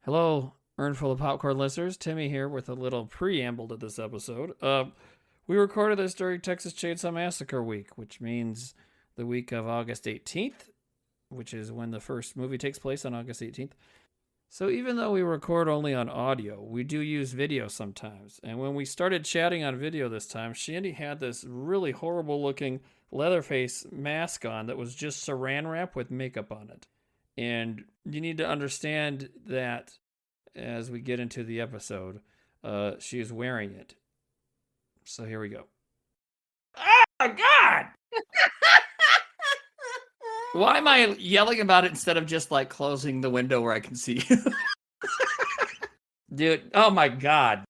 Hello, Earnful of Popcorn listeners. Timmy here with a little preamble to this episode. We recorded this during Texas Chainsaw Massacre week, which means the week of August 18th, which is when the first movie takes place on August 18th. So even though we record only on audio, we do use video sometimes. And when we started chatting on video this time, Shandy had this really horrible looking Leatherface mask on that was just saran wrap with makeup on it. And you need to understand that as we get into the episode, she is wearing it. So here we go. Oh my God! Why am I yelling about it instead of just like closing the window where I can see you? Dude, oh my God.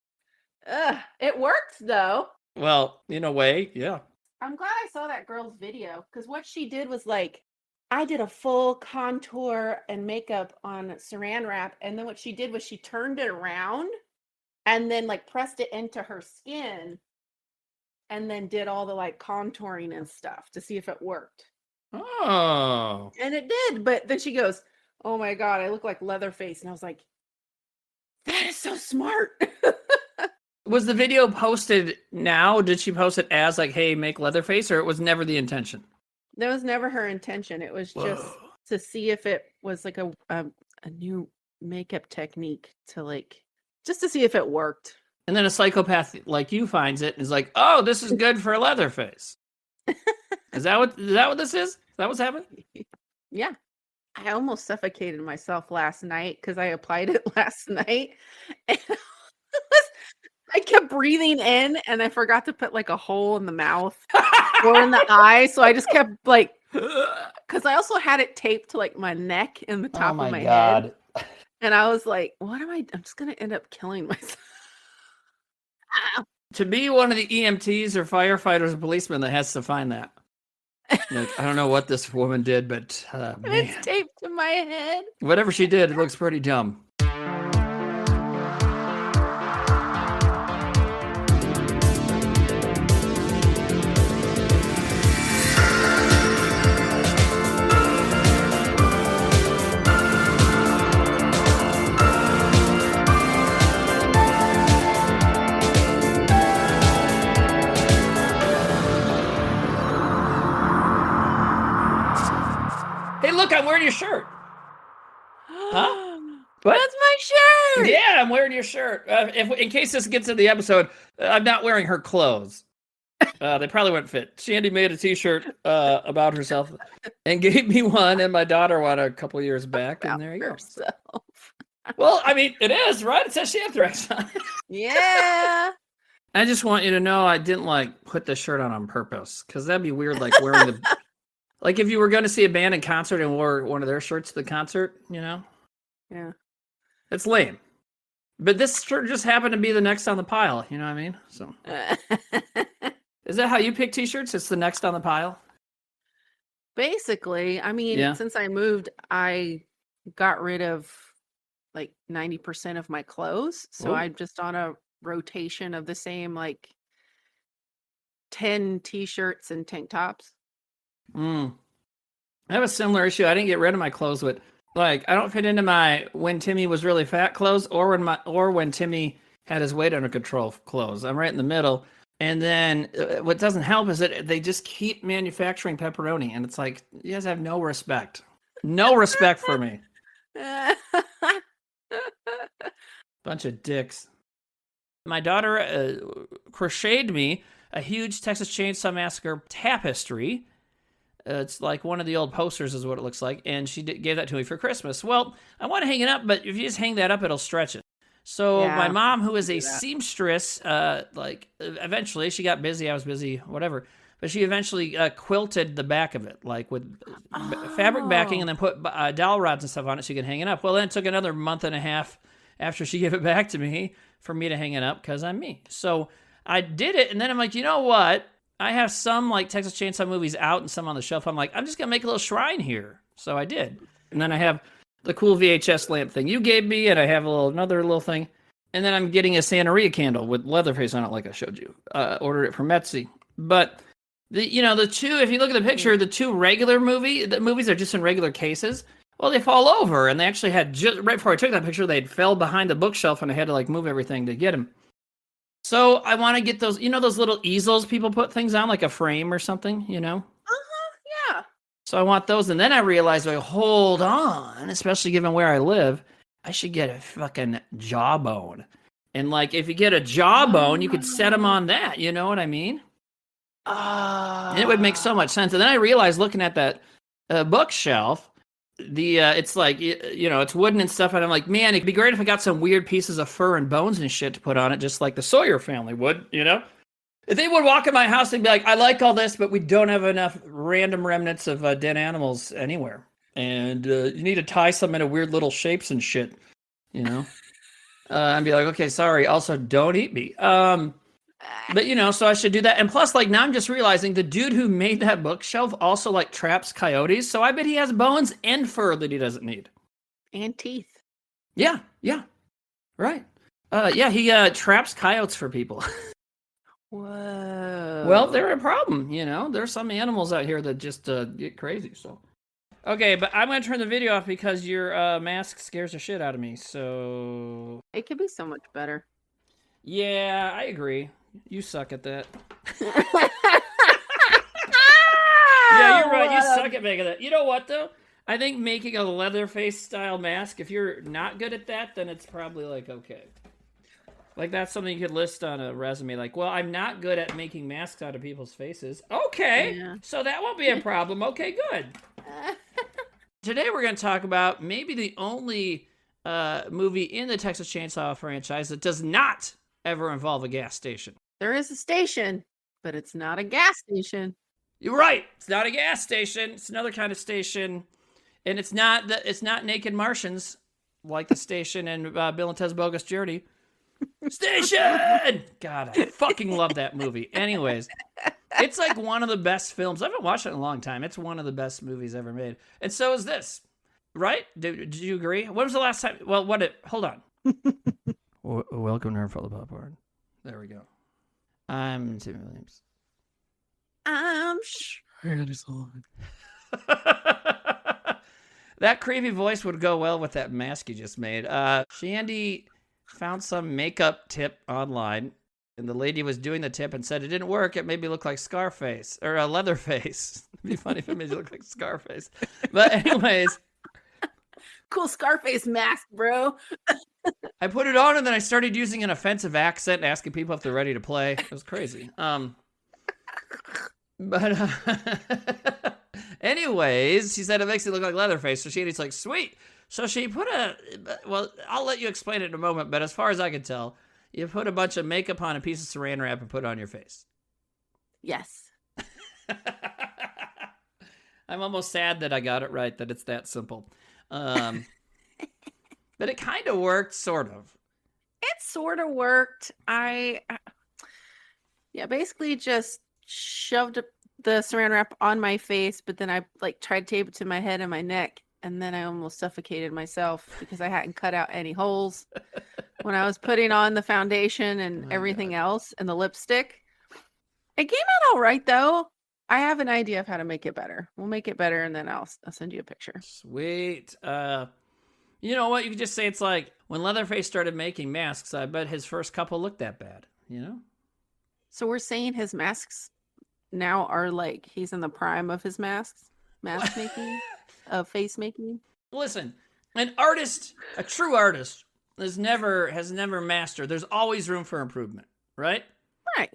It worked though. Well, in a way, yeah. I'm glad I saw that girl's video because what she did was like, I did a full contour and makeup on saran wrap, and then what she did was she turned it around and then like pressed it into her skin and then did all the like contouring and stuff to see if it worked. Oh. And it did, but then she goes, "Oh my God, I look like Leatherface." And I was like, that is so smart. Was the video posted now? Did she post it as like, hey, make Leatherface, or it was never the intention? That was never her intention. It was just to see if it was like a new makeup technique to like just to see if it worked. And then a psychopath like you finds it and is like, "Oh, this is good for Leatherface." Is that what this is? Is that what's happening? Yeah. I almost suffocated myself last night because I applied it last night. And I kept breathing in and I forgot to put like a hole in the mouth or in the eye. So I just kept like, because I also had it taped to like my neck and the top of my head. And I was like, what am I? I'm just going to end up killing myself. To be one of the EMTs or firefighters or policemen that has to find that. Like, I don't know what this woman did, but it's taped to my head. Whatever she did, it looks pretty dumb. Hey, look, I'm wearing your shirt. Huh? What? That's my shirt. Yeah, I'm wearing your shirt. In case this gets to the episode, I'm not wearing her clothes. They probably wouldn't fit. Shandy made a T-shirt about herself and gave me one, and my daughter one a couple years back, and there you go. Well, I mean, it is, right? It says Anthrax on it. Yeah. I just want you to know I didn't like put the shirt on purpose, because that'd be weird, like wearing the... Like if you were going to see a band in concert and wore one of their shirts to the concert, you know? Yeah. It's lame. But this shirt just happened to be the next on the pile, you know what I mean? So is that how you pick T-shirts? It's the next on the pile? Basically. I mean, since I moved, I got rid of like 90% of my clothes. So I'm just on a rotation of the same like 10 T-shirts and tank tops. I have a similar issue. I didn't get rid of my clothes, but like I don't fit into my when Timmy was really fat clothes or when Timmy had his weight under control clothes. I'm right in the middle. And then what doesn't help is that they just keep manufacturing pepperoni, and it's like you guys have no respect. No respect for me. Bunch of dicks. My daughter crocheted me a huge Texas Chainsaw Massacre tapestry. It's like one of the old posters is what it looks like, and she gave that to me for Christmas. Well, I want to hang it up, but if you just hang that up, it'll stretch it. So my mom, who is a seamstress, eventually she got busy. I was busy, whatever. But she eventually quilted the back of it, like with fabric backing, and then put dowel rods and stuff on it so you could hang it up. Well, then it took another month and a half after she gave it back to me for me to hang it up because I'm me. So I did it, and then I'm like, you know what? I have some like Texas Chainsaw movies out and some on the shelf. I'm like, I'm just gonna make a little shrine here. So I did. And then I have the cool VHS lamp thing you gave me, and I have another little thing. And then I'm getting a Santeria candle with Leatherface on it, like I showed you. Ordered it from Etsy. But the two, if you look at the picture, the two regular movies are just in regular cases. Well, they fall over, and they actually had just right before I took that picture, they'd fell behind the bookshelf, and I had to like move everything to get them. So I want to get those, those little easels people put things on, like a frame or something, Yeah. So I want those, and then I realized, like, hold on, especially given where I live, I should get a fucking jawbone. And like, if you get a jawbone, you could set them on that. You know what I mean? And it would make so much sense. And then I realized, looking at that bookshelf, it's like it's wooden and stuff, and I'm like, man, it'd be great if I got some weird pieces of fur and bones and shit to put on it, just like the Sawyer family would. If they would walk in my house, they'd be like, I like all this, but we don't have enough random remnants of dead animals anywhere. And you need to tie some into weird little shapes and shit, I'd be like, okay, sorry. Also, don't eat me. But, so I should do that. And plus, like, now I'm just realizing the dude who made that bookshelf also, like, traps coyotes. So I bet he has bones and fur that he doesn't need. And teeth. Yeah. Right. Yeah, he traps coyotes for people. Whoa. Well, they're a problem, There's some animals out here that just get crazy, so. Okay, but I'm going to turn the video off because your mask scares the shit out of me, so. It could be so much better. Yeah, I agree. You suck at that. Yeah, you're right. You suck at making that. You know what, though? I think making a Leatherface style mask, if you're not good at that, then it's probably like, okay. Like, that's something you could list on a resume. Like, well, I'm not good at making masks out of people's faces. Okay, yeah. So that won't be a problem. Okay, good. Today we're going to talk about maybe the only movie in the Texas Chainsaw franchise that does not ever involve a gas station. There is a station, but it's not a gas station. You're right. It's not a gas station. It's another kind of station. And it's not Naked Martians like the station in Bill and Ted's Bogus Journey. Station! God, I fucking love that movie. Anyways, it's like one of the best films. I haven't watched it in a long time. It's one of the best movies ever made. And so is this. Right? Did you agree? When was the last time? Well, hold on. Welcome to our fellow popcorn. There we go. I'm Tim Williams. I'm sure. That creepy voice would go well with that mask you just made. Shandy found some makeup tip online, and the lady was doing the tip and said it didn't work. It made me look like Scarface, or a Leatherface. It'd be funny if it made you look like Scarface. But anyways. Cool Scarface mask, bro. I put it on, and then I started using an offensive accent and asking people if they're ready to play. It was crazy. Anyways, she said it makes it look like Leatherface. So Shandy's like, sweet. So she put well, I'll let you explain it in a moment, but as far as I can tell, you put a bunch of makeup on a piece of saran wrap and put it on your face. Yes. I'm almost sad that I got it right, that it's that simple. But it kind of worked, sort of. It sort of worked. Basically just shoved the saran wrap on my face, but then I like tried to tape it to my head and my neck. And then I almost suffocated myself because I hadn't cut out any holes when I was putting on the foundation and everything else and the lipstick. It came out all right, though. I have an idea of how to make it better. We'll make it better, and then I'll send you a picture. Sweet. You know what? You could just say it's like when Leatherface started making masks, I bet his first couple looked that bad, So we're saying his masks now are like he's in the prime of his mask making? Of face making. Listen, an artist, a true artist, has never mastered. There's always room for improvement, right? Right.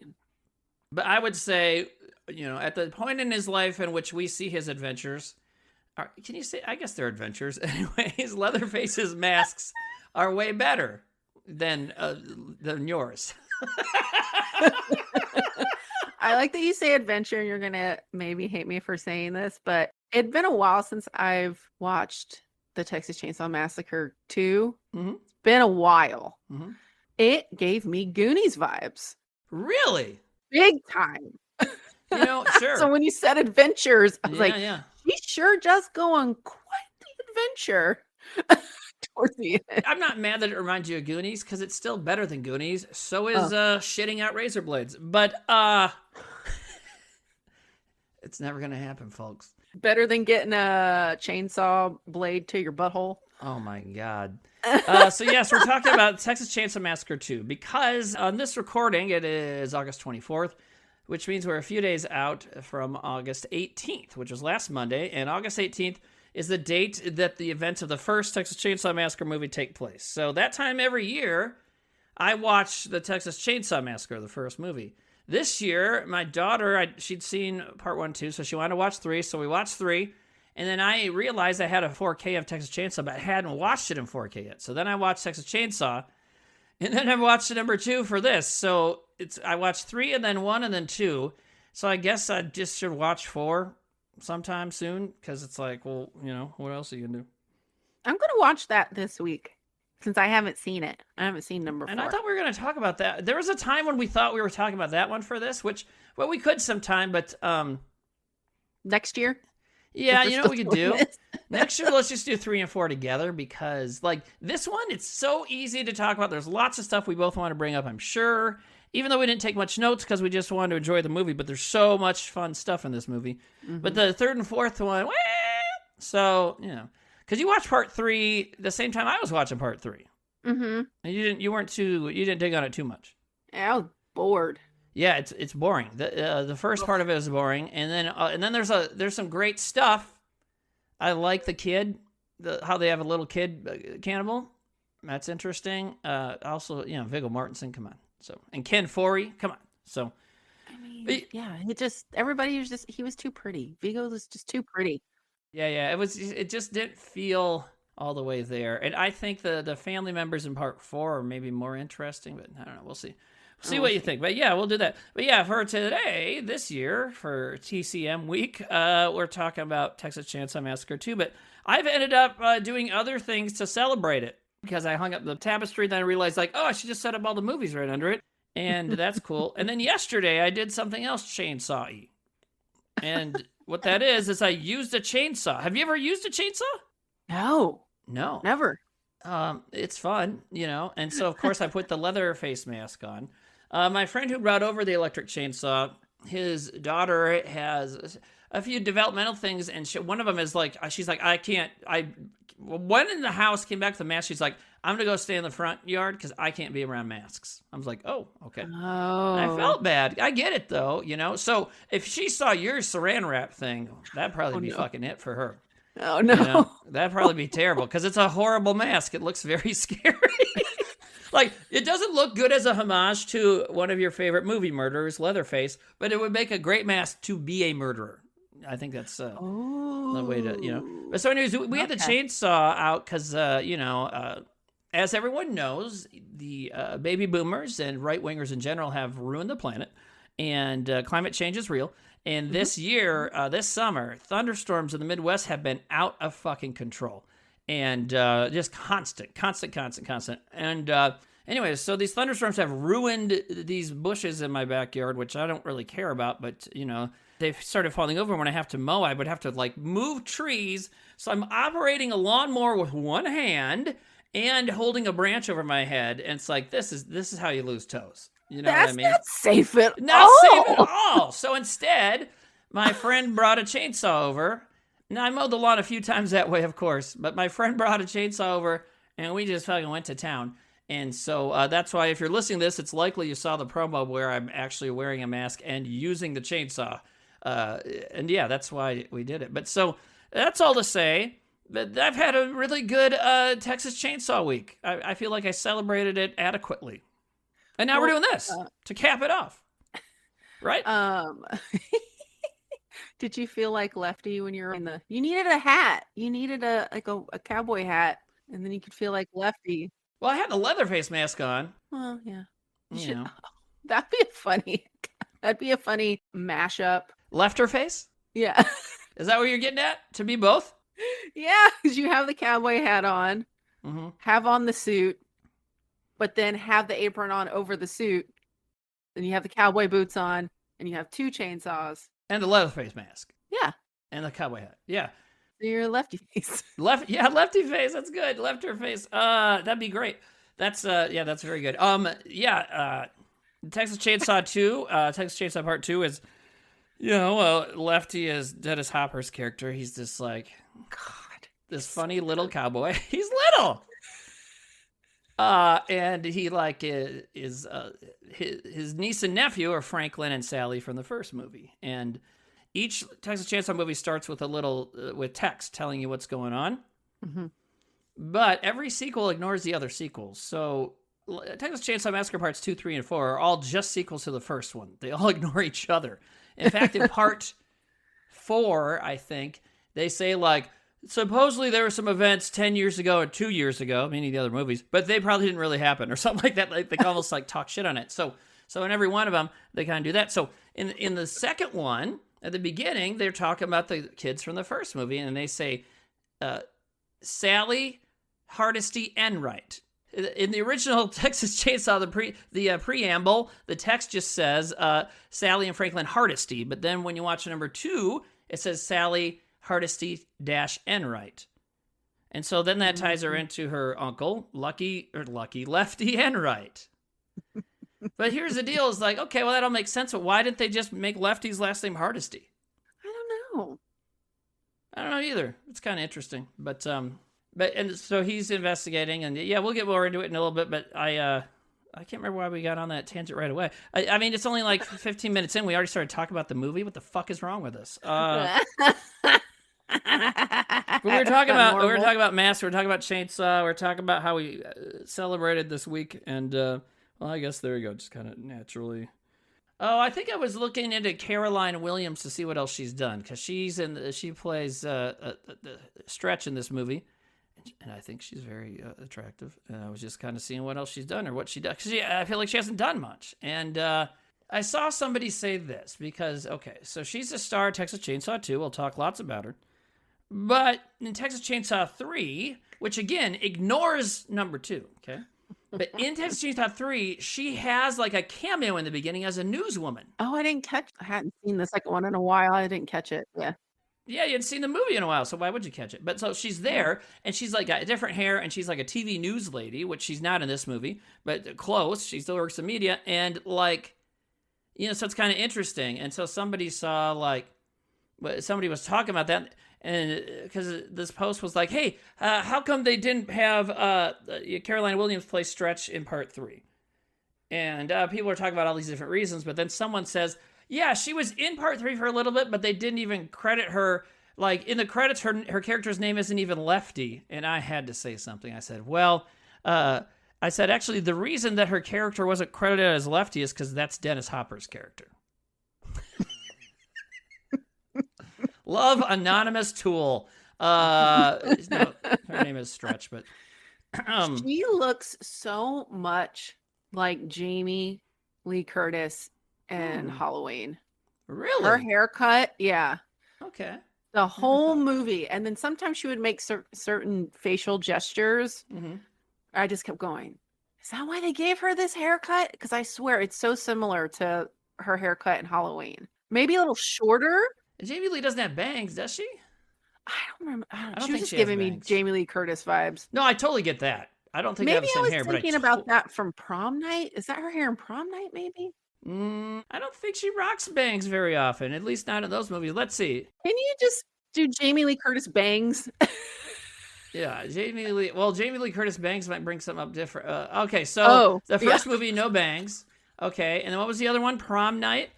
But I would say, at the point in his life in which we see his adventures, can you say? I guess they're adventures. Anyways, Leatherface's masks are way better than yours. I like that you say adventure, and you're gonna maybe hate me for saying this, but it'd been a while since I've watched the Texas Chainsaw Massacre 2. Mm-hmm. It's been a while. Mm-hmm. It gave me Goonies vibes. Really? Big time. Sure. So when you said adventures, I was yeah. He sure does go on quite the adventure. Towards the end. I'm not mad that it reminds you of Goonies, because it's still better than Goonies. So is shitting out razor blades. But it's never going to happen, folks. Better than getting a chainsaw blade to your butthole. Oh my God. So yes, we're talking about Texas Chainsaw Massacre 2 because on this recording it is August 24th, which means we're a few days out from August 18th, which was last Monday, and August 18th is the date that the events of the first Texas Chainsaw Massacre movie take place. So that time every year, I watch the Texas Chainsaw Massacre, the first movie. This year, my daughter, she'd seen part 1, 2, so she wanted to watch 3, so we watched 3. And then I realized I had a 4K of Texas Chainsaw, but I hadn't watched it in 4K yet. So then I watched Texas Chainsaw, and then I watched the number 2 for this. So I watched 3 and then 1 and then 2. So I guess I just should watch 4 sometime soon, because it's like, well, what else are you going to do? I'm going to watch that this week since I haven't seen it. I haven't seen number 4. And I thought we were going to talk about that. There was a time when we thought we were talking about that one for this, which, well, we could sometime, but... next year? Yeah, you know what we could do? Next year, let's just do 3 and 4 together because, like, this one, it's so easy to talk about. There's lots of stuff we both want to bring up, I'm sure. Even though we didn't take much notes because we just wanted to enjoy the movie, but there's so much fun stuff in this movie. Mm-hmm. But the 3rd and 4th one, well, so, because you watched part 3 the same time I was watching part 3. Mm-hmm. And you didn't dig on it too much. I was bored. Yeah, it's boring. The first part of it is boring, and then there's some great stuff. I like the kid, how they have a little kid cannibal. That's interesting. Also, Viggo Mortensen, come on. So, and Ken Foree, come on. So, I mean, yeah, everybody was he was too pretty. Viggo was just too pretty. Yeah, it just didn't feel all the way there. And I think the family members in part 4 are maybe more interesting, but I don't know. We'll see. See what you think. But yeah, we'll do that. But yeah, for today, this year, for TCM week, we're talking about Texas Chainsaw Massacre 2. But I've ended up doing other things to celebrate it because I hung up the tapestry. Then I realized, like, oh, I should just set up all the movies right under it. And that's cool. And then yesterday, I did something else chainsaw-y. And what that is I used a chainsaw. Have you ever used a chainsaw? No. Never. It's fun, And so, of course, I put the leather face mask on. My friend who brought over the electric chainsaw, his daughter has a few developmental things, and one of them is like, she's like, one in the house came back to the mask, she's like, I'm going to go stay in the front yard because I can't be around masks. I was like, oh, okay. Oh. I felt bad. I get it, though, So if she saw your saran wrap thing, that'd probably be fucking it for her. Oh, no. That'd probably be terrible because it's a horrible mask. It looks very scary. Like, it doesn't look good as a homage to one of your favorite movie murderers, Leatherface, but it would make a great mask to be a murderer. I think that's the way to, But so anyways, we had the chainsaw out because, as everyone knows, the baby boomers and right-wingers in general have ruined the planet, and climate change is real. And this year, this summer, thunderstorms in the Midwest have been out of fucking control. And just constant. And anyways, so these thunderstorms have ruined these bushes in my backyard, which I don't really care about, but, they've started falling over. When I have to mow, I would have to, like, move trees. So I'm operating a lawnmower with one hand and holding a branch over my head. And it's like, this is how you lose toes. You know what I mean? That's not safe at all. Not safe at all. So instead, my friend brought a chainsaw over. Now, I mowed the lawn a few times that way, of course, but my friend brought a chainsaw over, and we just fucking went to town. And so that's why if you're listening to this, it's likely you saw the promo where I'm actually wearing a mask and using the chainsaw. And yeah, that's why we did it. But so that's all to say that I've had a really good Texas Chainsaw Week. I feel like I celebrated it adequately. And now we're doing this to cap it off. Right? Did you feel like Lefty when you were you needed a hat. You needed a cowboy hat, and then you could feel like Lefty. Well, I had the Leatherface mask on. Well, yeah. That'd be a funny mashup. Lefterface? Yeah. Is that what you're getting at? To be both? Yeah, because you have the cowboy hat on, have on the suit, but then have the apron on over the suit. Then you have the cowboy boots on, and you have two chainsaws. And the Leatherface mask. Yeah. And the cowboy hat. Yeah. So you're a lefty face. Lefty face. That's good. Lefter face. That'd be great. That's very good. Texas Chainsaw 2, Texas Chainsaw Part 2 is Yeah, well, Lefty is Dennis Hopper's character. He's just like God. this funny little cowboy. He's little. And he like is his niece and nephew are Franklin and Sally from the first movie. And each Texas Chainsaw movie starts with a little with text telling you what's going on. Mm-hmm. But every sequel ignores the other sequels. So Texas Chainsaw Massacre parts 2, 3, and 4 are all just sequels to the first one. They all ignore each other. In fact, in part 4, I think, they say, like, supposedly there were some events 10 years ago or 2 years ago, meaning the other movies, but they probably didn't really happen or something like that. Like, they almost like talk shit on it. So in every one of them, they kind of do that. So in the second one, at the beginning, they're talking about the kids from the first movie, and they say, Sally, Hardesty, Enright. In the original Texas Chainsaw, the preamble, the text just says Sally and Franklin Hardesty. But then when you watch number 2, it says Sally Hardesty - Enright. And so then that ties her into her uncle, Lefty Enright. But here's the deal: is like, okay, well that all makes sense, but why didn't they just make Lefty's last name Hardesty? I don't know. I don't know either. It's kind of interesting, but and so he's investigating, and yeah, we'll get more into it in a little bit. But I can't remember why we got on that tangent right away. I mean, it's only like 15 minutes in. We already started talking about the movie. What the fuck is wrong with us? But we were talking about Mass. We were talking about Chainsaw. We were talking about how we celebrated this week, and well, I guess there you go. Just kind of naturally. Oh, I think I was looking into Caroline Williams to see what else she's done, because she plays Stretch in this movie, and I think she's very attractive. And I was just kind of seeing what else she's done or what she does, because I feel like she hasn't done much. And I saw somebody say this because, okay, so she's a star of Texas Chainsaw 2. We'll talk lots about her. But in Texas Chainsaw 3, which again ignores number 2, okay? But in Texas Chainsaw 3, she has like a cameo in the beginning as a newswoman. Oh, I hadn't seen the second one in a while. I didn't catch it. Yeah. Yeah, you hadn't seen the movie in a while, so why would you catch it? But so she's there, and she's like got different hair, and she's like a TV news lady, which she's not in this movie, but close. She still works in media, and like, you know, so it's kind of interesting. And so somebody saw like, somebody was talking about that, and because this post was like, hey, how come they didn't have Caroline Williams play Stretch in part 3? And people are talking about all these different reasons, but then someone says, yeah, she was in part 3 for a little bit, but they didn't even credit her. Like, in the credits, her character's name isn't even Lefty. And I had to say something. I said, well, actually, the reason that her character wasn't credited as Lefty is because that's Dennis Hopper's character. Love Anonymous Tool. No, her name is Stretch, but she looks so much like Jamie Lee Curtis in Halloween. Really? Her haircut, yeah. Okay. The whole movie, and then sometimes she would make certain facial gestures. Mm-hmm. I just kept going. Is that why they gave her this haircut? Because I swear it's so similar to her haircut in Halloween. Maybe a little shorter. Jamie Lee doesn't have bangs, does she? I don't remember. I don't she think was just she has giving me bangs. Jamie Lee Curtis vibes. No, I totally get that. I don't think I have Maybe the I same was hair, thinking about that from Prom Night. Is that her hair in Prom Night? Maybe. I don't think she rocks bangs very often. At least not in those movies. Let's see. Can you just do Jamie Lee Curtis bangs? Yeah, Jamie Lee Curtis bangs might bring something up different. Okay, so the first movie, no bangs. Okay, and then what was the other one? Prom Night.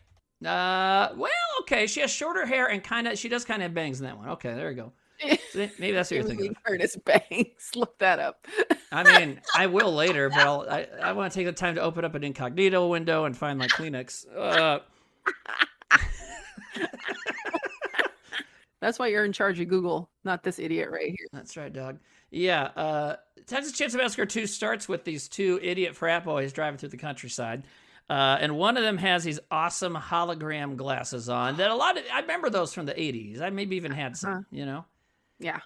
Well, okay, she has shorter hair and she does kind of have bangs in that one. Okay, there you go. So maybe that's what you're thinking of. Curtis bangs. Look that up. I mean, I will later, but I want to take the time to open up an incognito window and find my Kleenex. That's why you're in charge of Google, not this idiot right here. That's right, dog. Yeah, Texas Chainsaw Massacre 2 starts with these two idiot frat boys driving through the countryside. And one of them has these awesome hologram glasses on that I remember those from the 80s. I maybe even had some, you know? Yeah.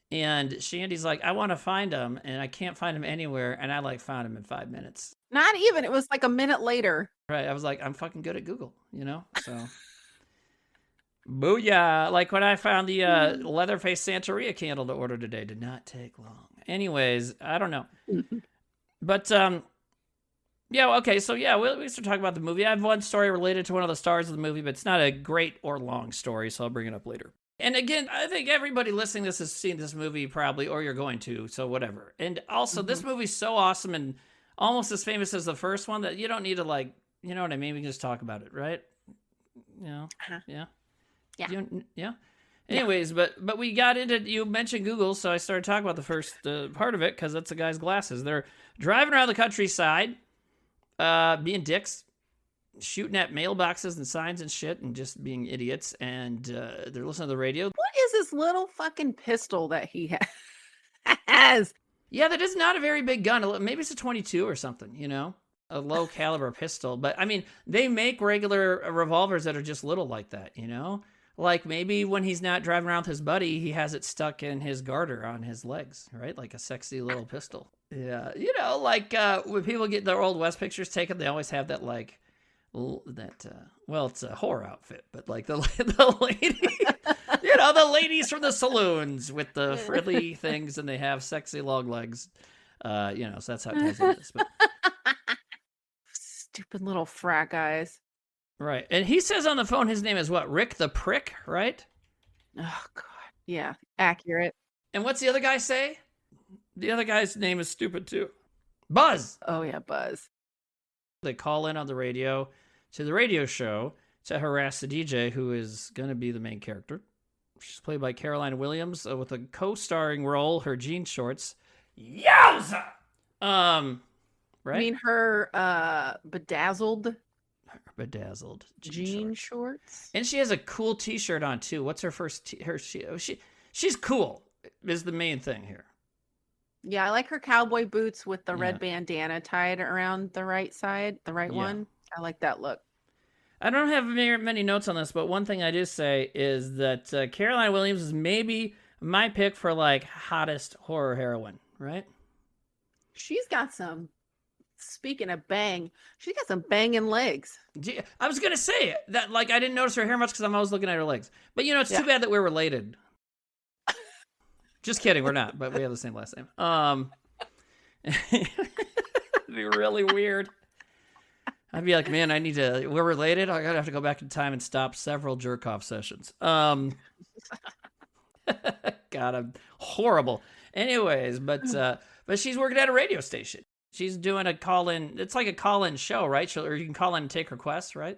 And Shandy's like, I want to find them, and I can't find them anywhere. And I found them in 5 minutes. Not even. It was like a minute later. Right. I was like, I'm fucking good at Google, you know? So, booyah. Like when I found the Leatherface Santeria candle to order today, did not take long. Anyways, I don't know. But Yeah, okay, so yeah, we start talking about the movie. I have one story related to one of the stars of the movie, but it's not a great or long story, so I'll bring it up later. And again, I think everybody listening to this has seen this movie probably, or you're going to, so whatever. And also, this movie's so awesome and almost as famous as the first one that you don't need to, like, you know what I mean? We can just talk about it, right? You know? Yeah. Yeah. Yeah. Anyways, but we got into, you mentioned Google, so I started talking about the first part of it because that's the guy's glasses. They're driving around the countryside, being dicks, shooting at mailboxes and signs and shit, and just being idiots. And they're listening to the radio. What is this little fucking pistol that he has? Yeah, that is not a very big gun. Maybe it's a 22 or something, you know, a low caliber pistol. But I mean, they make regular revolvers that are just little like that, you know. Like maybe when he's not driving around with his buddy, he has it stuck in his garter on his legs, right? Like a sexy little pistol. Yeah, you know, like when people get their Old West pictures taken, they always have that like well, it's a horror outfit, but like the lady, you know, the ladies from the saloons with the frilly things, and they have sexy long legs. You know, so that's how it ties into this. But Stupid little frat guys. right, and he says on the phone his name is what? Rick the Prick, right? Oh god. Yeah, accurate. And what's the other guy say? The other guy's name is stupid too. Buzz. Oh yeah, Buzz. They call in on the radio to the radio show to harass the DJ, who is going to be the main character. She's played by Caroline Williams with a co-starring role, her jean shorts. Yowza! Right? I mean her bedazzled Bedazzled jean shorts. And she has a cool t-shirt on too. What's her first she's cool is the main thing here. Yeah, I like her cowboy boots with the red bandana tied around the right side, the right one. I like that look. I don't have many notes on this, but one thing I do say is that Caroline Williams is maybe my pick for like hottest horror heroine, right? She's got some, speaking of bang, she's got some banging legs. I was going to say that, like, I didn't notice her hair much because I'm always looking at her legs. But, you know, it's too bad that we're related. Just kidding, we're not, but we have the same last name. It'd be really weird. I'd be like, man, we're related? I gotta have to go back in time and stop several jerk-off sessions. God, I'm horrible. Anyways, but she's working at a radio station. She's doing a call-in, it's like a call-in show, right? Or you can call in and take requests, right?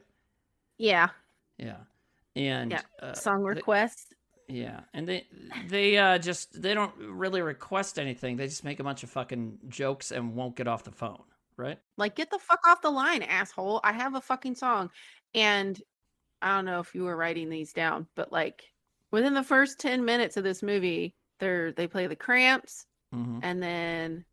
Yeah. Yeah. And song requests. Yeah, and they don't really request anything. They just make a bunch of fucking jokes and won't get off the phone, right? Like, get the fuck off the line, asshole. I have a fucking song. And I don't know if you were writing these down, but like within the first 10 minutes of this movie, they play the Cramps, and then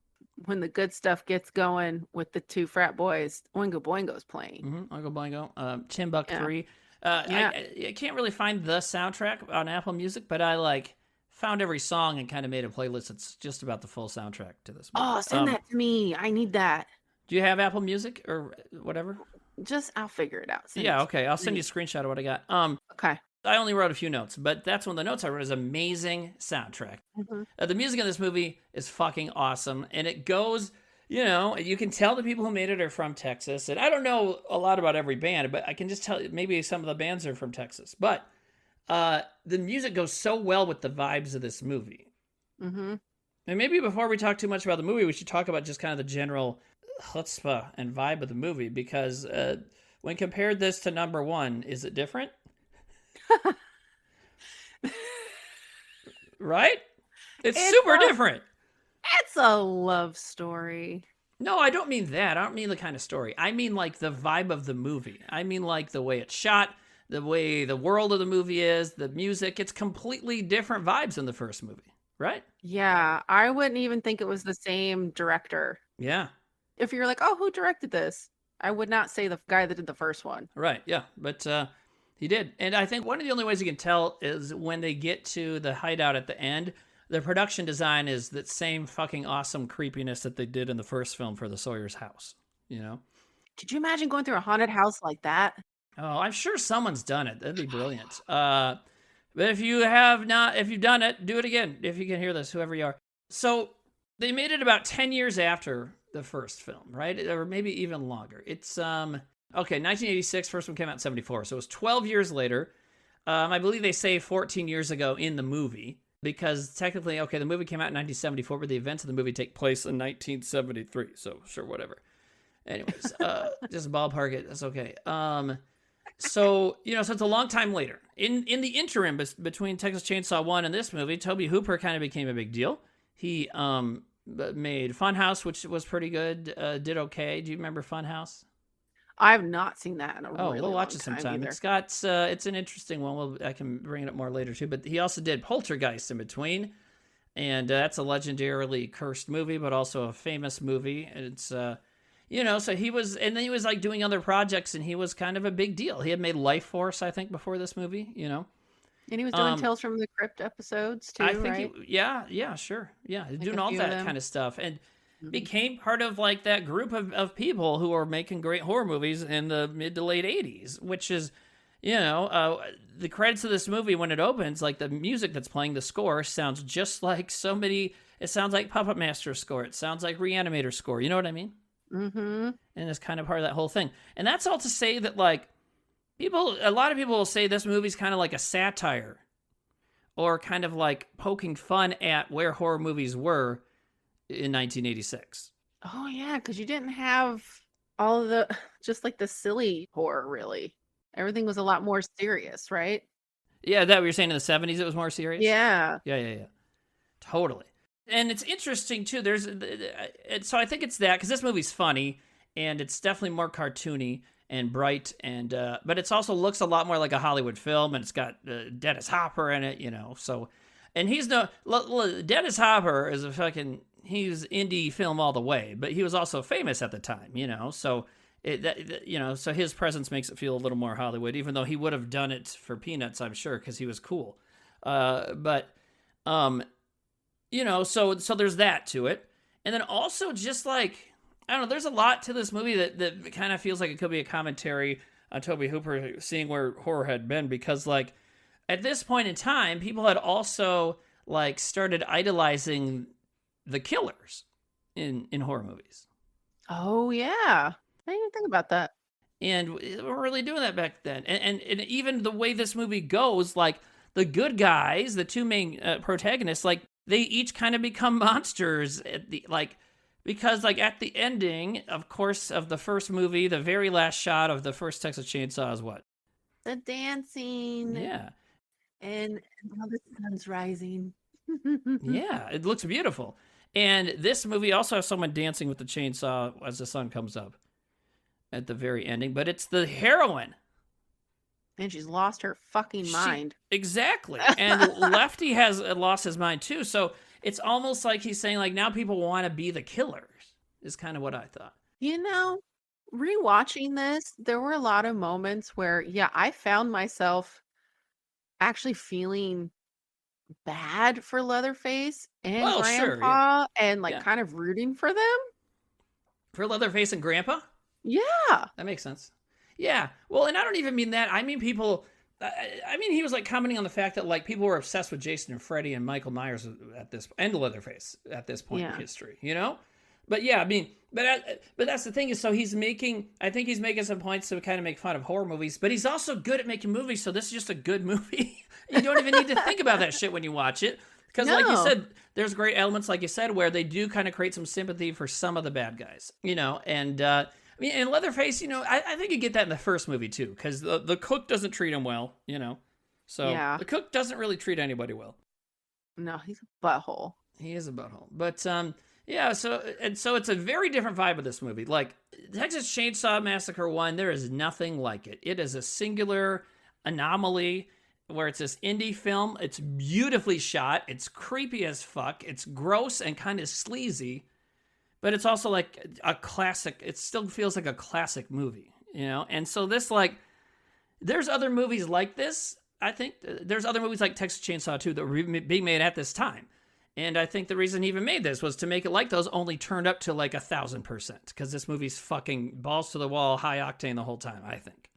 when the good stuff gets going with the two frat boys, Oingo Boingo's playing. Oingo Boingo, Timbuk 3. I can't really find the soundtrack on Apple Music, but I found every song and kind of made a playlist. It's just about the full soundtrack to this movie. Oh, send that to me. I need that. Do you have Apple Music or whatever? I'll figure it out. Okay. I'll send you a screenshot of what I got. Okay. I only wrote a few notes, but that's one of the notes I wrote is amazing soundtrack. The music in this movie is fucking awesome, and it goes... You know, you can tell the people who made it are from Texas. And I don't know a lot about every band, but I can just tell maybe some of the bands are from Texas. But the music goes so well with the vibes of this movie. And maybe before we talk too much about the movie, we should talk about just kind of the general chutzpah and vibe of the movie. Because when compared this to number one, is it different? Right? It's super different. It's a love story. No, I don't mean that. I don't mean the kind of story. I mean like the vibe of the movie. I mean like the way it's shot, the way the world of the movie is, the music. It's completely different vibes than the first movie, right? Yeah, I wouldn't even think it was the same director. Yeah. If you're like, oh, who directed this? I would not say the guy that did the first one. Right, yeah. But he did. And I think one of the only ways you can tell is when they get to the hideout at the end. The production design is that same fucking awesome creepiness that they did in the first film for the Sawyer's house, you know? Could you imagine going through a haunted house like that? Oh, I'm sure someone's done it. That'd be brilliant. But if you've done it, do it again. If you can hear this, whoever you are. So they made it about 10 years after the first film, right? Or maybe even longer. It's okay, 1986, first one came out in 74. So it was 12 years later. I believe they say 14 years ago in the movie, because technically, okay, the movie came out in 1974, but the events of the movie take place in 1973. So sure, whatever. Anyways, just ballpark it. That's okay. So so it's a long time later. In the interim between Texas Chainsaw 1 and this movie, Tobe Hooper kind of became a big deal. He made Funhouse, which was pretty good. Did okay. Do you remember Funhouse? I have not seen that in a really we'll watch long it sometime. time either. It's got it's an interesting one. I can bring it up more later too. But he also did Poltergeist in between, and that's a legendarily cursed movie, but also a famous movie. And it's so he was, and then he was like doing other projects, and he was kind of a big deal. He had made Life Force, I think, before this movie. And he was doing Tales from the Crypt episodes too, I think right? yeah, sure. Yeah, he's doing all that kind of stuff. And became part of like that group of people who are making great horror movies in the mid to late 80s, which is, the credits of this movie when it opens, like the music that's playing, the score sounds just like it sounds like Puppet Master score. It sounds like Reanimator score. You know what I mean? Mm-hmm. And it's kind of part of that whole thing. And that's all to say that like a lot of people will say this movie's kind of like a satire or kind of like poking fun at where horror movies were in 1986. Oh yeah, because you didn't have all the just like the silly horror really. Everything was a lot more serious, right? Yeah, that what you're saying in the 70s it was more serious? Yeah. Yeah. Totally. And it's interesting too. So I think it's that because this movie's funny and it's definitely more cartoony and bright, and but it's also looks a lot more like a Hollywood film, and it's got Dennis Hopper in it, So, and he's Dennis Hopper is he's indie film all the way, but he was also famous at the time, So so his presence makes it feel a little more Hollywood, even though he would have done it for peanuts, I'm sure, because he was cool. So there's that to it, and then also just like I don't know, there's a lot to this movie that kind of feels like it could be a commentary on Tobe Hooper seeing where horror had been, because like at this point in time, people had also like started idolizing the killers in horror movies. Oh yeah, I didn't even think about that. And we were really doing that back then. And even the way this movie goes, like the good guys, the two main protagonists, like they each kind of become monsters at the because like at the ending, of course, of the first movie, the very last shot of the first Texas Chainsaw is what? The dancing. Yeah. And now the sun's rising. Yeah, it looks beautiful. And this movie also has someone dancing with the chainsaw as the sun comes up at the very ending, but it's the heroine. And she's lost her fucking mind. Exactly. And Lefty has lost his mind too. So it's almost like he's saying, like, now people want to be the killers, is kind of what I thought. Rewatching this, there were a lot of moments where, I found myself actually feeling bad for Leatherface and Grandpa and kind of rooting for them. For Leatherface and Grandpa? Yeah. That makes sense. Yeah. Well, and I don't even mean that. I mean people... I mean, he was like commenting on the fact that like people were obsessed with Jason and Freddy and Michael Myers at this and Leatherface at this point in history, But yeah, I mean, but that's the thing is, so I think he's making some points to kind of make fun of horror movies, but he's also good at making movies. So this is just a good movie. You don't even need to think about that shit when you watch it, because like you said, there's great elements, like you said, where they do kind of create some sympathy for some of the bad guys, and. I mean, and Leatherface, I think you get that in the first movie too, because the cook doesn't treat him well, So the cook doesn't really treat anybody well. No, he's a butthole. He is a butthole. But so it's a very different vibe of this movie. Like Texas Chainsaw Massacre 1, there is nothing like it. It is a singular anomaly where it's this indie film. It's beautifully shot. It's creepy as fuck. It's gross and kind of sleazy. But it's also like a classic. It still feels like a classic movie, And so this, like, there's other movies like this. I think there's other movies like Texas Chainsaw 2 that were being made at this time. And I think the reason he even made this was to make it like those, only turned up to like 1,000%. Because this movie's fucking balls to the wall, high octane the whole time, I think,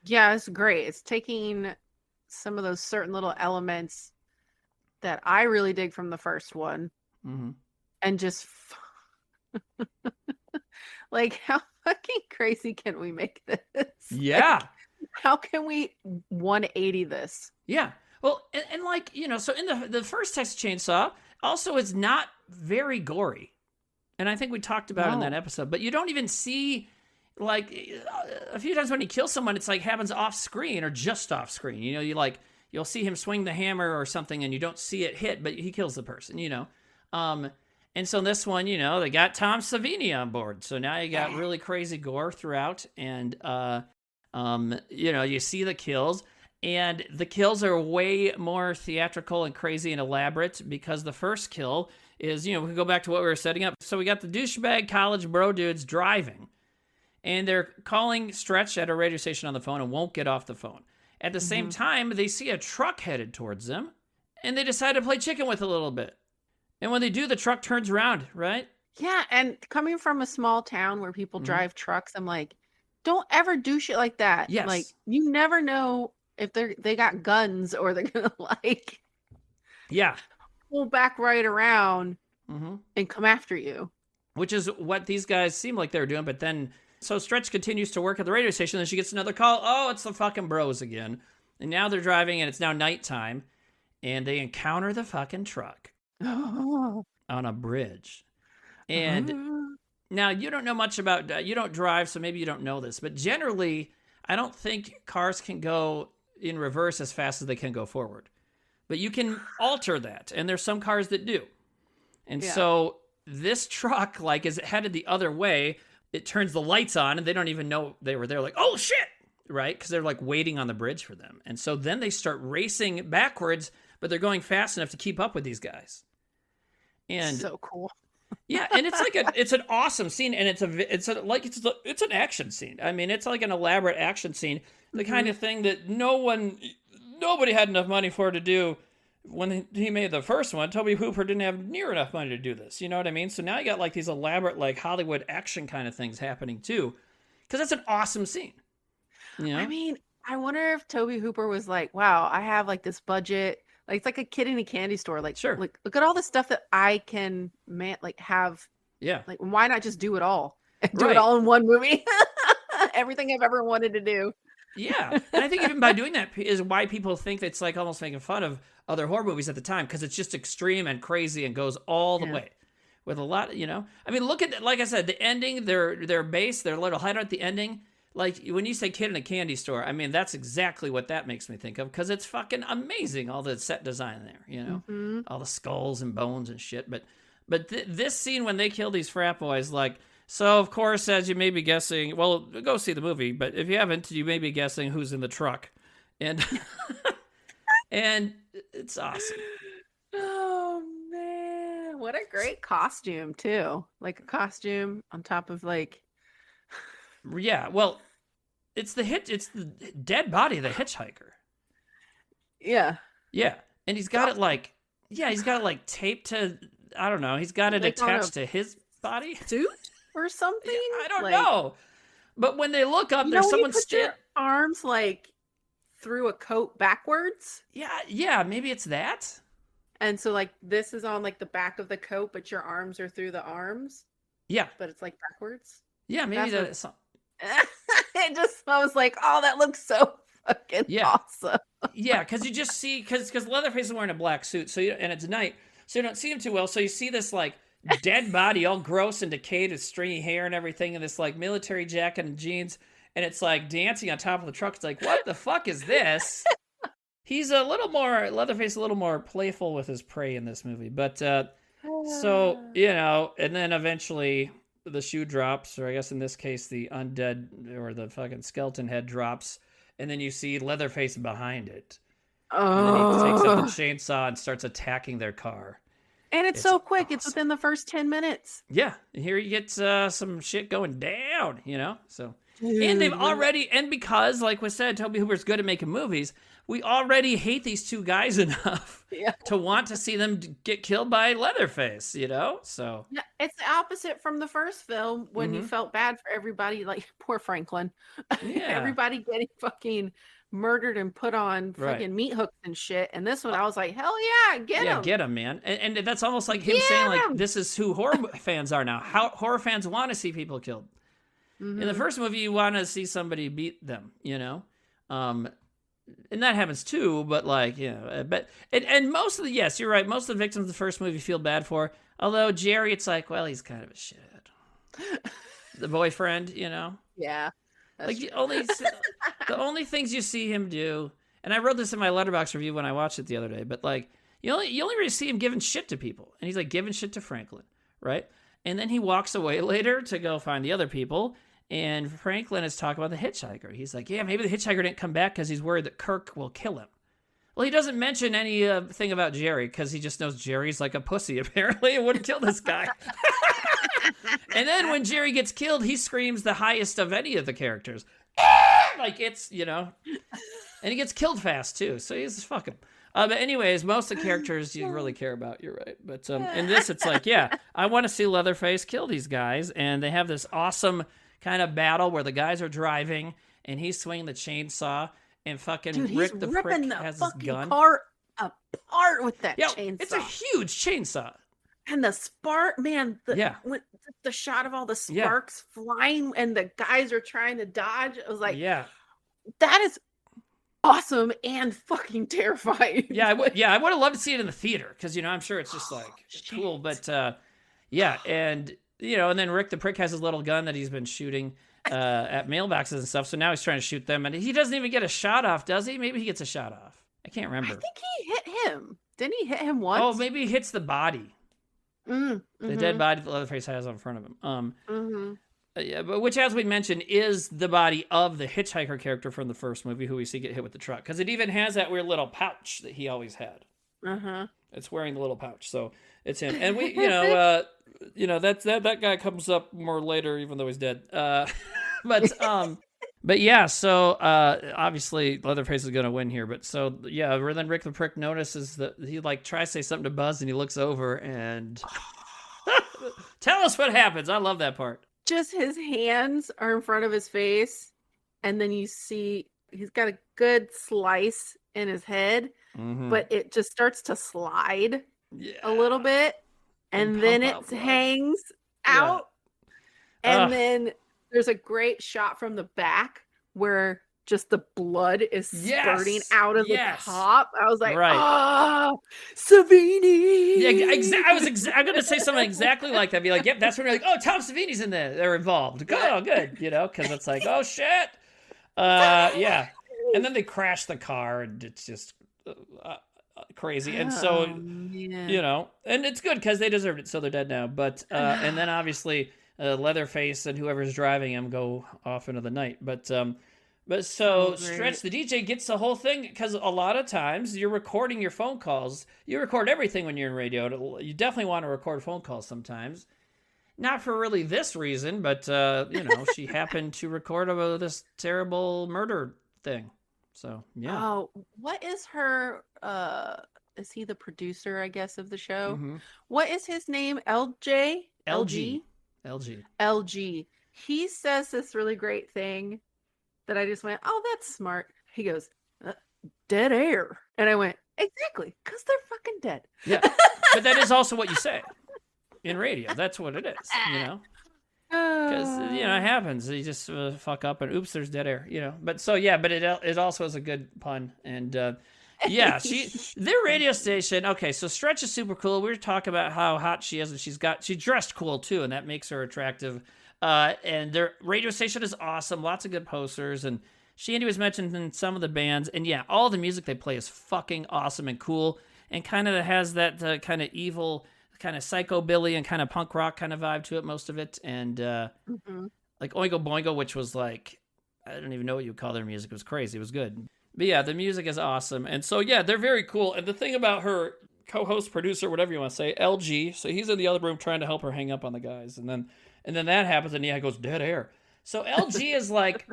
Yeah, it's great. It's taking some of those certain little elements that I really dig from the first one and just Like, how fucking crazy can we make this? Yeah. Like, how can we 180 this? Yeah. Well, and like, you know, so in the first Texas Chainsaw, also it's not very gory. And I think we talked about it in that No. episode, but you don't even see like a few times when he kills someone, it's like happens off screen or just off screen. You know, you'll see him swing the hammer or something and you don't see it hit, but he kills the person, you know. And so in this one, you know, they got Tom Savini on board. So now you got really crazy gore throughout and you know, you see the kills. And the kills are way more theatrical and crazy and elaborate because the first kill is, you know, we can go back to what we were setting up. So we got the douchebag college bro dudes driving, and they're calling Stretch at a radio station on the phone and won't get off the phone. At the same time, they see a truck headed towards them, and they decide to play chicken with it a little bit. And when they do, the truck turns around, right? Yeah, and coming from a small town where people drive trucks, I'm like, don't ever do shit like that. Yes. Like, you never know if they got guns or they're gonna like Yeah. pull back right around and come after you. Which is what these guys seem like they're doing, but then so Stretch continues to work at the radio station, and she gets another call. Oh, it's the fucking bros again. And now they're driving, and it's now nighttime, and they encounter the fucking truck on a bridge. And now you don't know much about, you don't drive, so maybe you don't know this, but generally, I don't think cars can go in reverse as fast as they can go forward. But you can alter that, and there's some cars that do. And so this truck, like, is headed the other way. It turns the lights on, and they don't even know they were there. Like, oh, shit! Right? Because they're, like, waiting on the bridge for them. And so then they start racing backwards, but they're going fast enough to keep up with these guys. And so cool. yeah, and it's like it's an awesome scene, and it's an action scene. I mean, it's like an elaborate action scene, the kind of thing that nobody had enough money for to do when he made the first one. Toby Hooper didn't have near enough money to do this. You know what I mean? So now you got like these elaborate like Hollywood action kind of things happening too, because that's an awesome scene. You know? I mean, I wonder if Toby Hooper was like, wow, I have like this budget. Like, it's like a kid in a candy store. Like, sure. Like, look at all the stuff that I can have. Yeah. Like, why not just do it all? Do it all in one movie. Everything I've ever wanted to do. Yeah. And I think even by doing that is why people think it's like almost making fun of other horror movies at the time, because it's just extreme and crazy and goes all the way with a lot, you know? I mean, look at, like I said, the ending, their base, their little hideout at the ending. Like, when you say kid in a candy store, I mean, that's exactly what that makes me think of, because it's fucking amazing, all the set design there, you know? All the skulls and bones and shit. But this scene when they kill these frat boys, like, so, of course, as you may be guessing, well, go see the movie, but if you haven't, you may be guessing who's in the truck. And and it's awesome. Oh, man. What a great costume, too. Like, a costume on top of, like... Yeah, well, it's the dead body of the hitchhiker. Yeah. Yeah, and he's got it like, taped to, I don't know, he's got it like attached to his body. Suit or something? I don't know. But when they look up, there's someone your arms like through a coat backwards. Yeah, maybe it's that. And so like this is on like the back of the coat, but your arms are through the arms. Yeah. But it's like backwards. Yeah, maybe that's it just, I was like, oh, that looks so fucking awesome. Yeah, because you just see, because Leatherface is wearing a black suit, so and it's night, so you don't see him too well. So you see this like dead body, all gross and decayed with stringy hair and everything, and this like military jacket and jeans, and it's like dancing on top of the truck. It's like, what the fuck is this? He's Leatherface a little more playful with his prey in this movie, but so you know, and then eventually the shoe drops, or I guess in this case the undead or the fucking skeleton head drops, and then you see Leatherface behind it. And then he takes up the chainsaw and starts attacking their car. And it's so quick. Awesome. It's within the first 10 minutes. Yeah. And here you get some shit going down, you know? So And they've Dude, already, and because, like we said, Toby Hooper's good at making movies, we already hate these two guys enough yeah. to want to see them get killed by Leatherface, you know? So, Yeah, it's the opposite from the first film when you mhm. felt bad for everybody, like poor Franklin. Yeah, Everybody getting fucking murdered and put on right. fucking meat hooks and shit. And this one, Uh, I was like, hell yeah, get Yeah, him. get him, man. And that's almost like him saying, Get like, him. this is who horror fans are now. How horror fans want to see people killed. In the Mm-hmm. first movie, you want to see somebody beat them, you know? Um, and that happens too, but like, you know, but, and most of the, yes, you're right. Most of the victims of the first movie feel bad for. Although Jerry, it's like, well, he's kind of a shithead. The boyfriend, you know? Yeah, that's Like, true. the only things you see him do, and I wrote this in my Letterboxd review when I watched it the other day, but like, you only really see him giving shit to people. And he's like giving shit to Franklin, right? And then he walks away later to go find the other people. And Franklin is talking about the hitchhiker. He's like, yeah, maybe the hitchhiker didn't come back because he's worried that Kirk will kill him. Well, he doesn't mention any thing about Jerry because he just knows Jerry's like a pussy, apparently, and wouldn't kill this guy. And then when Jerry gets killed, he screams the highest of any of the characters. Like it's, you know, and he gets killed fast too. So he's fuck him. But anyways, most of the characters you really care about. You're right. But in this, it's like, yeah, I want to see Leatherface kill these guys. And they have this awesome kind of battle where the guys are driving and he's swinging the chainsaw and fucking Dude, he's Rick the Prick ripping the has his fucking gun. car apart with that Yeah, chainsaw. it's a huge chainsaw. And the spark, man, Yeah. the shot of all the Yeah. sparks flying and the guys are trying to dodge. It was like, Yeah. that is awesome and fucking terrifying. Yeah, I would have loved to see it in the theater because, you know, I'm sure it's just like cool. Shit. But yeah, and, you know, and then Rick the Prick has his little gun that he's been shooting at mailboxes and stuff. So now he's trying to shoot them. And he doesn't even get a shot off, does he? Maybe he gets a shot off. I can't I remember. think he hit him. Didn't he hit him once? Oh, maybe he hits the body. The dead Mhm, body that Leatherface has in front of him. mhm. Yeah, but which, as we mentioned, is the body of the hitchhiker character from the first movie who we see get hit with the truck. Because it even has that weird little pouch that he always had. Uh-huh. It's wearing the little pouch, so it's him. And we, you know, that guy comes up more later, even though he's dead. But yeah, so obviously Leatherface is gonna win here. But so yeah, then Rick the Prick notices that he like tries to say something to Buzz, and he looks over and tell us what happens. I love that part. Just his hands are in front of his face, and then you see he's got a good slice in his head, Mhm. but it just starts to slide Yeah. a little bit, and And then pump it out blood. hangs Yeah. out. And Ugh. then there's a great shot from the back where just the blood is spurting Yes. out of Yes. the top. I was like, Right. oh, Savini. Yeah, I'm gonna say something exactly like that. Be like, yep, that's when you're like, oh, Tom Savini's in there. They're involved. Oh, good, you know, because it's like, oh shit. Yeah. And then they crash the car, and it's just crazy. And so, you know, and it's good because they deserved it. So they're dead now. But and then obviously Leatherface and whoever's driving him go off into the night. But so So great. Stretch the DJ gets the whole thing because a lot of times you're recording your phone calls. You record everything when you're in radio. You definitely want to record phone calls sometimes. Not for really this reason, but you know, she happened to record about this terrible murder thing. So yeah. Oh, what is her is he the producer, I guess, of the show? Mm-hmm. What is his name? LJ? LG. LG. He says this really great thing that I just went, oh, that's smart. He goes, dead air. And I went, exactly, because they're fucking dead. Yeah. But that is also what you say in radio. That's what it is, you know? Because, you know, it happens. You just fuck up and oops, there's dead air, you know? But so, yeah, but it also is a good pun. And yeah, their radio station, okay, so Stretch is super cool. We were talking about how hot she is, and she's dressed cool too, and that makes her attractive. And their radio station is awesome. Lots of good posters. And Shandy was mentioned in some of the bands. And yeah, all the music they play is fucking awesome and cool. And kind of has that kind of evil, kind of psychobilly and kind of punk rock kind of vibe to it, most of it. And like Oingo Boingo, which was like, I don't even know what you would call their music. It was crazy. It was good. But yeah, the music is awesome. And so yeah, they're very cool. And the thing about her co-host, producer, whatever you want to say, LG, so he's in the other room trying to help her hang up on the guys. And then that happens, and yeah, it goes dead air. So LG is like,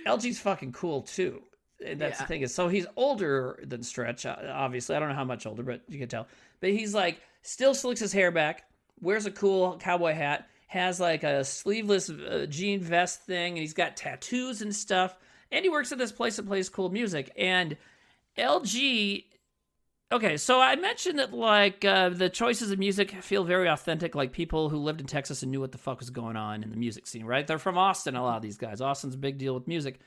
LG's fucking cool too. And that's the Yeah. thing is, so he's older than Stretch, obviously. I don't know how much older, but you can tell. But he's like, still slicks his hair back, wears a cool cowboy hat, has like a sleeveless jean vest thing, and he's got tattoos and stuff. And he works at this place that plays cool music. And LG, okay, so I mentioned that like the choices of music feel very authentic, like people who lived in Texas and knew what the fuck was going on in the music scene, right? They're from Austin, a lot of these guys. Austin's a big deal with music,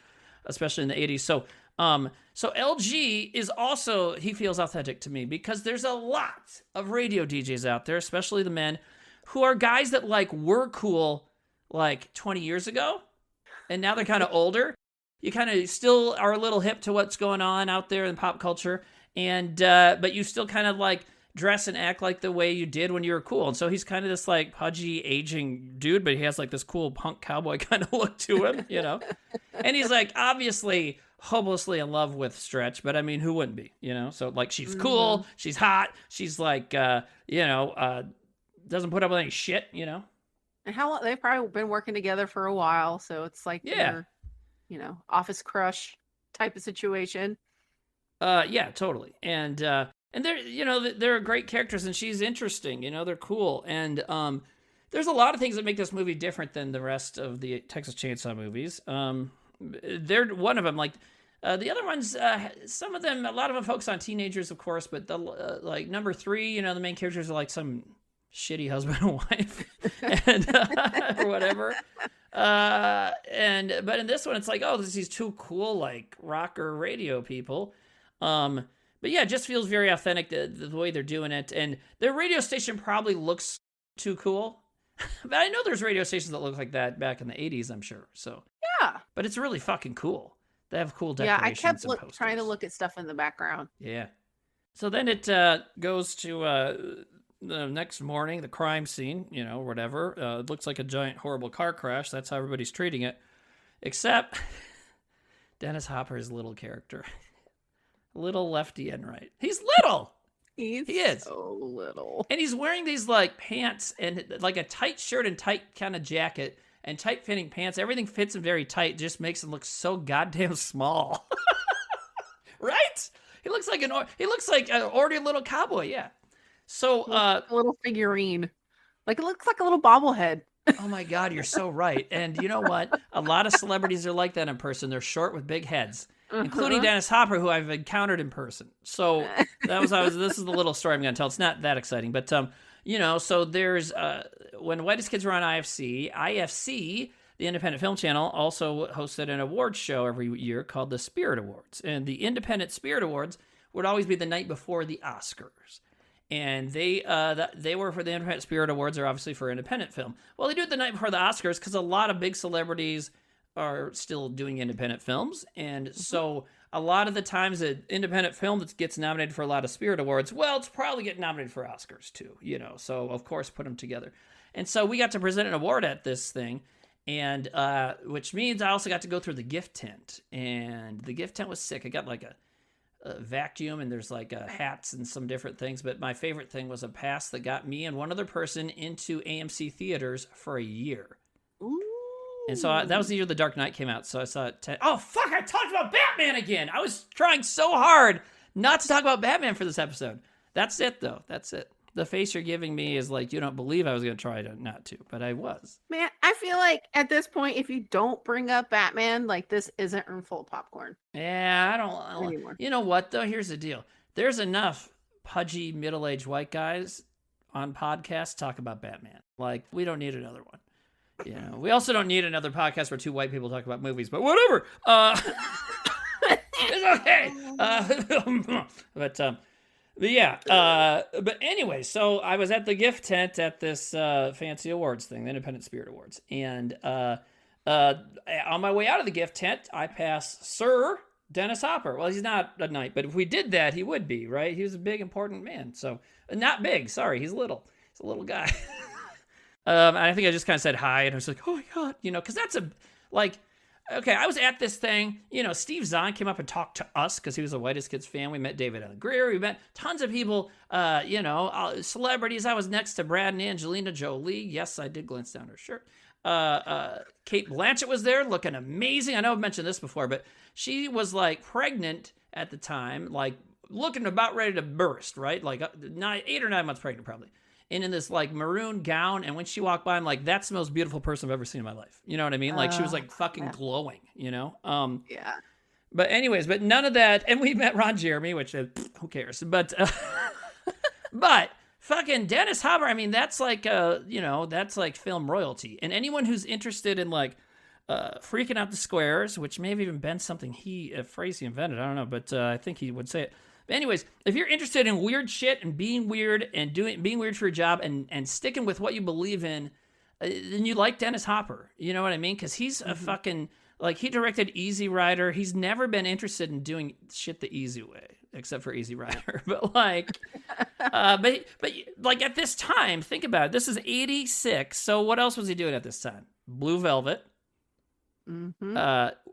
especially in the 80s. So LG is also, he feels authentic to me because there's a lot of radio DJs out there, especially the men, who are guys that like were cool like 20 years ago, and now they're kind of older. You kind of still are a little hip to what's going on out there in pop culture, and but you still kind of like dress and act like the way you did when you were cool. And so he's kind of this like pudgy aging dude, but he has like this cool punk cowboy kind of look to him, you know. And he's like obviously hopelessly in love with Stretch, but I mean, who wouldn't be, you know? So like she's cool, she's hot, she's like doesn't put up with any shit, you know. And how long they've probably been working together for a while, so it's like Yeah. their, office crush type of situation. Yeah, totally. And they're great characters, and she's interesting, they're cool. And there's a lot of things that make this movie different than the rest of the Texas Chainsaw movies. They're one of them. Like the other ones, some of them, a lot of them focus on teenagers, of course, but the like number 3, the main characters are like some shitty husband and wife and or whatever. But in this one, it's like, oh, these two cool like rocker radio people. But yeah, it just feels very authentic, the way they're doing it. And their radio station probably looks too cool. But I know there's radio stations that look like that back in the 80s, I'm sure. So Yeah. but it's really fucking cool. They have cool Yeah, decorations. I kept and posters. trying to look at stuff in the background. Yeah. So then it goes to the next morning, the crime scene, whatever. It looks like a giant, horrible car crash. That's how everybody's treating it. Except Dennis Hopper's little character. Little lefty and right. He's little. He is so little. And he's wearing these like pants and like a tight shirt and tight kind of jacket and tight fitting pants. Everything fits him very tight. Just makes him look so goddamn small. Right? He looks like an ordinary little cowboy. Yeah. So a little figurine. Like it looks like a little bobblehead. Oh my God, you're so right. And you know what? A lot of celebrities are like that in person. They're short with big heads, including Dennis Hopper, who I've encountered in person. So this is the little story I'm going to tell. It's not that exciting, but so there's when Whitest Kids were on IFC, the Independent Film Channel, also hosted an awards show every year called the Spirit Awards. And the Independent Spirit Awards would always be the night before the Oscars. And they were for the Independent Spirit Awards, are obviously for independent film. Well, they do it the night before the Oscars because a lot of big celebrities are still doing independent films. And so a lot of the times an independent film that gets nominated for a lot of Spirit Awards, well, it's probably getting nominated for Oscars too, So, of course, put them together. And so we got to present an award at this thing, and which means I also got to go through the gift tent. And the gift tent was sick. I got like a vacuum, and there's like hats and some different things, but my favorite thing was a pass that got me and one other person into AMC theaters for a year. Ooh. And so that was the year The Dark Knight came out, so I saw it. Oh fuck, I talked about Batman again. I was trying so hard not to talk about Batman for this episode. That's it though. That's it. The face you're giving me is like, you don't believe I was going to try not to, but I was. Man, I feel like at this point, if you don't bring up Batman, like this isn't room full of popcorn. Yeah, I don't anymore. You know what though? Here's the deal. There's enough pudgy middle-aged white guys on podcasts talk about Batman. Like, we don't need another one. We also don't need another podcast where two white people talk about movies, but whatever. It's okay. But yeah, but anyway, so I was at the gift tent at this fancy awards thing, the Independent Spirit Awards, and on my way out of the gift tent, I passed Sir Dennis Hopper. Well, he's not a knight, but if we did that, he would be, right? He was a big, important man. So, not big, sorry, he's little. He's a little guy. And I think I just kind of said hi, and I was like, oh my God, because that's okay, I was at this thing. You know, Steve Zahn came up and talked to us because he was the Whitest Kids fan. We met David Allen Greer. We met tons of people, celebrities. I was next to Brad and Angelina Jolie. Yes, I did glance down her shirt. Kate Blanchett was there looking amazing. I know I've mentioned this before, but she was like pregnant at the time, like looking about ready to burst, right? Like 8 or 9 months pregnant, probably. And in this like maroon gown, and when she walked by, I'm like, that's the most beautiful person I've ever seen in my life. You know what I mean? Like she was like fucking glowing, you know? Yeah. But anyways, but none of that. And we met Ron Jeremy, which who cares? But but fucking Dennis Hopper, I mean, that's like that's like film royalty. And anyone who's interested in like freaking out the squares, which may have even been something a phrase he invented, I don't know, but I think he would say it. But anyways, if you're interested in weird shit and being weird and being weird for your job and sticking with what you believe in, then you like Dennis Hopper. You know what I mean? Because he's a fucking, like, he directed Easy Rider. He's never been interested in doing shit the easy way, except for Easy Rider. But like, but like at this time, think about it. This is 86. So what else was he doing at this time? Blue Velvet.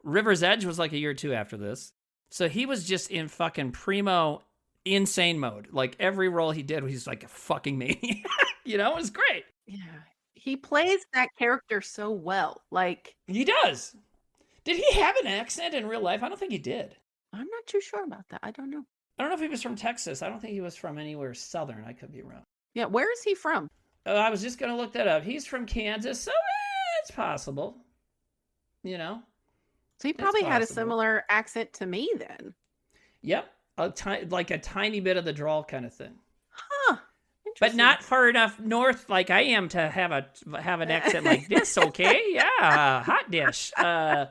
River's Edge was like a year or two after this. So he was just in fucking primo insane mode. Like every role he did, he's like a fucking maniac. You know, it was great. Yeah. He plays that character so well. Like he does. Did he have an accent in real life? I don't think he did. I'm not too sure about that. I don't know. I don't know if he was from Texas. I don't think he was from anywhere southern. I could be wrong. Yeah, where is he from? I was just going to look that up. He's from Kansas, so it's possible. You know? So he probably had a similar accent to me then. Yep. Like a tiny bit of the drawl kind of thing. Huh. But not far enough north like I am to have an accent like this, okay? Yeah, hot dish. But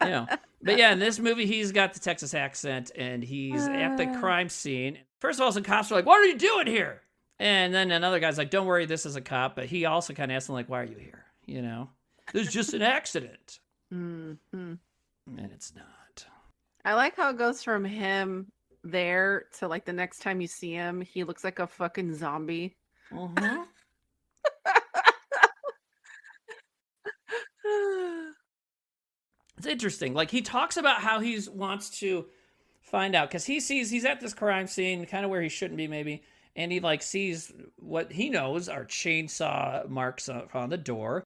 yeah, in this movie, he's got the Texas accent, and he's at the crime scene. First of all, some cops are like, what are you doing here? And then another guy's like, don't worry, this is a cop. But he also kind of asks him, like, why are you here? You know? There's just an accident. Mm-hmm. And it's not. I like how it goes from him there to like the next time you see him, he looks like a fucking zombie. Mm-hmm. It's interesting. Like he talks about how he wants to find out because he's at this crime scene, kind of where he shouldn't be, maybe, and he like sees what he knows are chainsaw marks on the door.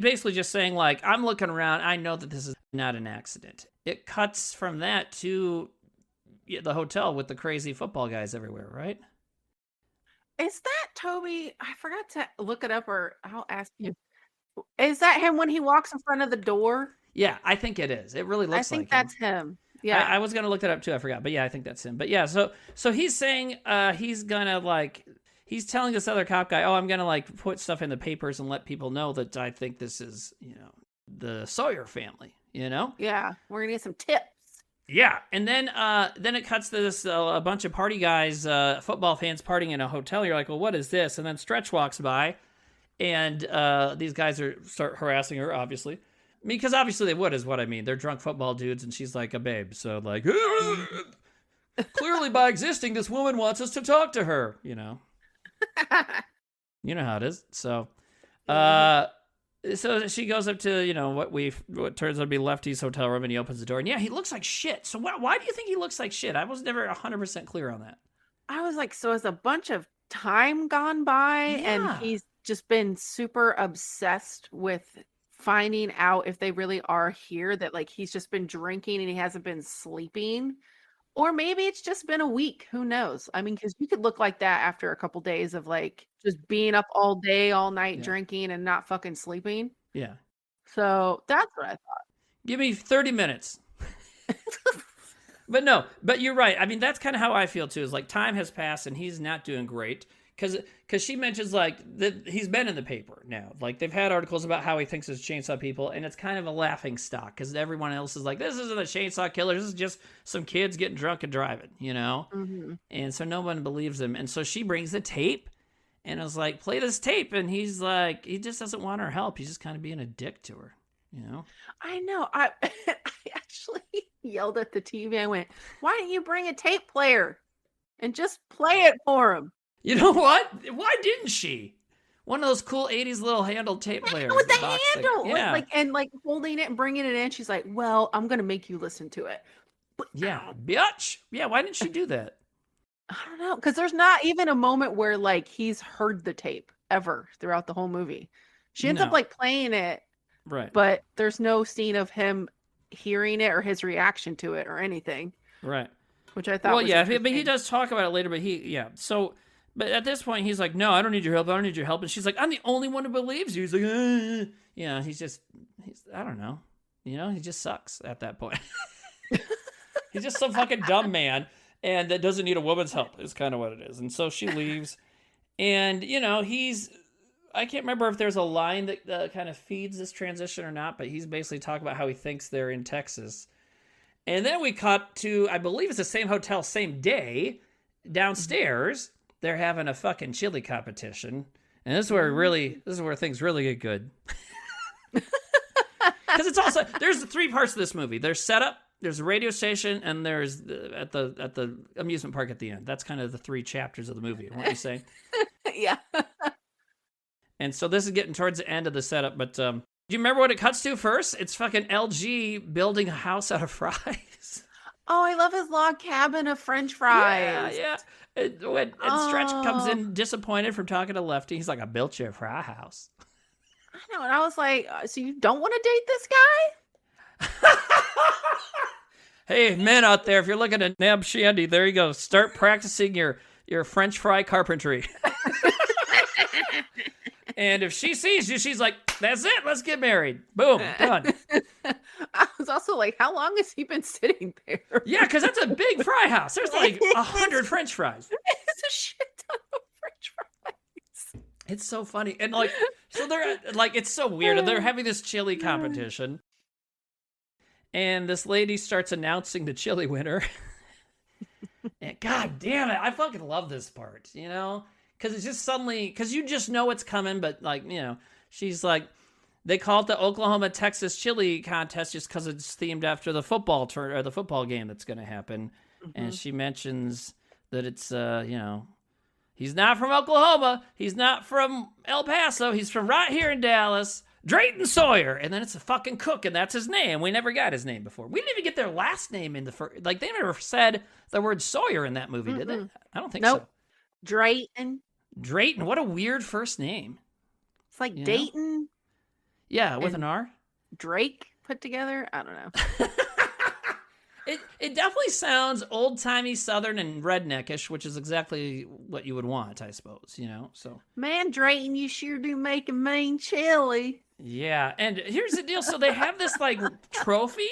Basically just saying, like, I'm looking around. I know that this is not an accident. It cuts from that to the hotel with the crazy football guys everywhere, right? Is that Toby? I forgot to look it up, or I'll ask you. Is that him when he walks in front of the door? Yeah, I think it is. It really looks like him. I think that's him. Yeah. I was going to look that up too. I forgot. But yeah, I think that's him. But yeah, so he's saying he's going to like... He's telling this other cop guy, oh, I'm going to like put stuff in the papers and let people know that I think this is, the Sawyer family, you know? Yeah, we're going to get some tips. Yeah, and then it cuts to this a bunch of party guys, football fans partying in a hotel. You're like, well, what is this? And then Stretch walks by, and these guys start harassing her, obviously. Because obviously they would, is what I mean. They're drunk football dudes, and she's like a babe. So like, clearly by existing, this woman wants us to talk to her, you know? You know how it is. So so she goes up to what turns out to be Lefty's hotel room, and he opens the door, and yeah, he looks like shit. So why do you think he looks like shit? I was never 100% clear on that. I was like, so has a bunch of time gone by, and he's just been super obsessed with finding out if they really are here, that like he's just been drinking and he hasn't been sleeping. Or maybe it's just been a week. Who knows? I mean, because you could look like that after a couple days of like just being up all day, all night, drinking and not fucking sleeping. Yeah. So that's what I thought. Give me 30 minutes. But you're right. I mean, that's kind of how I feel too, is like time has passed and he's not doing great. Because she mentions like that he's been in the paper now. Like they've had articles about how he thinks it's chainsaw people, and it's kind of a laughing stock because everyone else is like, this isn't a chainsaw killer. This is just some kids getting drunk and driving, you know? Mm-hmm. And so no one believes him. And so she brings the tape and I was like, play this tape. And he's like, he just doesn't want her help. He's just kind of being a dick to her, you know? I know. I actually yelled at the TV. I went, why don't you bring a tape player and just play it for him? You know what? Why didn't she? One of those cool 80s little handled tape players. With the box thing. handle, Yeah. like holding it and bringing it in. She's like, "Well, I'm gonna make you listen to it." But Yeah. Bitch. Yeah, why didn't she do that? I don't know, because there's not even a moment where like he's heard the tape ever throughout the whole movie. She ends up No. like playing it, Right. but there's no scene of him hearing it or his reaction to it or anything, Right. which I thought Well, was yeah, but he interesting. does talk about it later, but so, but at this point, he's like, no, I don't need your help. I don't need your help. And she's like, I'm the only one who believes you. He's like, yeah, I don't know. He just sucks at that point. He's just some fucking dumb man and that doesn't need a woman's help is kind of what it is. And so she leaves and, I can't remember if there's a line that kind of feeds this transition or not, but he's basically talking about how he thinks they're in Texas. And then we cut to, I believe it's the same hotel, same day, downstairs. They're having a fucking chili competition. And this is where things really get good. Because it's also, there's the three parts of this movie. There's setup, there's a radio station, and there's at the amusement park at the end. That's kind of the three chapters of the movie, won't you say? Yeah. And so this is getting towards the end of the setup, but do you remember what it cuts to first? It's fucking LG building a house out of fries. Oh, I love his log cabin of French fries. Yeah. And Stretch comes in disappointed from talking to Lefty. He's like, I built you a fry house. I know, and I was like, so you don't want to date this guy? Hey, men out there, if you're looking at nab Shandy, there you go. Start practicing your French fry carpentry. And if she sees you, she's like, that's it. Let's get married. Boom. Done. I was also like, how long has he been sitting there? Yeah, because that's a big fry house. There's like 100 French fries. It's a shit ton of French fries. It's so funny. And so they're like, it's so weird. And they're having this chili competition. And this lady starts announcing the chili winner. And God damn it. I fucking love this part, Because it's just suddenly, because you just know it's coming, but she's like, they call it the Oklahoma-Texas chili contest just because it's themed after the football or the football game that's going to happen. Mm-hmm. And she mentions that it's, he's not from Oklahoma. He's not from El Paso. He's from right here in Dallas. Drayton Sawyer. And then it's a fucking cook, and that's his name. We never got his name before. We didn't even get their last name in the first, they never said the word Sawyer in that movie, did they? I don't think so. Drayton. What a weird first name. It's like Dayton. Yeah, with an R. Drake put together. I don't know. It definitely sounds old-timey Southern and redneckish, which is exactly what you would want, I suppose, so. Man, Drayton, you sure do make a mean chili. Yeah, and here's the deal. So they have this, trophy,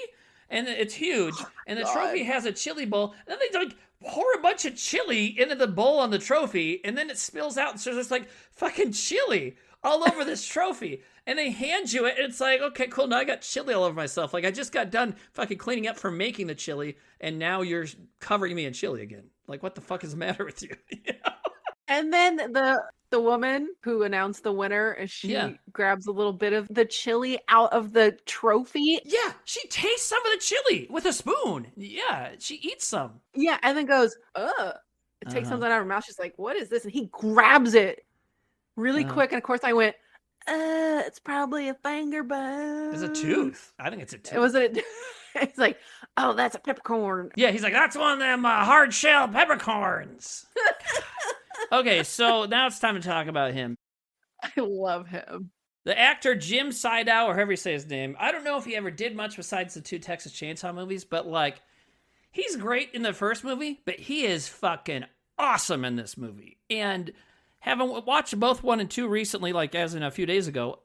and it's huge, and the trophy has a chili bowl, and then they, pour a bunch of chili into the bowl on the trophy, and then it spills out, and so there's, fucking chili all over this trophy. And they hand you it, and it's like, okay, cool, now I got chili all over myself. I just got done fucking cleaning up from making the chili, and now you're covering me in chili again. What the fuck is the matter with you? And then the woman who announced the winner, she grabs a little bit of the chili out of the trophy. Yeah, she tastes some of the chili with a spoon. Yeah, she eats some. Yeah, and then goes, ugh. It takes something out of her mouth. She's like, what is this? And he grabs it really quick. And of course I went, it's probably a finger bone. It's a tooth. I think it's a tooth. It wasn't. It's like, oh, that's a peppercorn. Yeah, he's like, that's one of them hard shell peppercorns. Okay, so now it's time to talk about him. I love him. The actor Jim Sydow, or however you say his name, I don't know if he ever did much besides the 2 Texas Chainsaw movies, but he's great in the first movie, but he is fucking awesome in this movie. And having watched both 1 and 2 recently, as in a few days ago,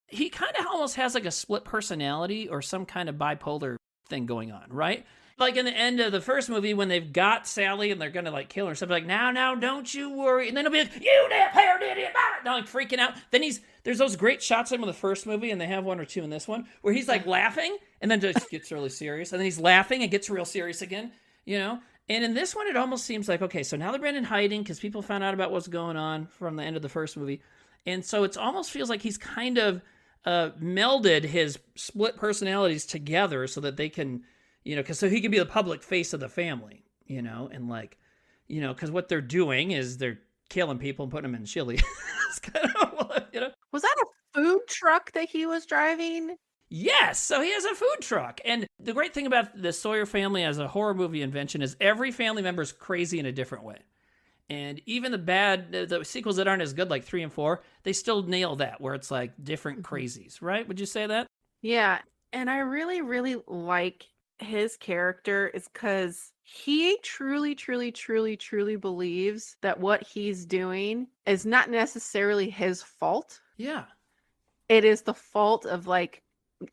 he kind of almost has a split personality or some kind of bipolar thing going on, right? In the end of the first movie, when they've got Sally and they're gonna kill her and stuff, now, don't you worry. And then he'll be like, you did idiot, now freaking out. Then there's those great shots of him in the first movie, and they have 1 or 2 in this one, where he's laughing and then just gets really serious. And then he's laughing and gets real serious again, And in this one, it almost seems like, okay, so now they've been in hiding because people found out about what's going on from the end of the first movie. And so it almost feels like he's kind of melded his split personalities together so that they can, so he can be the public face of the family, and because what they're doing is they're killing people and putting them in chili. That's kind of you know? Was that a food truck that he was driving? Yes, so he has a food truck. And the great thing about the Sawyer family as a horror movie invention is every family member is crazy in a different way. And even the sequels that aren't as good, like 3 and 4, they still nail that, where it's like different crazies, right? Would you say that? Yeah, and I really, really like his character is because he truly, truly, truly, truly believes that what he's doing is not necessarily his fault. Yeah. It is the fault of like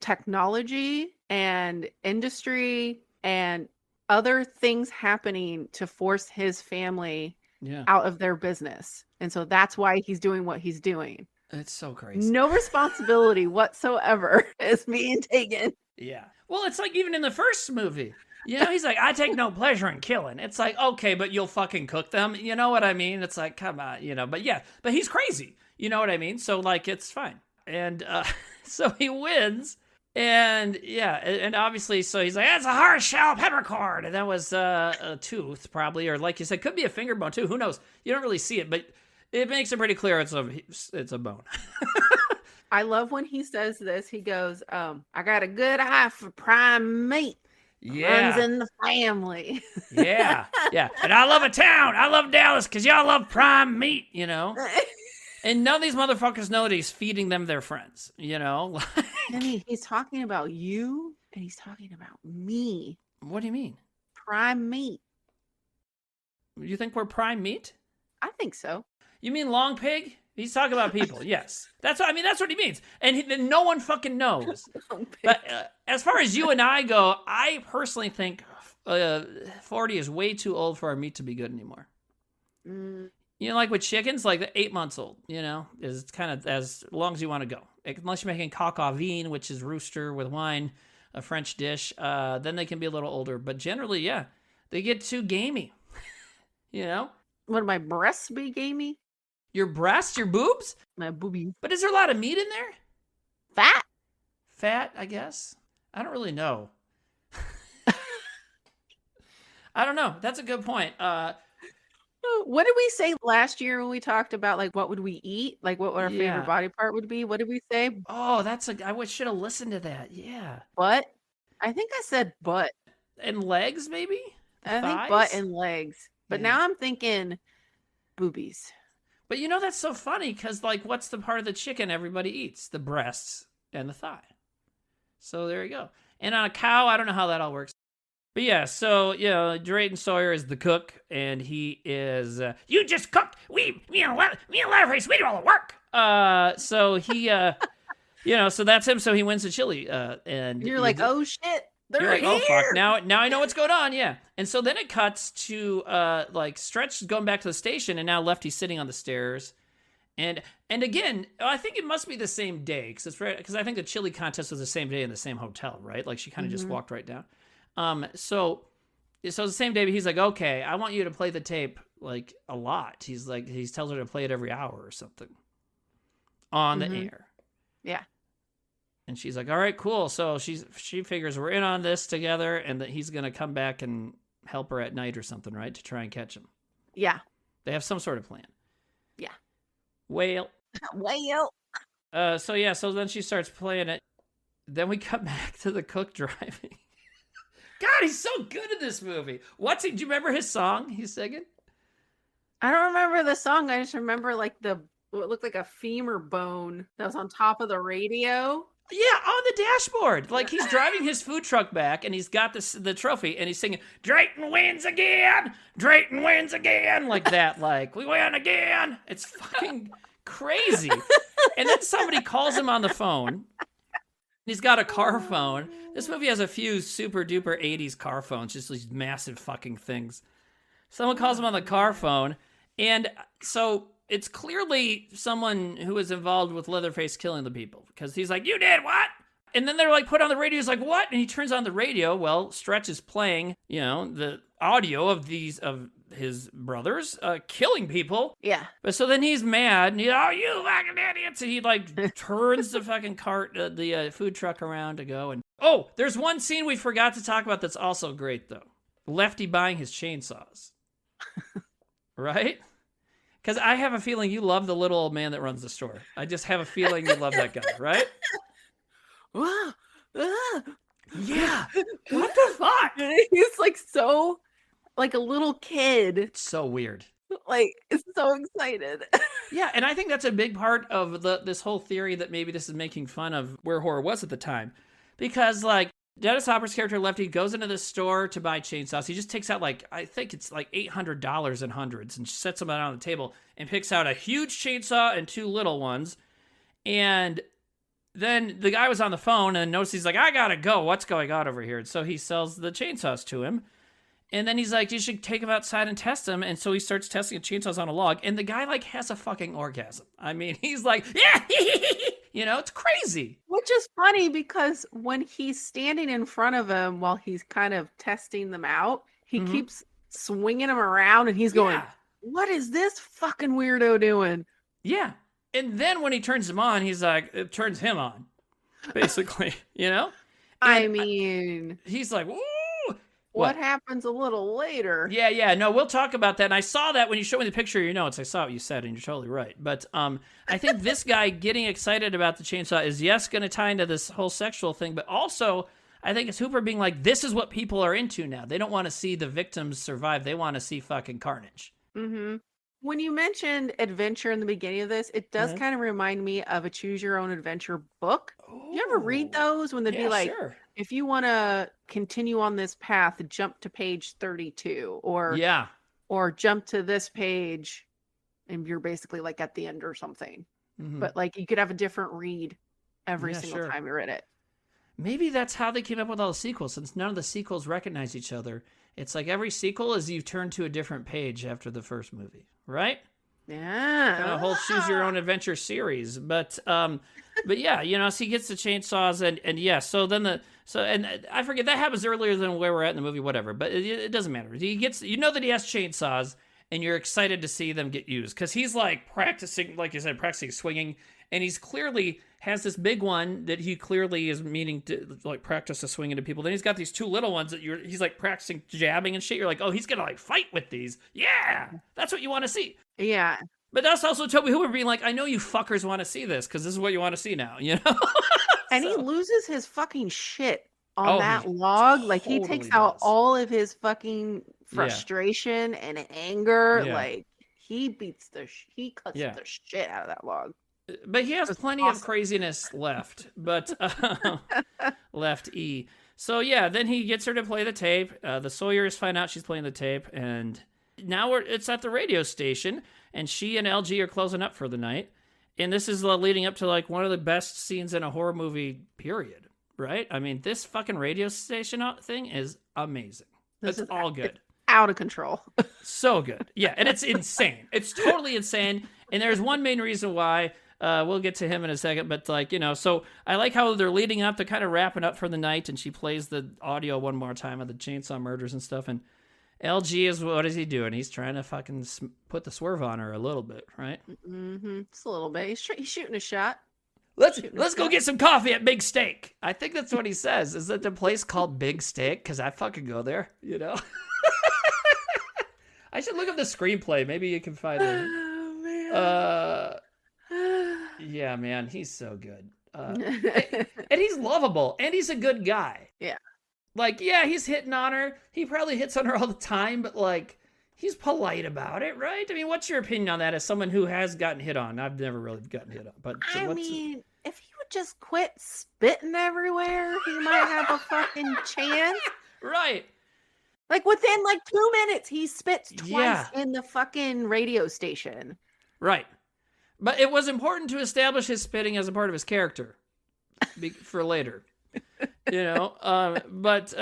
technology and industry and other things happening to force his family Yeah. out of their business. And so that's why he's doing what he's doing. It's so crazy. No responsibility whatsoever is being taken. Yeah. Well, it's like even in the first movie, you know, he's like, I take no pleasure in killing. It's like, okay, but you'll fucking cook them. You know what I mean? It's like, come on, you know, but yeah, but he's crazy. You know what I mean? So like, it's fine. And so he wins. And yeah, and obviously, so he's like, that's a hard shell peppercorn. And that was a tooth, probably, or like you said, could be a finger bone too. Who knows? You don't really see it, but it makes it pretty clear it's a bone. I love when he says this. He goes, I got a good eye for prime meat. Yeah. Runs in the family. Yeah. Yeah. And I love a town. I love Dallas because y'all love prime meat, you know? And none of these motherfuckers know that he's feeding them their friends, you know? And he's talking about you and he's talking about me. What do you mean? Prime meat. You think we're prime meat? I think so. You mean long pig? He's talking about people, yes. That's what he means. And no one fucking knows. But as far as you and I go, I personally think 40 is way too old for our meat to be good anymore. Mm. You know, like with chickens, like 8 months old, you know, is kind of as long as you want to go. Unless you're making coq au vin, which is rooster with wine, a French dish, then they can be a little older. But generally, yeah, they get too gamey, you know? Would my breasts be gamey? Your breasts, your boobs? My boobies. But is there a lot of meat in there? Fat? Fat, I guess. I don't really know. I don't know. That's a good point. What did we say last year when we talked about like what would we eat? Like what our Yeah. favorite body part would be? What did we say? Oh, I should have listened to that. Yeah. Butt? I think I said butt. And legs, maybe? I Thighs? think butt and legs. But Yeah. now I'm thinking boobies. But you know, that's so funny because, like, what's the part of the chicken everybody eats? The breasts and the thigh. So there you go. And on a cow, I don't know how that all works. But yeah, so, you know, Drayton Sawyer is the cook, and he is, you just cooked. Me and Leatherface, we do all the work. So he, you know, so that's him. So he wins the chili. And You're like, oh shit. They're You're like, here. oh fuck, now I know what's going on, yeah. And so then it cuts to like Stretch going back to the station, and now Lefty's sitting on the stairs. And again, I think it must be the same day because I think the chili contest was the same day in the same hotel, right? Like she kind of just walked right down. So it's the same day, but he's like, okay, I want you to play the tape like a lot. He's like, he tells her to play it every hour or something on the air. Yeah. And she's like, all right, cool. So she figures we're in on this together and that he's going to come back and help her at night or something, right? To try and catch him. Yeah. They have some sort of plan. Yeah. Whale. So yeah, so then she starts playing it. Then we come back to the cook driving. God, he's so good in this movie. Do you remember his song he's singing? I don't remember the song. I just remember like what looked like a femur bone that was on top of the radio. Yeah, on the dashboard. Like he's driving his food truck back and he's got the trophy and he's singing, Drayton wins again! Drayton wins again! Like that, like, we win again! It's fucking crazy. And then somebody calls him on the phone. He's got a car phone. This movie has a few super duper 80s car phones, just these massive fucking things. Someone calls him on the car phone, and so it's clearly someone who is involved with Leatherface killing the people, because he's like, you did what? And then they're like, put on the radio. He's like, what? And he turns on the radio. Well, Stretch is playing, you know, the audio of his brothers killing people. Yeah. But so then he's mad, and you fucking idiots. And he like turns the fucking the food truck around to go. And oh, there's one scene we forgot to talk about that's also great though. Lefty buying his chainsaws. Right? Because I have a feeling you love the little old man that runs the store. I just have a feeling you love that guy, right? Ah, ah. Yeah. What the fuck? He's like so like a little kid. It's so weird. Like, is so excited. Yeah, and I think that's a big part of this whole theory that maybe this is making fun of where horror was at the time. Because, like, Dennis Hopper's character Lefty goes into the store to buy chainsaws. He just takes out, like, I think it's like $800 in hundreds and sets them out on the table and picks out a huge chainsaw and 2 little ones. And then the guy was on the phone and noticed, he's like, I gotta go. What's going on over here? And so he sells the chainsaws to him. And then he's like, you should take him outside and test him. And so he starts testing chainsaws on a log. And the guy, like, has a fucking orgasm. I mean, he's like, yeah, you know, it's crazy. Which is funny because when he's standing in front of him while he's kind of testing them out, he keeps swinging them around and he's going, what is this fucking weirdo doing? Yeah. And then when he turns him on, he's like, it turns him on, basically, you know? I mean, he's like, woo. What happens a little later? Yeah. No, we'll talk about that. And I saw that when you showed me the picture of your notes. I saw what you said, and you're totally right. But I think this guy getting excited about the chainsaw is, yes, going to tie into this whole sexual thing, but also I think it's Hooper being like, this is what people are into now. They don't want to see the victims survive. They want to see fucking carnage. Mm-hmm. When you mentioned adventure in the beginning of this, it does kind of remind me of a choose your own adventure book. Ooh. You ever read those when they'd be like, sure. If you want to continue on this path, jump to page 32 or jump to this page and you're basically like at the end or something. But like you could have a different read every single time you read it. Maybe that's how they came up with all the sequels, since none of the sequels recognize each other. It's like every sequel is you turn to a different page after the first movie, right? Yeah. Kind of whole choose your own adventure series. But yeah, you know, so he gets the chainsaws and yeah, so then and I forget, that happens earlier than where we're at in the movie, whatever, but it doesn't matter. He gets, you know that he has chainsaws and you're excited to see them get used because he's like practicing, like you said, practicing swinging, and he's clearly has this big one that he clearly is meaning to like practice to swing into people. Then he's got these 2 little ones that he's like practicing jabbing and shit. You're like, oh, he's gonna like fight with these. Yeah, that's what you want to see. Yeah. But that's also Toby Hooper being like, I know you fuckers want to see this because this is what you want to see now, you know? And he loses his fucking shit on that log. Like he takes out all of his fucking frustration and anger. Yeah. Like he cuts the shit out of that log. But he has plenty of craziness left, but left E. So yeah, then he gets her to play the tape. The Sawyers find out she's playing the tape, and now it's at the radio station, and she and LG are closing up for the night. And this is leading up to like one of the best scenes in a horror movie, period. Right? I mean, this fucking radio station thing is amazing. It's all good. Out of control. So good. Yeah, and it's insane. It's totally insane. And there's one main reason why. We'll get to him in a second, but like, you know, so I like how they're leading up to kind of wrapping up for the night, and she plays the audio one more time of the chainsaw murders and stuff, and LG is, what is he doing? He's trying to fucking put the swerve on her a little bit, right? Just a little bit. He's shooting a shot. Let's go get some coffee at Big Steak. I think that's what he says. Is that the place called Big Steak? Because I fucking go there, you know? I should look up the screenplay. Maybe you can find it. Oh, man. Yeah, man, he's so good. And he's lovable, and he's a good guy. Yeah. Like, yeah, he's hitting on her. He probably hits on her all the time, but, like, he's polite about it, right? I mean, what's your opinion on that as someone who has gotten hit on? I've never really gotten hit on. But I mean, if he would just quit spitting everywhere, he might have a fucking chance. Right. Like, within, like, 2 minutes, he spits twice in the fucking radio station. Right. But it was important to establish his spitting as a part of his character for later, you know,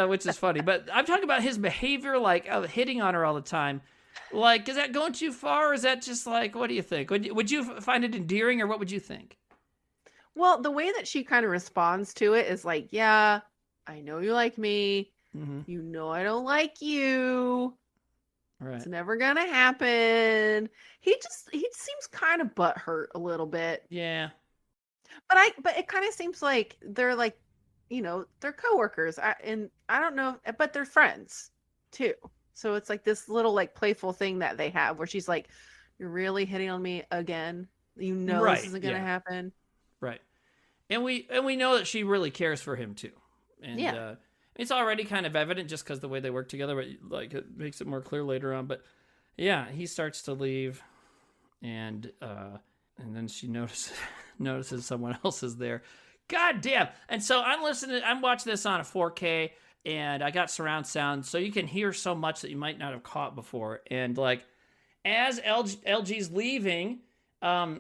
which is funny. But I'm talking about his behavior, like hitting on her all the time. Like, is that going too far? Or is that just like, what do you think? Would you find it endearing, or what would you think? Well, the way that she kind of responds to it is like, yeah, I know you like me. Mm-hmm. You know I don't like you. Right. It's never gonna happen. He seems kind of butthurt a little bit. Yeah. But it kind of seems like they're like, you know, they're coworkers. And I don't know, but they're friends too. So it's like this little like playful thing that they have where she's like, You're really hitting on me again. You know this Right. isn't gonna Yeah. happen. Right. And we know that she really cares for him too. And Yeah. it's already kind of evident just because the way they work together, but like it makes it more clear later on. But yeah, he starts to leave, and then she notices someone else is there. God damn! And so I'm watching this on a 4K, and I got surround sound, so you can hear so much that you might not have caught before. And like as LG's leaving, and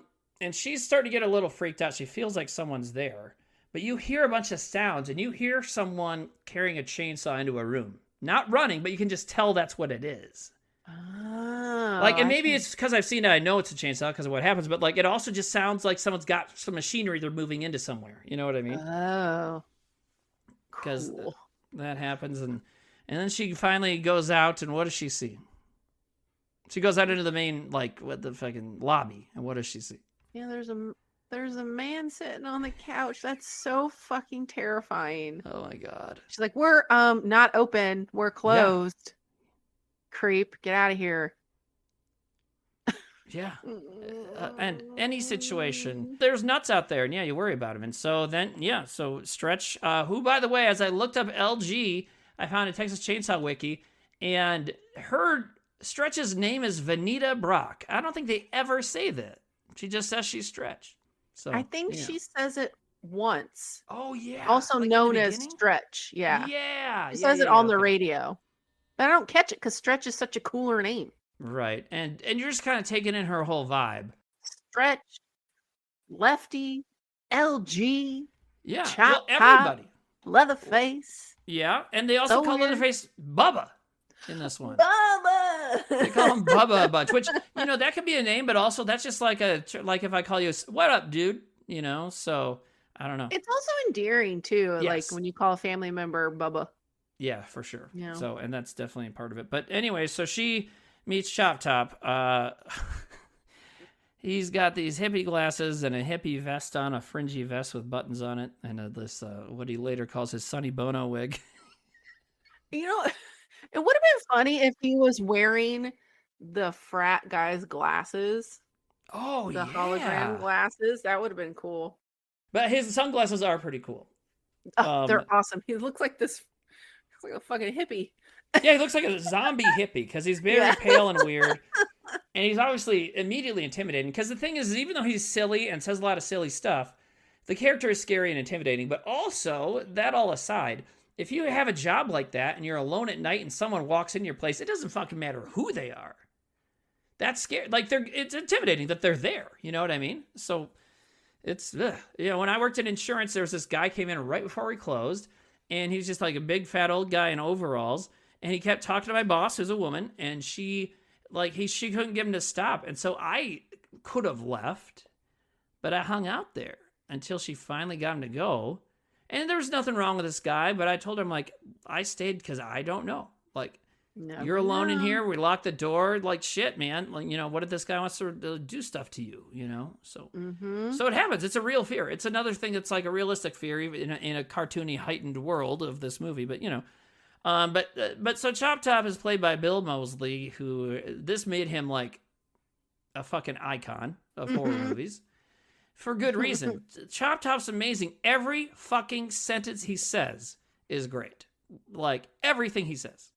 she's starting to get a little freaked out. She feels like someone's there. But you hear a bunch of sounds, and you hear someone carrying a chainsaw into a room. Not running, but you can just tell that's what it is. Oh, Like, and maybe it's because I've seen it, I know it's a chainsaw because of what happens, but like it also just sounds like someone's got some machinery they're moving into somewhere. You know what I mean? Oh, Because cool. that happens, and then she finally goes out, and what does she see? She goes out into the main, like, what the fucking lobby, and what does she see? Yeah, there's a man sitting on the couch. That's so fucking terrifying. Oh my god. She's like, we're not open. We're closed. Creep, get out of here. Yeah. And any situation, there's nuts out there, and yeah, you worry about him. And so then, yeah, so Stretch, who, by the way, as I looked up LG, I found a Texas Chainsaw Wiki, and her Stretch's name is Vanita Brock. I don't think they ever say that. She just says she's Stretch. So I think yeah. she says it once. Oh yeah. Also like known as Stretch. Yeah. Yeah. She says it on the radio. But I don't catch it because Stretch is such a cooler name. Right. And you're just kind of taking in her whole vibe. Stretch, Lefty, LG, Yeah. Chop well, Top, everybody. Leatherface. Yeah. And they also call Sawyer. Leatherface Bubba in this one. Bubba! They call him Bubba a bunch, which, you know, that could be a name, but also that's just like if I call you, what up, dude? You know, so I don't know. It's also endearing too, like Yes. when you call a family member Bubba. Yeah, for sure. Yeah. So, and that's definitely part of it. But anyway, so she meets Chop Top. He's got these hippie glasses and a hippie vest on, a fringy vest with buttons on it, and this what he later calls his Sonny Bono wig. You know, it would have been funny if he was wearing the frat guy's glasses, Oh, the yeah. hologram glasses. That would have been cool. But his sunglasses are pretty cool. Oh, they're awesome. He looks like this, looks like a fucking hippie. Yeah, he looks like a zombie hippie because he's very pale and weird. And he's obviously immediately intimidating. Because the thing is, even though he's silly and says a lot of silly stuff, the character is scary and intimidating. But also, that all aside, if you have a job like that and you're alone at night and someone walks into your place, it doesn't fucking matter who they are. That's scary. Like, it's intimidating that they're there. You know what I mean? So, it's, you know, when I worked in insurance, there was this guy came in right before we closed. And he's just like a big fat old guy in overalls. And he kept talking to my boss, who's a woman, and she couldn't get him to stop. And so I could have left, but I hung out there until she finally got him to go. And there was nothing wrong with this guy, but I told him, like, I stayed because I don't know. Like, you're alone in here. We locked the door. Like, shit, man. Like, you know, what if this guy wants to do stuff to you, you know? So, so it happens. It's a real fear. It's another thing that's like a realistic fear even in a cartoony, heightened world of this movie. But, you know. But so Chop Top is played by Bill Moseley, who this made him like a fucking icon of horror movies for good reason. Chop Top's amazing. Every fucking sentence he says is great. Like everything he says.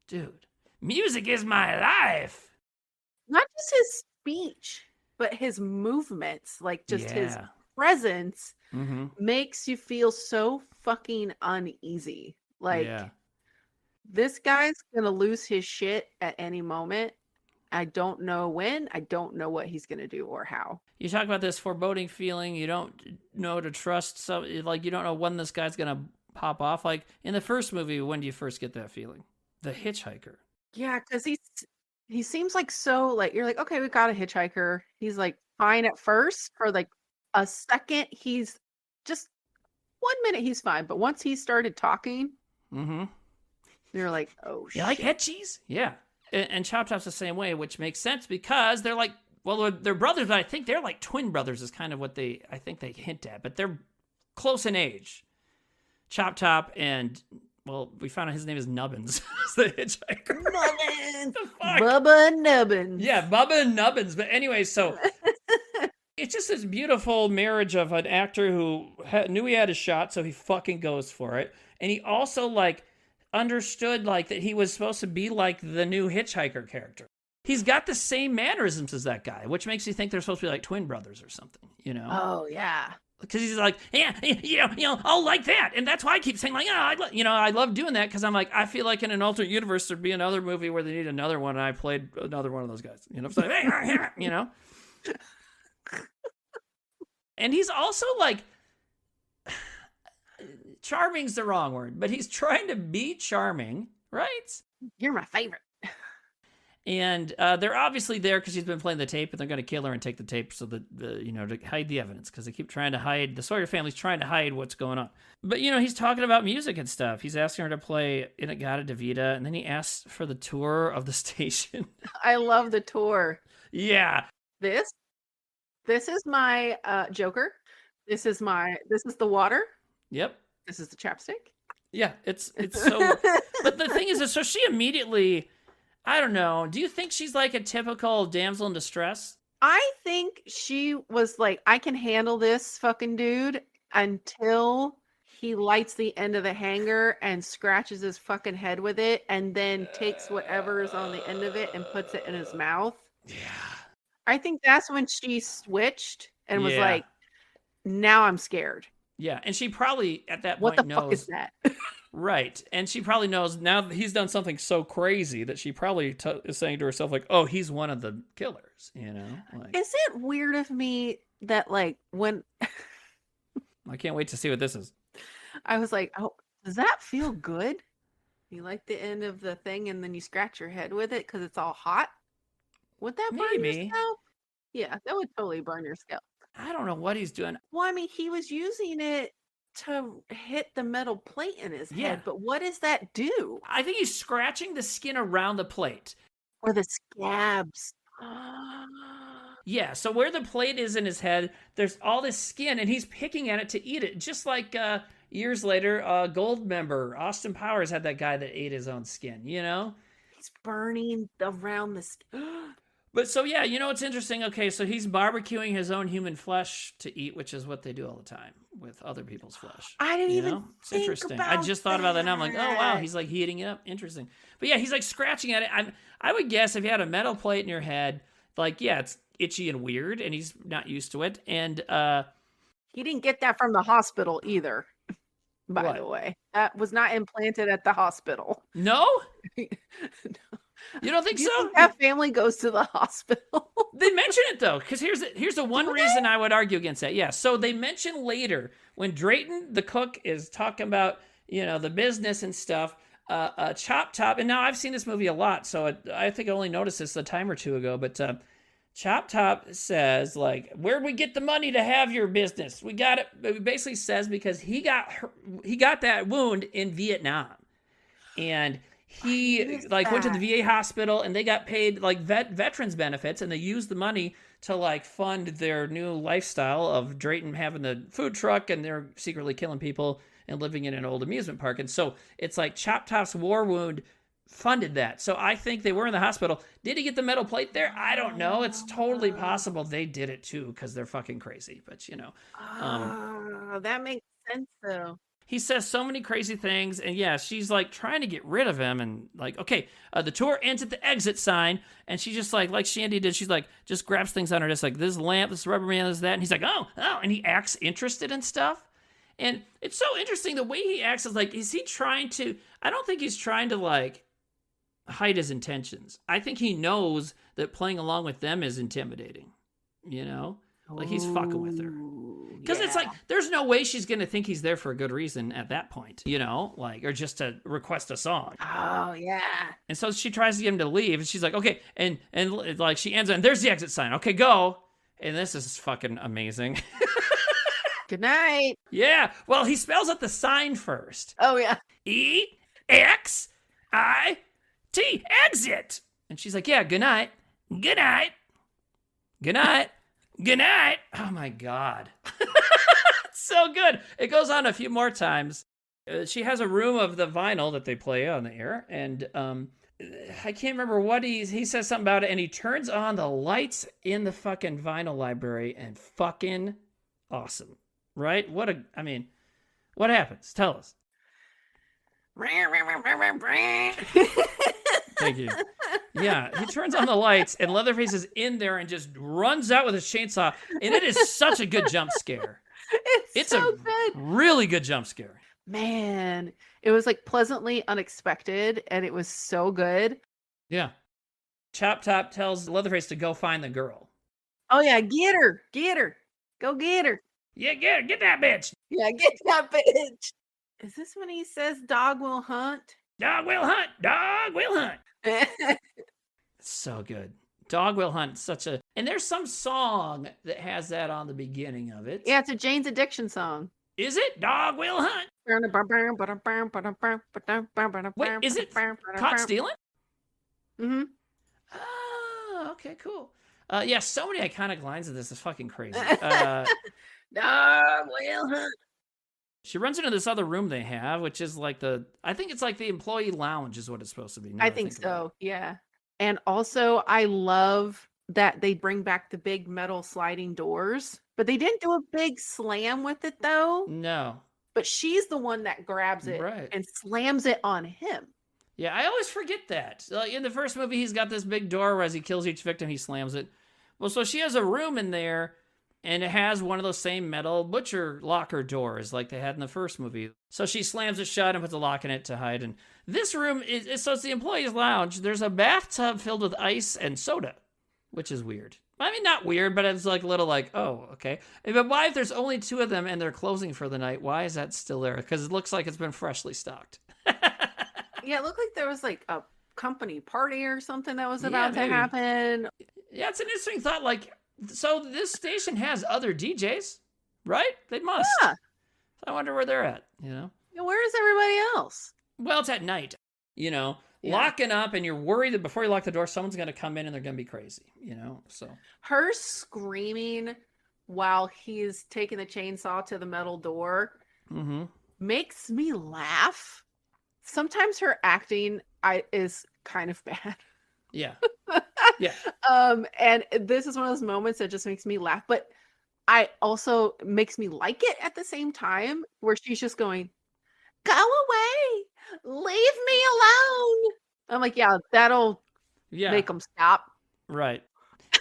Dude, music is my life. Not just his speech, but his movements, like just his presence makes you feel so fucking uneasy. Like this guy's gonna lose his shit at any moment. I don't know when. I don't know what he's gonna do or how. You talk about this foreboding feeling. You don't know to trust. So, like, you don't know when this guy's gonna pop off. Like in the first movie, when do you first get that feeling? The hitchhiker. Yeah, because he seems like so like you're like, okay, we got a hitchhiker. He's like fine at first for like a second. He's just 1 minute he's fine, but once he started talking, you're like, oh shit. You like head cheese? Yeah. And Chop Top's the same way, which makes sense because they're like, well, they're brothers, but I think they're like twin brothers is kind of what I think they hint at, but they're close in age. Chop Top and Well, we found out his name is Nubbins. It's the hitchhiker. Nubbins. The fuck? Bubba Nubbins. Yeah, Bubba and Nubbins. But anyway, so it's just this beautiful marriage of an actor who knew he had a shot, so he fucking goes for it. And he also, like, understood, like, that he was supposed to be like the new hitchhiker character. He's got the same mannerisms as that guy, which makes you think they're supposed to be like twin brothers or something, you know? Oh, yeah. Because he's like, yeah, I'll like that. And that's why I keep saying, like, I love doing that, because I'm like, I feel like in an alternate universe, there'd be another movie where they need another one, and I played another one of those guys. You know, it's like, hey, you know? And he's also, like, charming's the wrong word, but he's trying to be charming, right? You're my favorite. And they're obviously there because she's been playing the tape, and they're going to kill her and take the tape so that, to hide the evidence, because they keep trying to hide, the Sawyer family's trying to hide what's going on. But, he's talking about music and stuff. He's asking her to play Inagata-Davida, and then he asks for the tour of the station. I love the tour. Yeah. This is my Joker. This is the water. Yep. This is the chapstick. Yeah, it's so... But the thing is, so she immediately... I don't know. Do you think she's like a typical damsel in distress? I think she was like, I can handle this fucking dude until he lights the end of the hanger and scratches his fucking head with it, and then takes whatever's on the end of it and puts it in his mouth. Yeah. I think that's when she switched and was Yeah. like, now I'm scared. Yeah, and she probably at that What point the knows. fuck is that? Right, and she probably knows now that he's done something so crazy that she probably is saying to herself, like, oh, he's one of the killers, Like, Is it weird of me that, like, when I can't wait to see what this is. I was like, oh, does that feel good? You like the end of the thing and then you scratch your head with it because it's all hot? Would that burn your Maybe. scalp? Yeah, that would totally burn your scalp. I don't know what he's doing. Well, I mean, he was using it to hit the metal plate in his Yeah. head, but what does that do? I think he's scratching the skin around the plate. Or the scabs. Yeah, so where the plate is in his head, there's all this skin, and he's picking at it to eat it. Just like years later, Gold member Austin Powers had that guy that ate his own skin, He's burning around the skin. But so, yeah, it's interesting. Okay, so he's barbecuing his own human flesh to eat, which is what they do all the time with other people's flesh. I didn't even It's think interesting. about I just thought about that now. I'm like, oh, wow, that. he's like heating it up. Interesting. But yeah, he's like scratching at it. I would guess if you had a metal plate in your head, like, yeah, it's itchy and weird, and he's not used to it. And he didn't get that from the hospital either, by the way. That was not implanted at the hospital. No? No. You don't think Do you so? think that family goes to the hospital? They mention it though, because here's the one reason I would argue against that. Yeah, so they mention later when Drayton, the cook, is talking about the business and stuff. Chop Top, and now I've seen this movie a lot, so I think I only noticed this a time or two ago. But Chop Top says, like, where'd we get the money to have your business? We got it. It basically says because he got that wound in Vietnam, and he went to the VA hospital, and they got paid like veterans benefits, and they used the money to like fund their new lifestyle of Drayton having the food truck, and they're secretly killing people and living in an old amusement park. And so it's like Chop Top's war wound funded that. So I think they were in the hospital. Did he get the metal plate there? I don't know. It's totally possible they did it too, because they're fucking crazy. But that makes sense though. He says so many crazy things, and yeah, she's like trying to get rid of him, and like, okay, the tour ends at the exit sign, and she just like Shandy did, she's like, just grabs things on her, just like, this lamp, this rubber band, this, that, and he's like, oh, and he acts interested in stuff, and it's so interesting, the way he acts is like, is he trying to, I don't think he's trying to like, hide his intentions. I think he knows that playing along with them is intimidating, like he's fucking with her. Because it's like, there's no way she's going to think he's there for a good reason at that point, like, or just to request a song. Oh, yeah. And so she tries to get him to leave, and she's like, okay, and like, she ends on, there's the exit sign. Okay, go. And this is fucking amazing. Good night. Yeah. Well, he spells out the sign first. Oh, yeah. EXIT, exit. And she's like, yeah, good night. Good night. Good night. Good night. Oh my God. It's so good. It goes on a few more times. She has a room of the vinyl that they play on the air, and I can't remember what he says something about it, and he turns on the lights in the fucking vinyl library, and fucking awesome, right? What happens? Tell us. Thank you. Yeah, he turns on the lights, and Leatherface is in there and just runs out with his chainsaw, and it is such a good jump scare. It's so good. Really good jump scare. Man, it was like pleasantly unexpected, and it was so good. Yeah. Chop Top tells Leatherface to go find the girl. Oh yeah, get her, go get her. Yeah, get that bitch. Yeah, get that bitch. Is this when he says dog will hunt? Dog will hunt. Dog will hunt. So good. Dog will hunt. And there's some song that has that on the beginning of it. Yeah, it's a Jane's Addiction song. Is it? Dog will hunt. Wait, is it Caught Stealing? Mm-hmm. Oh, okay, cool. Yeah, so many iconic lines of this is fucking crazy. Dog will hunt. She runs into this other room they have, which is like I think it's like the employee lounge is what it's supposed to be. I think so, yeah. And also, I love that they bring back the big metal sliding doors, but they didn't do a big slam with it though. No. But she's the one that grabs it and slams it on him. Yeah, I always forget that. Like in the first movie, he's got this big door where as he kills each victim, he slams it. Well, so she has a room in there, and it has one of those same metal butcher locker doors like they had in the first movie. So she slams it shut and puts a lock in it to hide. And this room so it's the employee's lounge. There's a bathtub filled with ice and soda, which is weird. I mean, not weird, but it's like a little like, oh, okay. But why, if there's only two of them and they're closing for the night, why is that still there? Because it looks like it's been freshly stocked. Yeah, it looked like there was like a company party or something that was about to happen. Yeah, it's an interesting thought. Like, so this station has other DJs, right? They must. Yeah. So I wonder where they're at, you know? Where is everybody else? Well, it's at night, you know? Yeah. Locking up, and you're worried that before you lock the door, someone's going to come in and they're going to be crazy, you know? So her screaming while he's taking the chainsaw to the metal door makes me laugh. Sometimes her acting is kind of bad. Yeah. Yeah. And this is one of those moments that just makes me laugh, but I also makes me like it at the same time, where she's just going, "Go away. Leave me alone." I'm like, yeah, that'll make them stop. Right.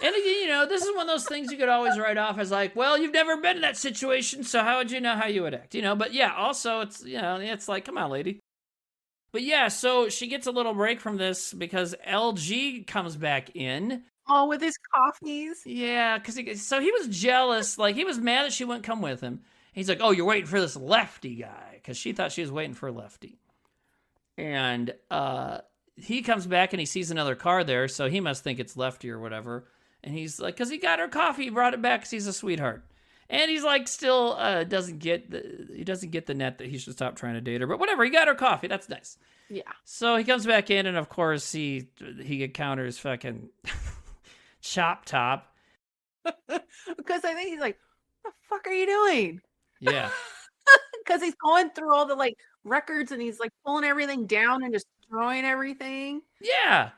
And again, you know, this is one of those things you could always write off as like, well, you've never been in that situation, so how would you know how you would act? You know, but yeah, also it's, you know, it's like, come on, lady. But yeah, so she gets a little break from this because LG comes back in. Oh, with his coffees? Yeah, because he was jealous. Like, he was mad that she wouldn't come with him. He's like, oh, you're waiting for this lefty guy, because she thought she was waiting for a lefty. And he comes back and he sees another car there, so he must think it's lefty or whatever. And he's like, because he got her coffee, he brought it back because he's a sweetheart. And he's like, still doesn't get the net that he should stop trying to date her. But whatever, he got her coffee. That's nice. Yeah. So he comes back in, and of course he encounters fucking Chop Top. Because I think he's like, what the fuck are you doing? Yeah. Because he's going through all the like records and he's like pulling everything down and destroying everything. Yeah.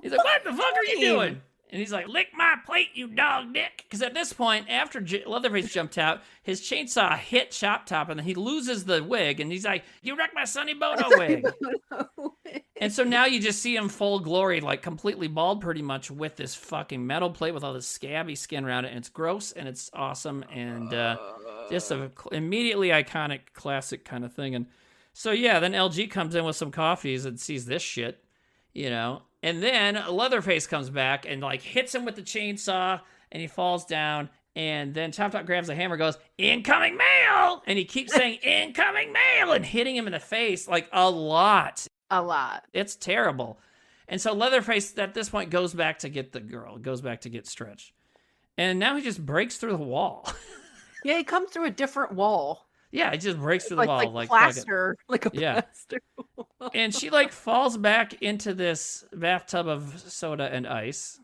He's like, what the fuck are you doing? And he's like, lick my plate, you dog dick. Because at this point, after Leatherface jumped out, his chainsaw hit Chop Top, and then he loses the wig. And he's like, you wrecked my Sonny Bono wig. And so now you just see him full glory, like completely bald pretty much, with this fucking metal plate with all this scabby skin around it. And it's gross, and it's awesome, and just a immediately iconic classic kind of thing. And so, yeah, then LG comes in with some coffees and sees this shit, you know. And then Leatherface comes back and like hits him with the chainsaw, and he falls down. And then Chop Top grabs the hammer, goes, incoming mail! And he keeps saying, incoming mail! And hitting him in the face like a lot. A lot. It's terrible. And so Leatherface at this point goes back to get the girl, goes back to get Stretch. And now he just breaks through the wall. Yeah, he comes through a different wall. Yeah, it just breaks through the wall. Like plaster. Like a plaster wall. And she like falls back into this bathtub of soda and ice.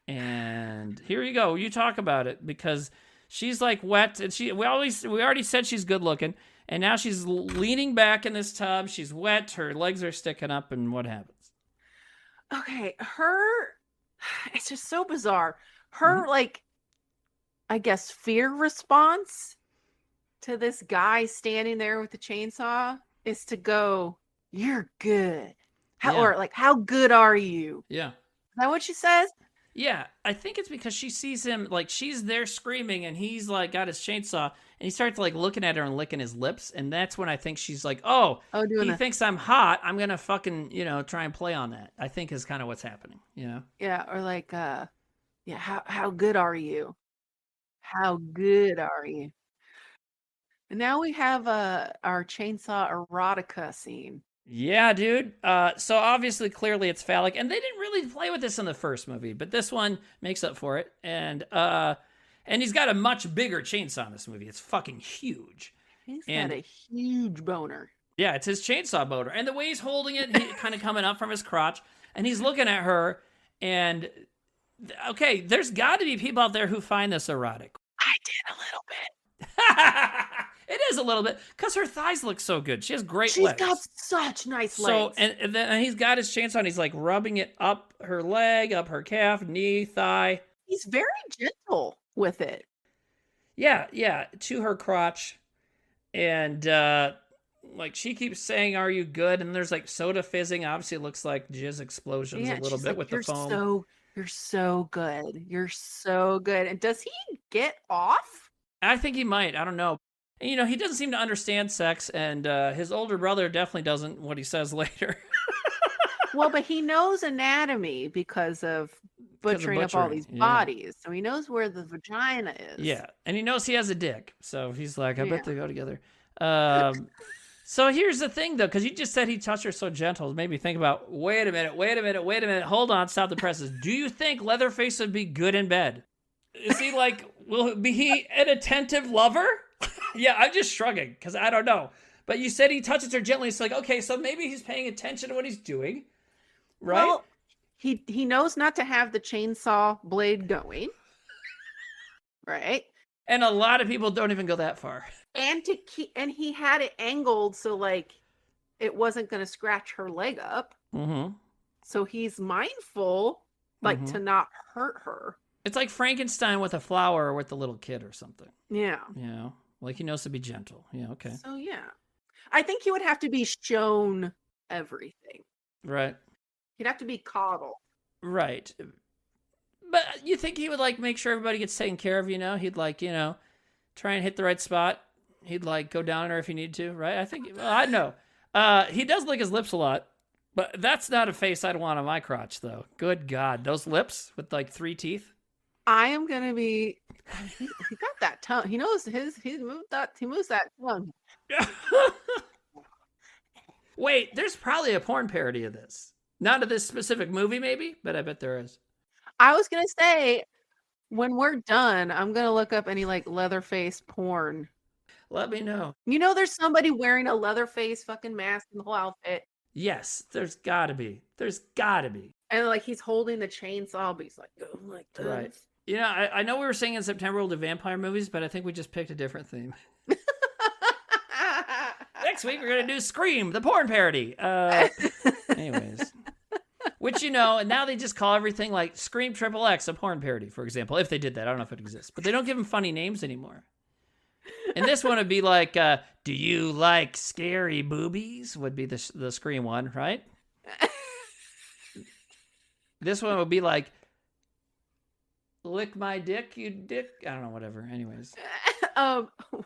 And here you go. You talk about it, because she's like wet, and we already said she's good looking. And now she's leaning back in this tub. She's wet. Her legs are sticking up. And what happens? Okay, it's just so bizarre. Mm-hmm. Her, like, I guess, fear response to this guy standing there with the chainsaw is to go, "You're good." Or like, "How good are you?" Yeah. Is that what she says? Yeah, I think it's because she sees him, like, she's there screaming, and he's, like, got his chainsaw, and he starts, like, looking at her and licking his lips, and that's when I think she's like, oh, Oh, doing he the thinks I'm hot, I'm gonna fucking, try and play on that, I think is kind of what's happening, yeah, or like, yeah, how good are you? How good are you? And now we have our chainsaw erotica scene. Yeah, dude. So obviously, clearly it's phallic, and they didn't really play with this in the first movie, but this one makes up for it, and he's got a much bigger chainsaw in this movie. It's fucking huge. He's And got a huge boner. yeah, it's his chainsaw motor. And the way he's holding it, he kind of coming up from his crotch, and he's looking at her. And okay, there's got to be people out there who find this erotic. I did a little bit. It is a little bit because her thighs look so good. She has great She's legs. got such nice So legs. and then he's got his chainsaw and he's like rubbing it up her leg, up her calf, knee, thigh. He's very gentle with it. Yeah, to her crotch. And like she keeps saying, "Are you good?" And there's like soda fizzing. Obviously, it looks like jizz explosions a little she's bit like, with the foam. You're so good. You're so good. And does he get off? I think he might. I don't know. And, he doesn't seem to understand sex, and his older brother definitely doesn't. What he says later. Well, but he knows anatomy because of butchering up all these bodies. So he knows where the vagina is. Yeah, and he knows he has a dick. So he's like, I bet they go together. So here's the thing, though, because you just said he touched her so gentle. It made me think about, wait a minute. Hold on, stop the presses. Do you think Leatherface would be good in bed? Is he like, be he an attentive lover? Yeah, I'm just shrugging, because I don't know. But you said he touches her gently. It's like, okay, so maybe he's paying attention to what he's doing, right? Well, he knows not to have the chainsaw blade going, right? And a lot of people don't even go that far. And he had it angled so like it wasn't going to scratch her leg up. Mm-hmm. So he's mindful, like to not hurt her. It's like Frankenstein with a flower or with the little kid or something. Yeah. Like he knows to be gentle. Yeah, okay. So yeah, I think he would have to be shown everything. Right. He'd have to be coddled. Right. But you think he would like make sure everybody gets taken care of, He'd like, try and hit the right spot. He'd like go down on her if he needed to, right? I think, I know. He does lick his lips a lot, but that's not a face I'd want on my crotch, though. Good God. Those lips with like 3 teeth. I am going to be, he got that tongue. He knows he moves that tongue. Wait, there's probably a porn parody of this. Not of this specific movie, maybe, but I bet there is. I was going to say, when we're done, I'm going to look up any like Leatherface porn. Let me know. There's somebody wearing a Leatherface fucking mask and the whole outfit. Yes, there's gotta be. And like he's holding the chainsaw, but he's like going like this. Right. I know we were saying in September we'll do vampire movies, but I think we just picked a different theme. Next week we're gonna do Scream, the porn parody. Anyways. Which, and now they just call everything like Scream XXX a porn parody, for example. If they did that, I don't know if it exists. But they don't give them funny names anymore. And this one would be like, do you like scary boobies? Would be the Scream one, right? This one would be like, lick my dick, you dick. I don't know, whatever. Anyways.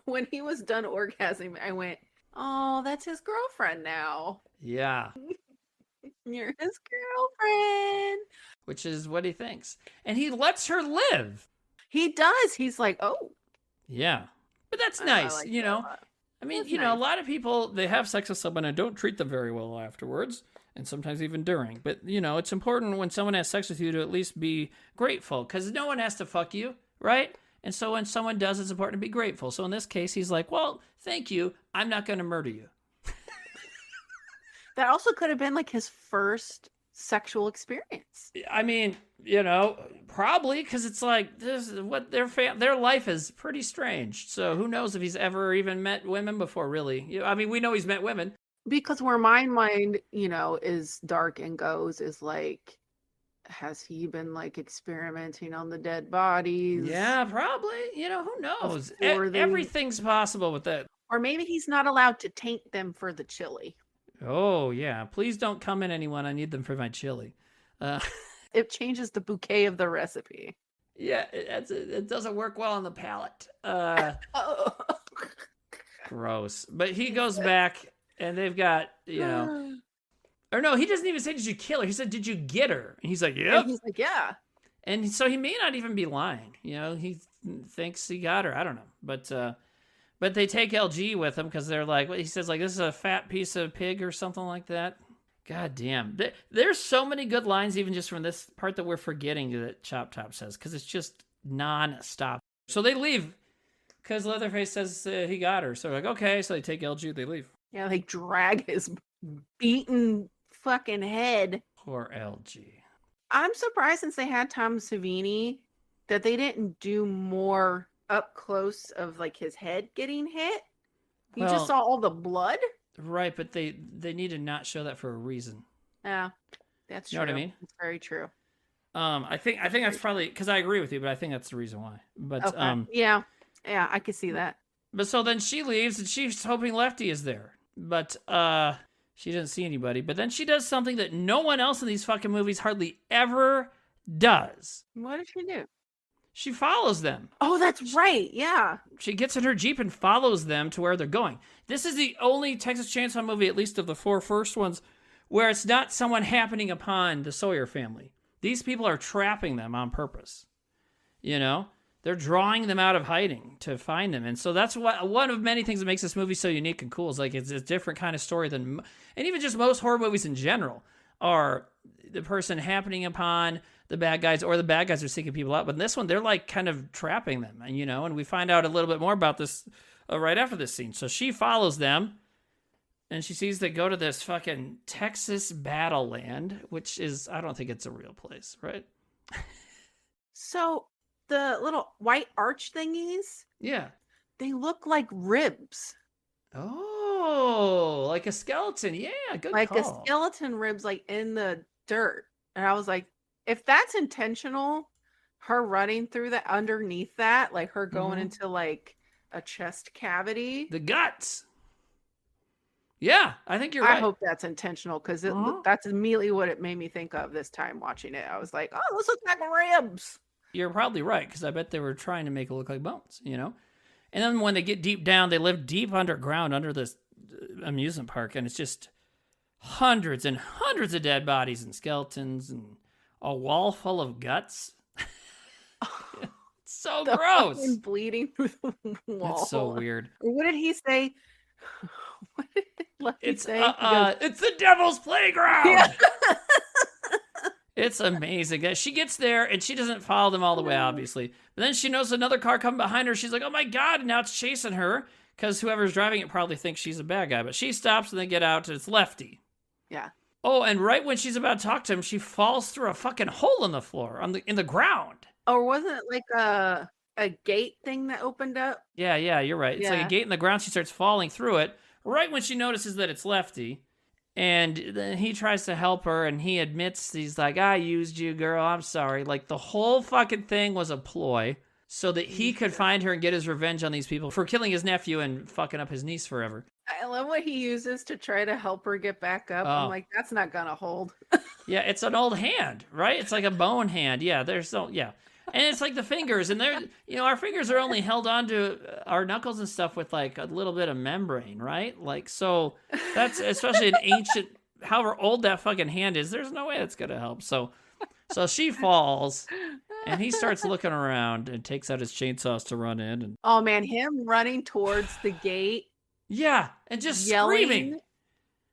When he was done orgasming, I went, oh, that's his girlfriend now. Yeah. You're his girlfriend. Which is what he thinks. And he lets her live. He does. He's like, oh. Yeah. But that's nice, like I mean, nice. A lot of people, they have sex with someone and don't treat them very well afterwards. And sometimes even during. But, it's important when someone has sex with you to at least be grateful. Because no one has to fuck you, right? And so when someone does, it's important to be grateful. So in this case, he's like, well, thank you. I'm not going to murder you. That also could have been like his first sexual experience. I mean, probably because it's like this is what their life is pretty strange. So who knows if he's ever even met women before? Really, I mean, we know he's met women. Because where my mind, is dark and goes is like, has he been like experimenting on the dead bodies? Yeah, probably. Who knows? Before they- Everything's possible with that. Or maybe he's not allowed to taint them for the chili. Oh yeah, please don't come in, anyone. I need them for my chili. It changes the bouquet of the recipe. Yeah, it doesn't work well on the palate. Oh. Gross. But he goes back, and they've got, or no, he doesn't even say, "Did you kill her?" He said, "Did you get her?" And he's like, "Yep." And he's like, yeah. And so he may not even be lying. He thinks he got her. I don't know. But they take LG with him because they're like, he says, like, this is a fat piece of pig or something like that. God damn. There's so many good lines, even just from this part, that we're forgetting that Chop Top says, because it's just non-stop. So they leave because Leatherface says he got her. So they're like, okay. So they take LG, they leave. Yeah, they drag his beaten fucking head. Poor LG. I'm surprised, since they had Tom Savini, that they didn't do more up close of like his head getting hit. You just saw all the blood. Right, but they need to not show that for a reason. Yeah, that's true. You know what I mean? It's very true. I think that's probably because I agree with you, but I think that's the reason why. But okay. Yeah, I could see that. But so then she leaves, and she's hoping Lefty is there, but she doesn't see anybody. But then she does something that no one else in these fucking movies hardly ever does. What did she do? She follows them. Oh, that's right. Yeah. She gets in her Jeep and follows them to where they're going. This is the only Texas Chainsaw movie, at least of the 4 first ones, where it's not someone happening upon the Sawyer family. These people are trapping them on purpose. They're drawing them out of hiding to find them. And so that's one of many things that makes this movie so unique and cool. Is like it's a different kind of story than, and even just most horror movies in general are the person happening upon the bad guys, or the bad guys are seeking people out. But in this one, they're like kind of trapping them, and we find out a little bit more about this right after this scene. So she follows them, and she sees they go to this fucking Texas battle land, which is, I don't think it's a real place, right? So the little white arch thingies, Yeah. they look like ribs. Oh, like a skeleton. Yeah, good like call. a skeleton ribs, like in the dirt. And I was like, if that's intentional, her running through that, underneath that, like her going into like a chest cavity. The guts. Yeah, I think you're right. I hope that's intentional, because that's immediately what it made me think of this time watching it. I was like, oh, this looks like ribs. You're probably right, because I bet they were trying to make it look like bones, And then when they get deep down, they live deep underground under this amusement park, and it's just hundreds and hundreds of dead bodies and skeletons and a wall full of guts. It's so gross. Bleeding through the wall. It's so weird. What did he say? What did Lefty say? It's the devil's playground. Yeah. It's amazing. She gets there, and she doesn't follow them all the way, obviously. But then she notices another car coming behind her. She's like, oh my God, and now it's chasing her, because whoever's driving it probably thinks she's a bad guy. But she stops, and they get out, and it's Lefty. Yeah. Oh, and right when she's about to talk to him, she falls through a fucking hole in the floor, in the ground. Or wasn't it like a gate thing that opened up? Yeah, you're right. It's like a gate in the ground. She starts falling through it right when she notices that it's Lefty. And then he tries to help her, and he admits, he's like, I used you, girl. I'm sorry. Like, the whole fucking thing was a ploy so that he could find her and get his revenge on these people for killing his nephew and fucking up his niece forever. I love what he uses to try to help her get back up. I'm like, that's not gonna hold. Yeah, it's an old hand, right? It's like a bone hand. Yeah, and it's like the fingers, and our fingers are only held onto our knuckles and stuff with like a little bit of membrane, right? Like, so that's, especially an ancient, however old that fucking hand is, there's no way that's gonna help. So she falls, and he starts looking around and takes out his chainsaws to run in. And oh man, him running towards the gate. Yeah, and just yelling, screaming.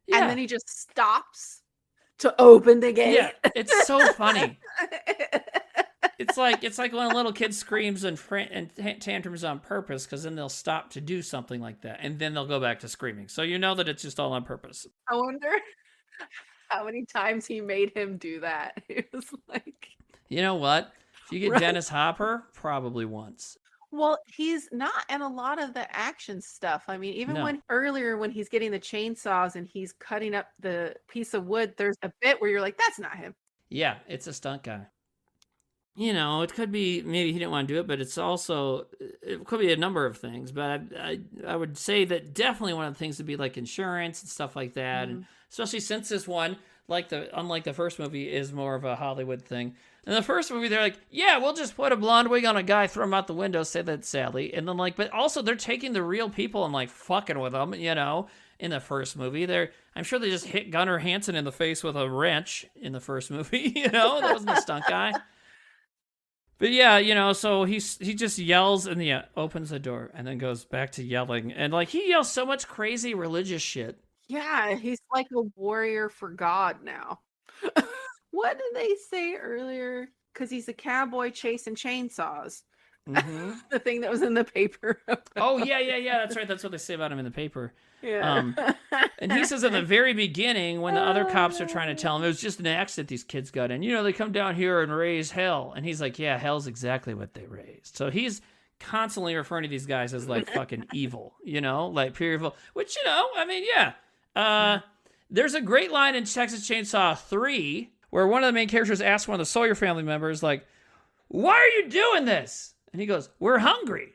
Yeah. And then he just stops to open the gate. Yeah, it's so funny. It's like when a little kid screams and tantrums on purpose, because then they'll stop to do something like that, and then they'll go back to screaming. So you know that it's just all on purpose. I wonder how many times he made him do that. It was like, You know what? If you get right? Dennis Hopper, probably once. Well, he's not in a lot of the action stuff. I mean, even No. when earlier when he's getting the chainsaws and he's cutting up the piece of wood, there's a bit where you're like, that's not him. Yeah, it's a stunt guy. You know, it could be maybe he didn't want to do it, but it's also it could be a number of things. But I would say that definitely one of the things would be like insurance and stuff like that, and especially since this one, unlike the first movie, is more of a Hollywood thing. In the first movie, they're like, yeah, we'll just put a blonde wig on a guy, throw him out the window, say that's Sally, and then but also they're taking the real people and fucking with them, you know. In the first movie, I'm sure they just hit Gunnar Hansen in the face with a wrench in the first movie, you know. That wasn't a stunt guy. But yeah, you know, so he just yells and opens the door and then goes back to yelling. And he yells so much crazy religious shit. Yeah, he's like a warrior for God now. What did they say earlier? Because he's a cowboy chasing chainsaws. Mm-hmm. The thing that was in the paper. Oh, yeah. That's right. That's what they say about him in the paper. Yeah. And he says in the very beginning, when the other cops are trying to tell him it was just an accident these kids got in, you know, they come down here and raise hell. And he's like, yeah, hell's exactly what they raised. So he's constantly referring to these guys as fucking evil, you know, pure evil, which, you know, I mean, yeah. There's a great line in Texas Chainsaw 3 where one of the main characters asks one of the Sawyer family members, why are you doing this? And he goes, we're hungry.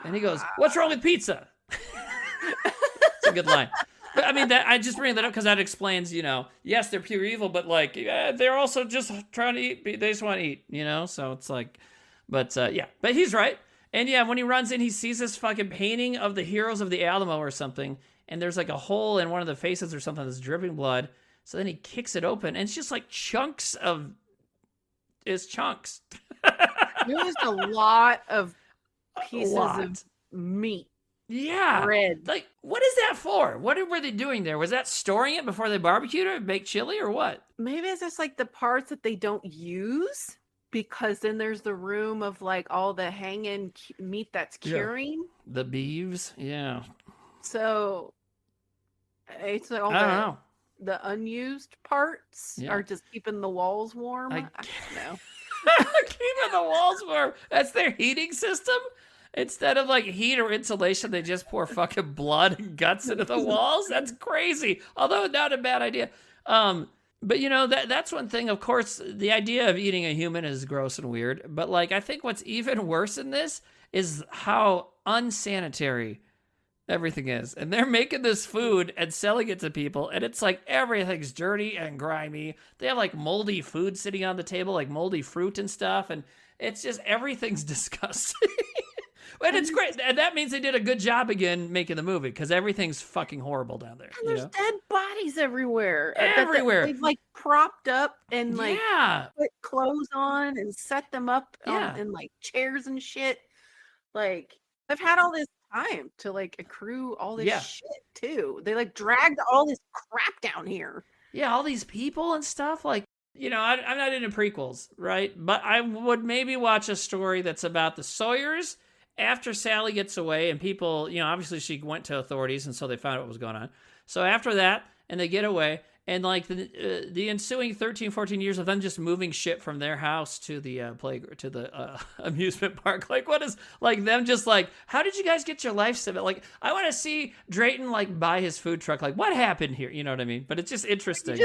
And he goes, what's wrong with pizza? It's a good line. But I mean, I just bring that up because that explains, you know, yes, they're pure evil, but they're also just trying to eat. They just want to eat, you know? So it's but he's right. And yeah, when he runs in, he sees this fucking painting of the heroes of the Alamo or something. And there's a hole in one of the faces or something that's dripping blood. So then he kicks it open and it's just chunks of his chunks. There was a lot of pieces of meat. Yeah. Bread. What is that for? What were they doing there? Was that storing it before they barbecued it and baked chili or what? Maybe it's just the parts that they don't use, because then there's the room of all the hanging meat that's curing. Yeah. The beeves. Yeah. So it's all I don't know. The unused parts are just keeping the walls warm. I don't know. Keeping the walls warm. That's their heating system? Instead of heat or insulation, they just pour fucking blood and guts into the walls? That's crazy. Although not a bad idea. But you know, that's one thing. Of course, the idea of eating a human is gross and weird. But I think what's even worse in this is how unsanitary everything is. And they're making this food and selling it to people, and it's everything's dirty and grimy. They have moldy food sitting on the table, moldy fruit and stuff, and it's just everything's disgusting. And it's great. And that means they did a good job again making the movie, because everything's fucking horrible down there. And there's dead bodies everywhere. Everywhere. They've propped up and put clothes on and set them up in chairs and shit. They've had all this time to accrue all this shit too. They dragged all this crap down here. Yeah, all these people and stuff. You know, I'm not into prequels, right? But I would maybe watch a story that's about the Sawyers after Sally gets away, and people, you know, obviously she went to authorities, and so they found out what was going on. So after that, and they get away, and the ensuing 13, 14 years of them just moving shit from their house to the to the amusement park. What is them just how did you guys get your life set? I want to see Drayton buy his food truck. What happened here? You know what I mean? But it's just interesting.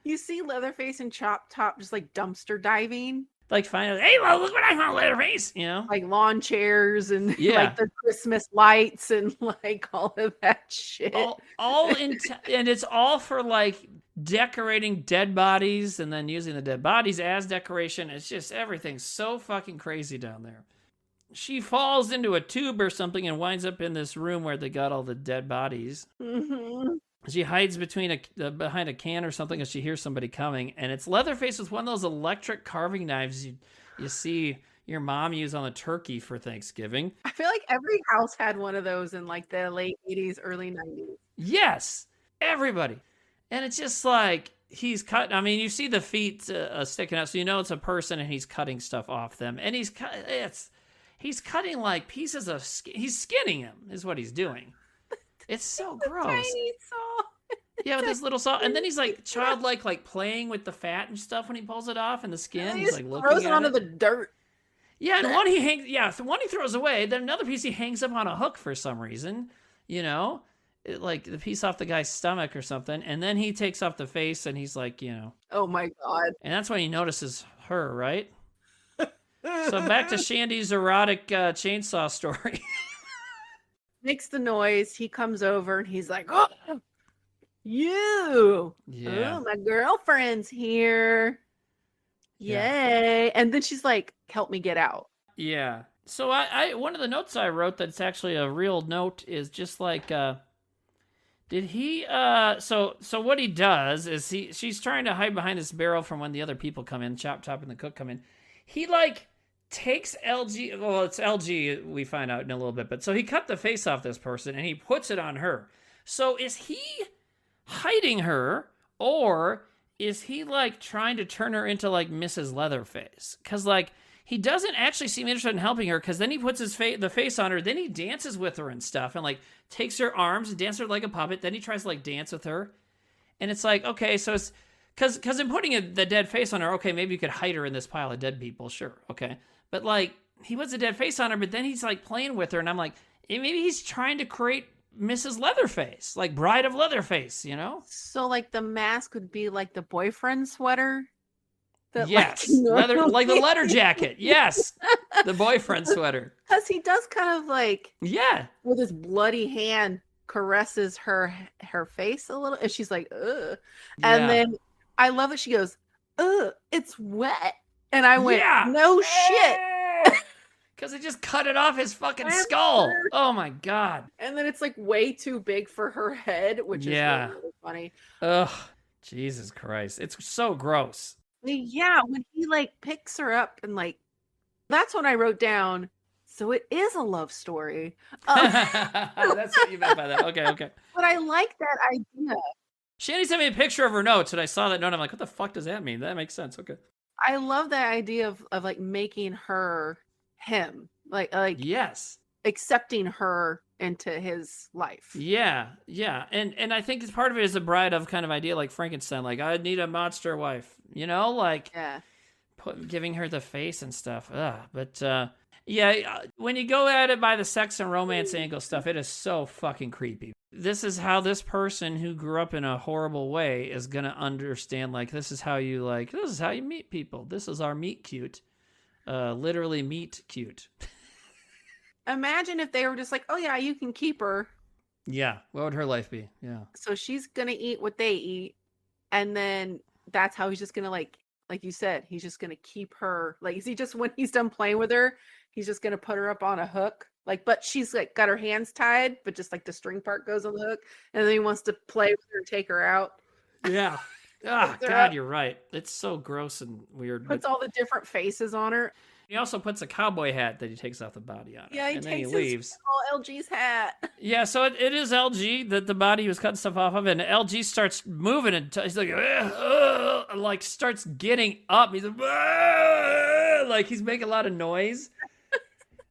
You see Leatherface and Chop Top just dumpster diving. Find out, hey, look what I found, Leatherface, you know? Lawn chairs and the Christmas lights and all of that shit. And it's all for decorating dead bodies and then using the dead bodies as decoration. It's just everything's so fucking crazy down there. She falls into a tube or something and winds up in this room where they got all the dead bodies. Mm-hmm. She hides behind a can or something as she hears somebody coming, and it's Leatherface with one of those electric carving knives you see your mom use on a turkey for Thanksgiving. I feel every house had one of those in the late 80s, early 90s. Yes, everybody. And it's just he's cut. I mean, you see the feet sticking out, so you know it's a person, and he's cutting stuff off them. And he's cutting pieces of skin. He's skinning him, is what he's doing. It's so gross. Tiny saw. Yeah, with his little saw. And then he's like childlike, like playing with the fat and stuff when he pulls it off and the skin. And he He's just like throws looking it at onto it. the dirt. Yeah, and one he hangs. Yeah, one he throws away. Then another piece he hangs up on a hook for some reason. You know, like the piece off the guy's stomach or something. And then he takes off the face and he's like, you know. Oh my God. And that's when he notices her, right? So back to Shandy's erotic chainsaw story. Makes the noise. He comes over and he's like, "Oh, you! Yeah. Oh, my girlfriend's here! Yay!" And then she's like, "Help me get out." Yeah. So I one of the notes I wrote that's actually a real note is just like did he so what he does is she's trying to hide behind this barrel from when the other people come in, Chop and the cook come in. He like takes LG, well it's LG we find out in a little bit, but so he cut the face off this person and he puts it on her. So is he hiding her or is he like trying to turn her into like Mrs. Leatherface? Cuz like he doesn't actually seem interested in helping her because then he puts the face on her. Then he dances with her and stuff and like takes her arms and dances her like a puppet. Then he tries to like dance with her. And it's like, okay, so it's because in putting the dead face on her, okay, maybe you could hide her in this pile of dead people. Sure. Okay. But like he puts a dead face on her, but then he's like playing with her. And I'm like, maybe he's trying to create Mrs. Leatherface, like Bride of Leatherface, you know? So like the mask would be like the boyfriend sweater. That, Yes, like, leather, like the leather jacket. Yes, the boyfriend sweater. Because he does kind of like, Yeah, with his bloody hand, caresses her face a little, and she's like, "Ugh," and yeah. then I love it. She goes, "Ugh, it's wet," and I went, Yeah. "No shit." Because they just cut it off his fucking skull. Oh my god. And then it's like way too big for her head, which is really, really funny. Ugh, Jesus Christ, it's so gross. Yeah, when he like picks her up and like, that's when I wrote down, so it is a love story. That's what you meant by that. Okay. But I like that idea. Shandy sent me a picture of her notes, and I saw that note. I'm like, what the fuck does that mean? That makes sense. Okay. I love that idea of like making her him, like yes, accepting her into his life. Yeah, and I think it's part of it is a bride of kind of idea like Frankenstein. Like I need a monster wife, you know, like giving her the face and stuff. But when you go at it by the sex and romance angle stuff, it is so fucking creepy. This is how this person who grew up in a horrible way is gonna understand. Like this is how you meet people. This is our meet cute, literally meet cute. Imagine if they were just like, "Oh yeah, you can keep her." Yeah, what would her life be? Yeah. So she's gonna eat what they eat, and then that's how he's just gonna like you said, he's just gonna keep her. Like, is he just when he's done playing with her, he's just gonna put her up on a hook? Like, but she's like got her hands tied, but just like the string part goes on the hook, and then he wants to play with her and take her out. Yeah. God, you're right. It's so gross and weird. Puts all the different faces on her. He also puts a cowboy hat that he takes off the body on her. Yeah, and then he leaves. LG's hat. Yeah, so it is LG that the body was cutting stuff off of, and LG starts moving and he's like starts getting up. He's like he's making a lot of noise,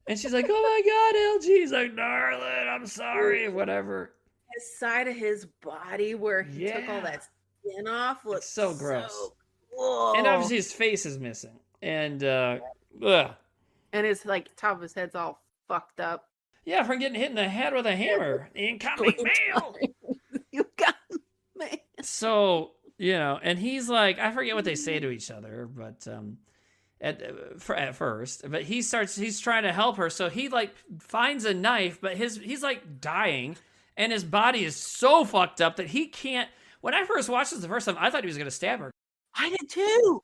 and she's like, "Oh my God, LG!" He's like, "Darling, I'm sorry," whatever. His side of his body where he took all that skin off looks so gross. Cool. And obviously his face is missing, and and his like top of his head's all fucked up. Yeah, from getting hit in the head with a hammer. Incoming mail. You got me. So, you know, and he's like, I forget what they say to each other, but at first, but he's trying to help her. So he like finds a knife, but he's like dying, and his body is so fucked up that he can't. When I first watched this the first time, I thought he was gonna stab her. I did too.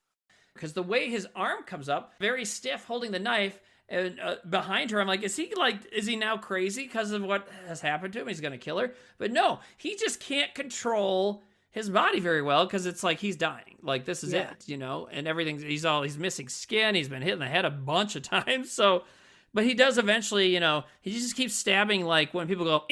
Because the way his arm comes up, very stiff, holding the knife, and behind her, I'm like, is he now crazy because of what has happened to him? He's gonna kill her, but no, he just can't control his body very well because it's like he's dying. Like this is it, you know, and everything. He's missing skin. He's been hit in the head a bunch of times. So, but he does eventually, you know, he just keeps stabbing. Like when people go,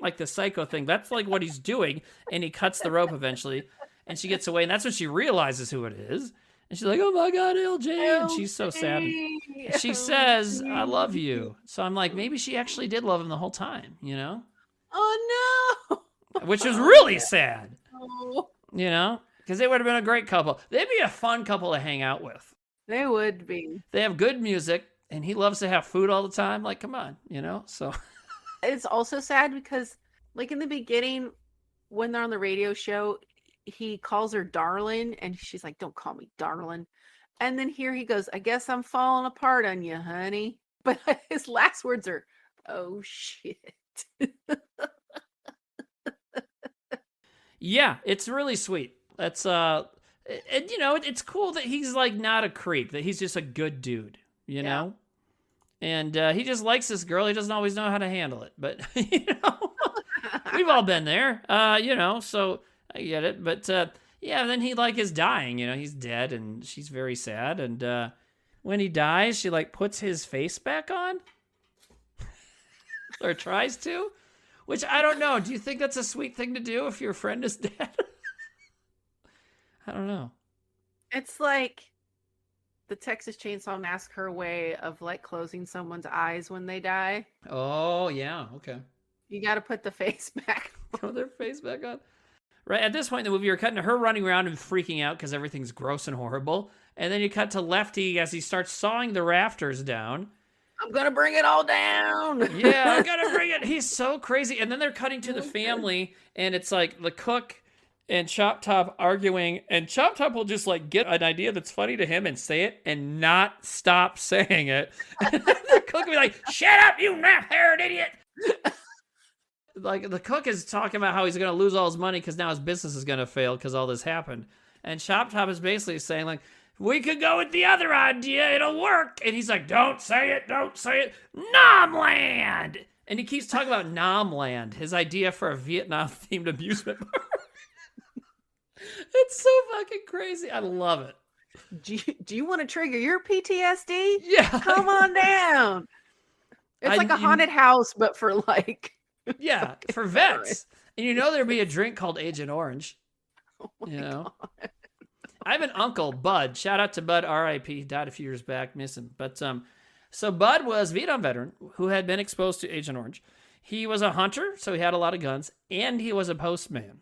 like the psycho thing. That's like what he's doing, and he cuts the rope eventually, and she gets away, and that's when she realizes who it is. And she's like, "Oh my God, LJ!" And she's so sad. And she says, "I love you." So I'm like, maybe she actually did love him the whole time, you know? Oh no! Which is really sad. You know, because they would have been a great couple. They'd be a fun couple to hang out with. They would be. They have good music, and he loves to have food all the time. Like, come on, you know. So It's also sad because, like, in the beginning, when they're on the radio show, he calls her darling, and she's like, "Don't call me darling." And then here he goes, "I guess I'm falling apart on you, honey." But his last words are, "Oh shit." yeah, it's really sweet. That's and you know, it's cool that he's like not a creep, that he's just a good dude, you Yeah. know. And he just likes this girl. He doesn't always know how to handle it, but you know, we've all been there, you know. So I get it, but yeah. Then he like is dying, you know. He's dead, and she's very sad. And when he dies, she like puts his face back on, or tries to. Which I don't know. Do you think that's a sweet thing to do if your friend is dead? I don't know. It's like the Texas Chainsaw Massacre way of like closing someone's eyes when they die. Oh, yeah. Okay. You got to put the face back. Throw their face back on. Right. At this point in the movie, you're cutting to her running around and freaking out because everything's gross and horrible. And then you cut to Lefty as he starts sawing the rafters down. I'm going to bring it all down. Yeah, I gotta bring it. He's so crazy. And then they're cutting to the family, and it's like the cook and Chop Top arguing, and Chop Top will just like get an idea that's funny to him and say it and not stop saying it. And the cook will be like, "Shut up, you nap-haired idiot!" Like the cook is talking about how he's gonna lose all his money because now his business is gonna fail because all this happened. And Chop Top is basically saying like, "We could go with the other idea, it'll work." And he's like, "Don't say it, don't say it. Nomland!" And he keeps talking about Nomland, his idea for a Vietnam-themed amusement park. It's so fucking crazy. I love it. Do you want to trigger your PTSD? Yeah. Come on down. It's like a haunted house, but for like... Yeah, for vets. And you know there'd be a drink called Agent Orange. Oh my You know? God. I have an uncle, Bud. Shout out to Bud, R.I.P. Died a few years back, miss him. But so Bud was a Vietnam veteran who had been exposed to Agent Orange. He was a hunter, so he had a lot of guns, and he was a postman.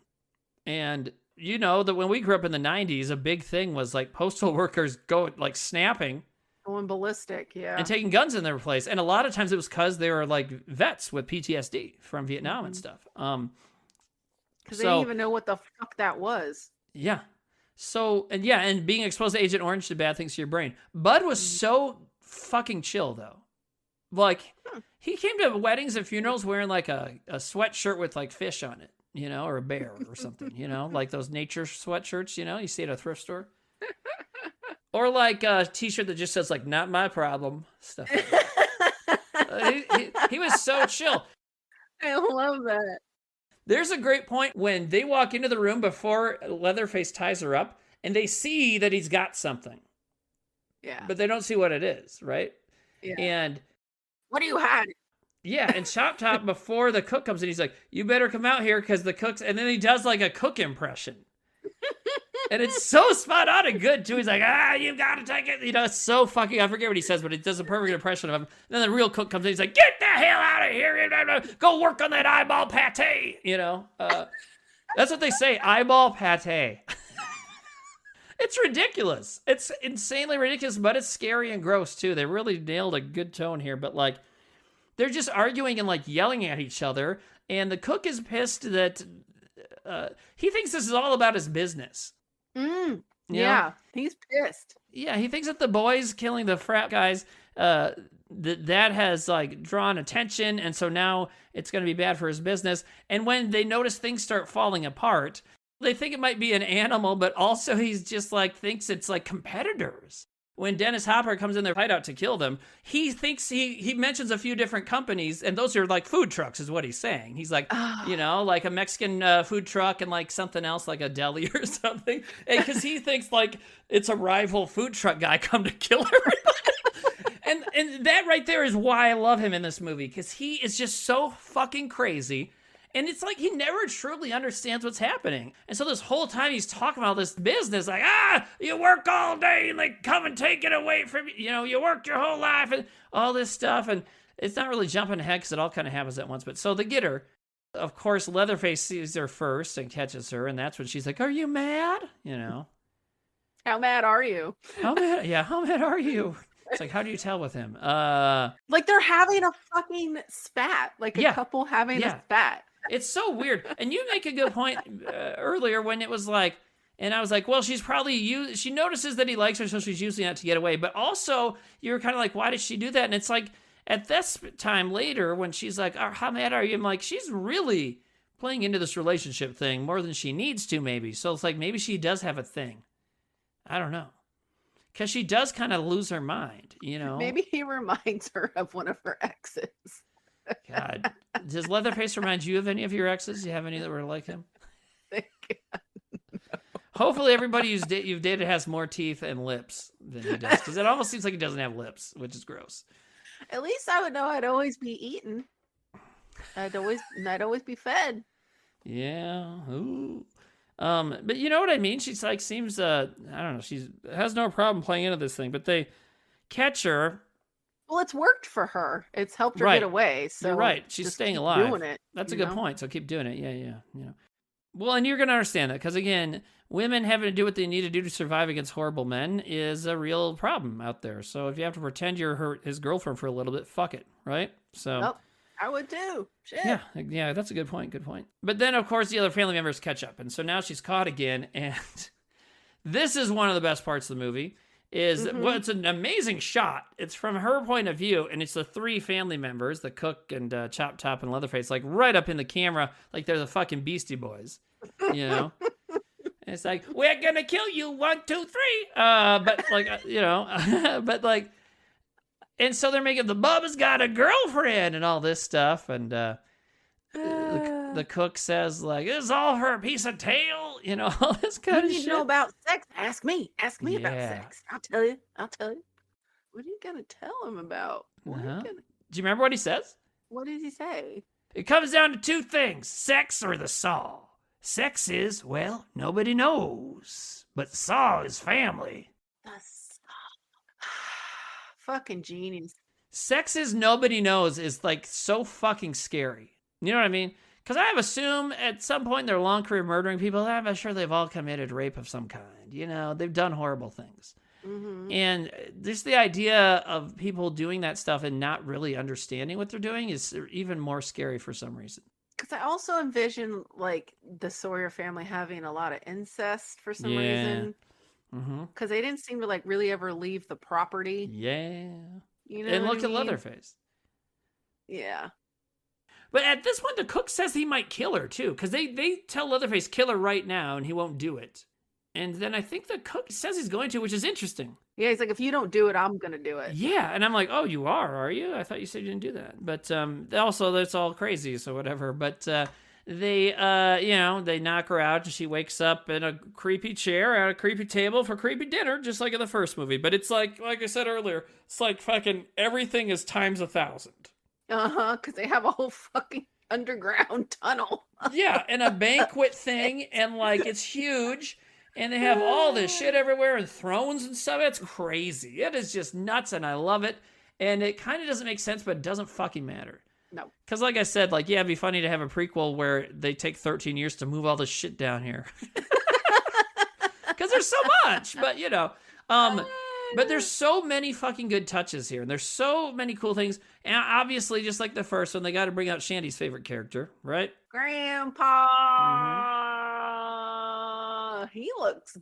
And you know that when we grew up in the 90s, a big thing was like postal workers go like snapping. Going ballistic, yeah. And taking guns in their place. And a lot of times it was because they were like vets with PTSD from Vietnam and stuff. Because they didn't even know what the fuck that was. Yeah. So, and being exposed to Agent Orange did bad things to your brain. Bud was so fucking chill, though. Like, he came to weddings and funerals wearing like a sweatshirt with like fish on it, you know, or a bear or something, you know, like those nature sweatshirts, you know, you see at a thrift store. Or like a t-shirt that just says like, "Not my problem," stuff like that. He was so chill. I love that. There's a great point when they walk into the room before Leatherface ties her up, and they see that he's got something. Yeah. But they don't see what it is, right? Yeah. And what do you hide? yeah, and Chop Top, before the cook comes in, he's like, "You better come out here because the cook's..." And then he does like a cook impression. And it's so spot on and good, too. He's like, "You gotta take it." You know, it's so fucking... I forget what he says, but it does a perfect impression of him. And then the real cook comes in, he's like, "Get the hell out of here. Go work on that eyeball pate." You know? That's what they say, eyeball pate. It's ridiculous. It's insanely ridiculous, but it's scary and gross, too. They really nailed a good tone here, but, like, they're just arguing and, like, yelling at each other, and the cook is pissed that... he thinks this is all about his business. Yeah, he's pissed. Yeah, he thinks that the boys killing the frat guys, that has like drawn attention, and so now it's going to be bad for his business. And when they notice things start falling apart, they think it might be an animal, but also he's just like thinks it's like competitors. When Dennis Hopper comes in their hideout to kill them, he thinks he mentions a few different companies, and those are like food trucks is what he's saying. He's like, you know, like a Mexican food truck and like something else, like a deli or something. Because he thinks like it's a rival food truck guy come to kill everybody. and that right there is why I love him in this movie, because he is just so fucking crazy. And it's like he never truly understands what's happening. And so this whole time he's talking about this business, like, you work all day and they come and take it away from you. You know, you work your whole life and all this stuff. And it's not really jumping ahead because it all kind of happens at once. But so they get her. Of course, Leatherface sees her first and catches her, and that's when she's like, "Are you mad?" You know, How mad are you? how mad? Yeah, how mad are you? It's like, how do you tell with him? Like they're having a fucking spat, like a Yeah, couple having yeah. a spat. It's so weird. And you make a good point earlier when it was like, and I was like, well, she's probably she notices that he likes her, so she's using that to get away. But also, you were kind of like, why did she do that? And it's like at this time later when she's like, oh, how mad are you? I'm like, she's really playing into this relationship thing more than she needs to, maybe. So it's like maybe she does have a thing. I don't know. Because she does kind of lose her mind, you know? Maybe he reminds her of one of her exes. God. Does Leatherface remind you of any of your exes? Do you have any that were like him? Hopefully everybody you've dated has more teeth and lips than he does. Because it almost seems like he doesn't have lips, which is gross. At least I would know I'd always be eaten. I'd always be fed. Yeah. Ooh. But you know what I mean? She's like, seems, I don't know, she has no problem playing into this thing, but they catch her. Well, it's worked for her. It's helped her Right. get away. So You're right. She's just staying keep alive. doing it, That's a you good know? point. So keep doing it. Yeah. Well, and you're going to understand that because, again, women having to do what they need to do to survive against horrible men is a real problem out there. So if you have to pretend you're his girlfriend for a little bit, fuck it, right? So. Nope, I would too. Shit. Yeah, that's a good point. Good point. But then, of course, the other family members catch up, and so now she's caught again. And this is one of the best parts of the movie. Well, it's an amazing shot. It's from her point of view, and it's the three family members, the cook and Chop Top and Leatherface, like right up in the camera, like they're the fucking Beastie Boys, you know. And it's like, we're gonna kill you, 1, 2, 3. But like, you know, but like. And so they're making the Bubba's got a girlfriend and all this stuff. And the cook says, like, this is all for a piece of tail, you know, all this kind of You shit. know about sex? Ask me. Ask me about sex. I'll tell you. What are you going to tell him about? Do you remember what he says? What did he say? It comes down to two things, sex or the saw. Sex is, well, nobody knows. But saw is family. The fucking genius. Sex is nobody knows is like so fucking scary. You know what I mean? Because I assume at some point in their long career murdering people, I'm sure they've all committed rape of some kind. You know, they've done horrible things. Mm-hmm. And just the idea of people doing that stuff and not really understanding what they're doing is even more scary for some reason. Because I also envision like the Sawyer family having a lot of incest for some reason. Because they didn't seem to like really ever leave the property. Yeah. You know, and look at Leatherface. Yeah. But at this point, the cook says he might kill her too, because they tell Leatherface kill her right now, and he won't do it. And then I think the cook says he's going to, which is interesting. Yeah, he's like, if you don't do it, I'm gonna do it. Yeah, and I'm like, oh, you are you? I thought you said you didn't do that. But also, that's all crazy, so whatever. But they, they knock her out, and she wakes up in a creepy chair at a creepy table for creepy dinner, just like in the first movie. But it's like I said earlier, it's like fucking everything is times 1,000. Because they have a whole fucking underground tunnel. Yeah, and a banquet thing, and like it's huge, and they have all this shit everywhere and thrones and stuff. It's crazy. It is just nuts, and I love it. And it kind of doesn't make sense, but it doesn't fucking matter. No. Because like I said, like, yeah, it'd be funny to have a prequel where they take 13 years to move all this shit down here. Because there's so much, but you know. But there's so many fucking good touches here, and there's so many cool things. And obviously, just like the first one, they got to bring out Shandy's favorite character, right? Grandpa. He looks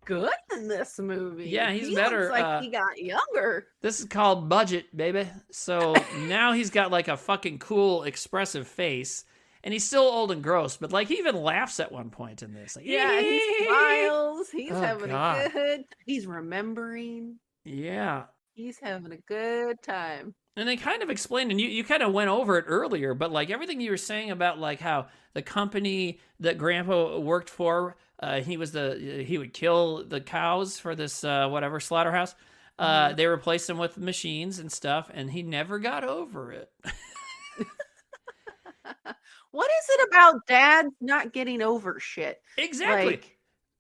good in this movie. Yeah, he's better. Looks like he got younger. This is called budget, baby. So now he's got like a fucking cool, expressive face. And he's still old and gross, but like he even laughs at one point in this. Like, yeah, he smiles. He's having God. a good. He's remembering. Yeah. He's having a good time. And they kind of explained, and you kind of went over it earlier, but like everything you were saying about like how the company that Grandpa worked for, he would kill the cows for this whatever slaughterhouse. They replaced him with machines and stuff, and he never got over it. What is it about dads not getting over shit? Exactly.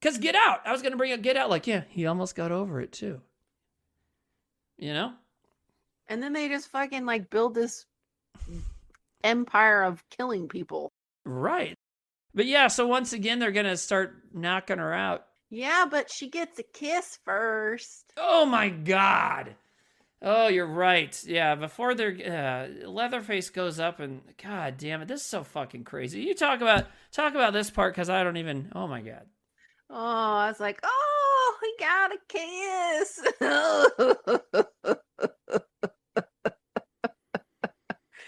Because Get Out. I was going to bring up Get Out. Like, yeah, he almost got over it too. You know? And then they just fucking like build this empire of killing people. Right. But yeah, so once again, they're going to start knocking her out. Yeah, but she gets a kiss first. Oh my God. Oh, you're right. Yeah, before their Leatherface goes up and God damn it, this is so fucking crazy. You talk about this part because I don't even. Oh my God. Oh, I was like, oh, he got a kiss.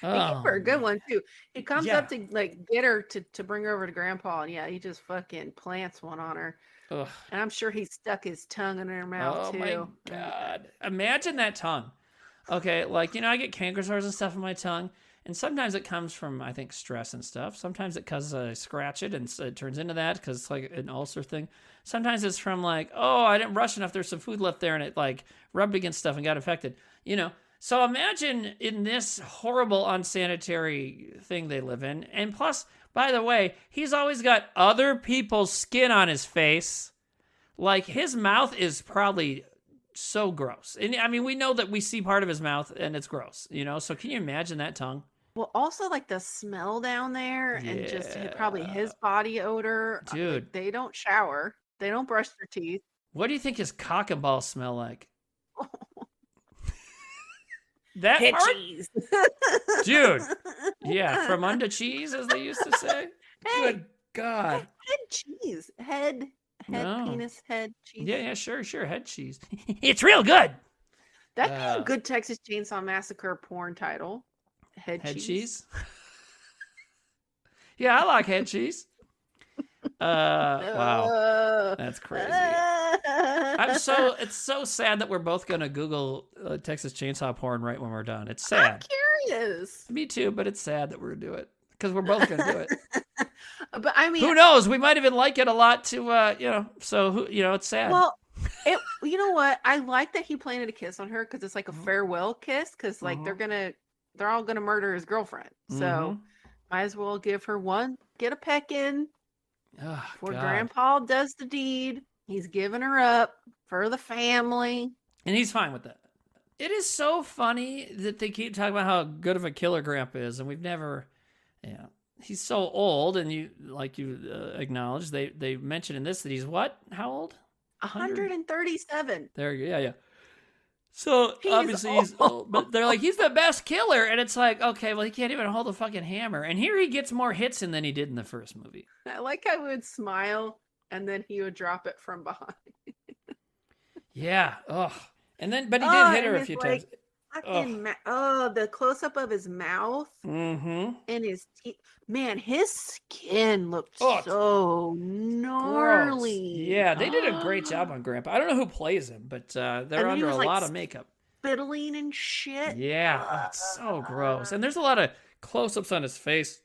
They gave her a good one too. He comes up to like get her to bring her over to Grandpa, and yeah, he just fucking plants one on her. Ugh. And I'm sure he stuck his tongue in her mouth too. Oh my God. Imagine that tongue. Okay, like, I get canker sores and stuff in my tongue, and sometimes it comes from, I think, stress and stuff. Sometimes it causes I scratch it, and it turns into that because it's like an ulcer thing. Sometimes it's from like, oh, I didn't brush enough. There's some food left there, and it like rubbed against stuff and got infected. So imagine in this horrible unsanitary thing they live in, and plus, by the way, he's always got other people's skin on his face. Like, his mouth is probably so gross. And I mean, we know that we see part of his mouth and it's gross, so can you imagine that tongue? Well, also like the smell down there and just probably his body odor. Dude. Like, they don't shower. They don't brush their teeth. What do you think his cock and balls smell like? That Head part? cheese. Dude. Yeah, from under cheese, as they used to say. Hey, Good God. head cheese. Head, No. penis, head cheese. Yeah, sure. Head cheese. It's real good. That'd be a good Texas Chainsaw Massacre porn title. Head cheese? Yeah, I like head cheese. Wow. That's crazy. It's so sad that we're both going to Google Texas Chainsaw porn right when we're done. It's sad. I'm curious. Me too, but it's sad that we're going to do it because we're both going to do it. But I mean, who knows? We might even like it a lot to, so it's sad. Well, you know what? I like that he planted a kiss on her because it's like a farewell kiss because like they're all gonna murder his girlfriend. So might as well give her one, get a peck in before Grandpa does the deed. He's giving her up for the family. And he's fine with that. It is so funny that they keep talking about how good of a killer Grandpa is, and we've never, he's so old, and you acknowledged, they mentioned in this that he's what? How old? 137. There you go. Yeah. So obviously he's old, but they're like, he's the best killer. And it's like, okay, well, he can't even hold a fucking hammer. And here he gets more hits in than he did in the first movie. I like how he would smile and then he would drop it from behind. Yeah. But he did hit her a few times. The close up of his mouth and his teeth. Man, his skin looked so gnarly. Gross. Yeah, they did a great job on Grandpa. I don't know who plays him, but they're under a lot of makeup. Fiddling and shit. Yeah, it's so gross. And there's a lot of close-ups on his face.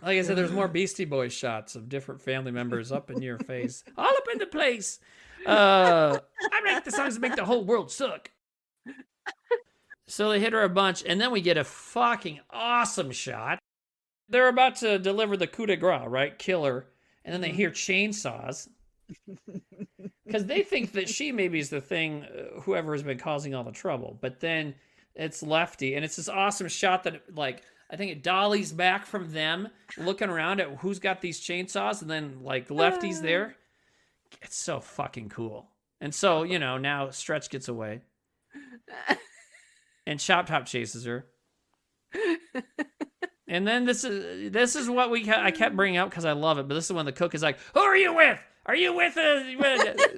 Like I said, there's more Beastie Boys shots of different family members up in your face, all up into place. I make the songs that make the whole world suck. So they hit her a bunch, and then we get a fucking awesome shot. They're about to deliver the coup de grace, right? Kill her. And then they hear chainsaws. Because they think that she maybe is the thing, whoever has been causing all the trouble. But then it's Lefty, and it's this awesome shot that, like, I think it dollies back from them, looking around at who's got these chainsaws, and then, like, Lefty's there. It's so fucking cool. And so, now Stretch gets away. And Chop Top chases her. And then this is what I kept bringing up because I love it. But this is when the cook is like, "Who are you with? Are you with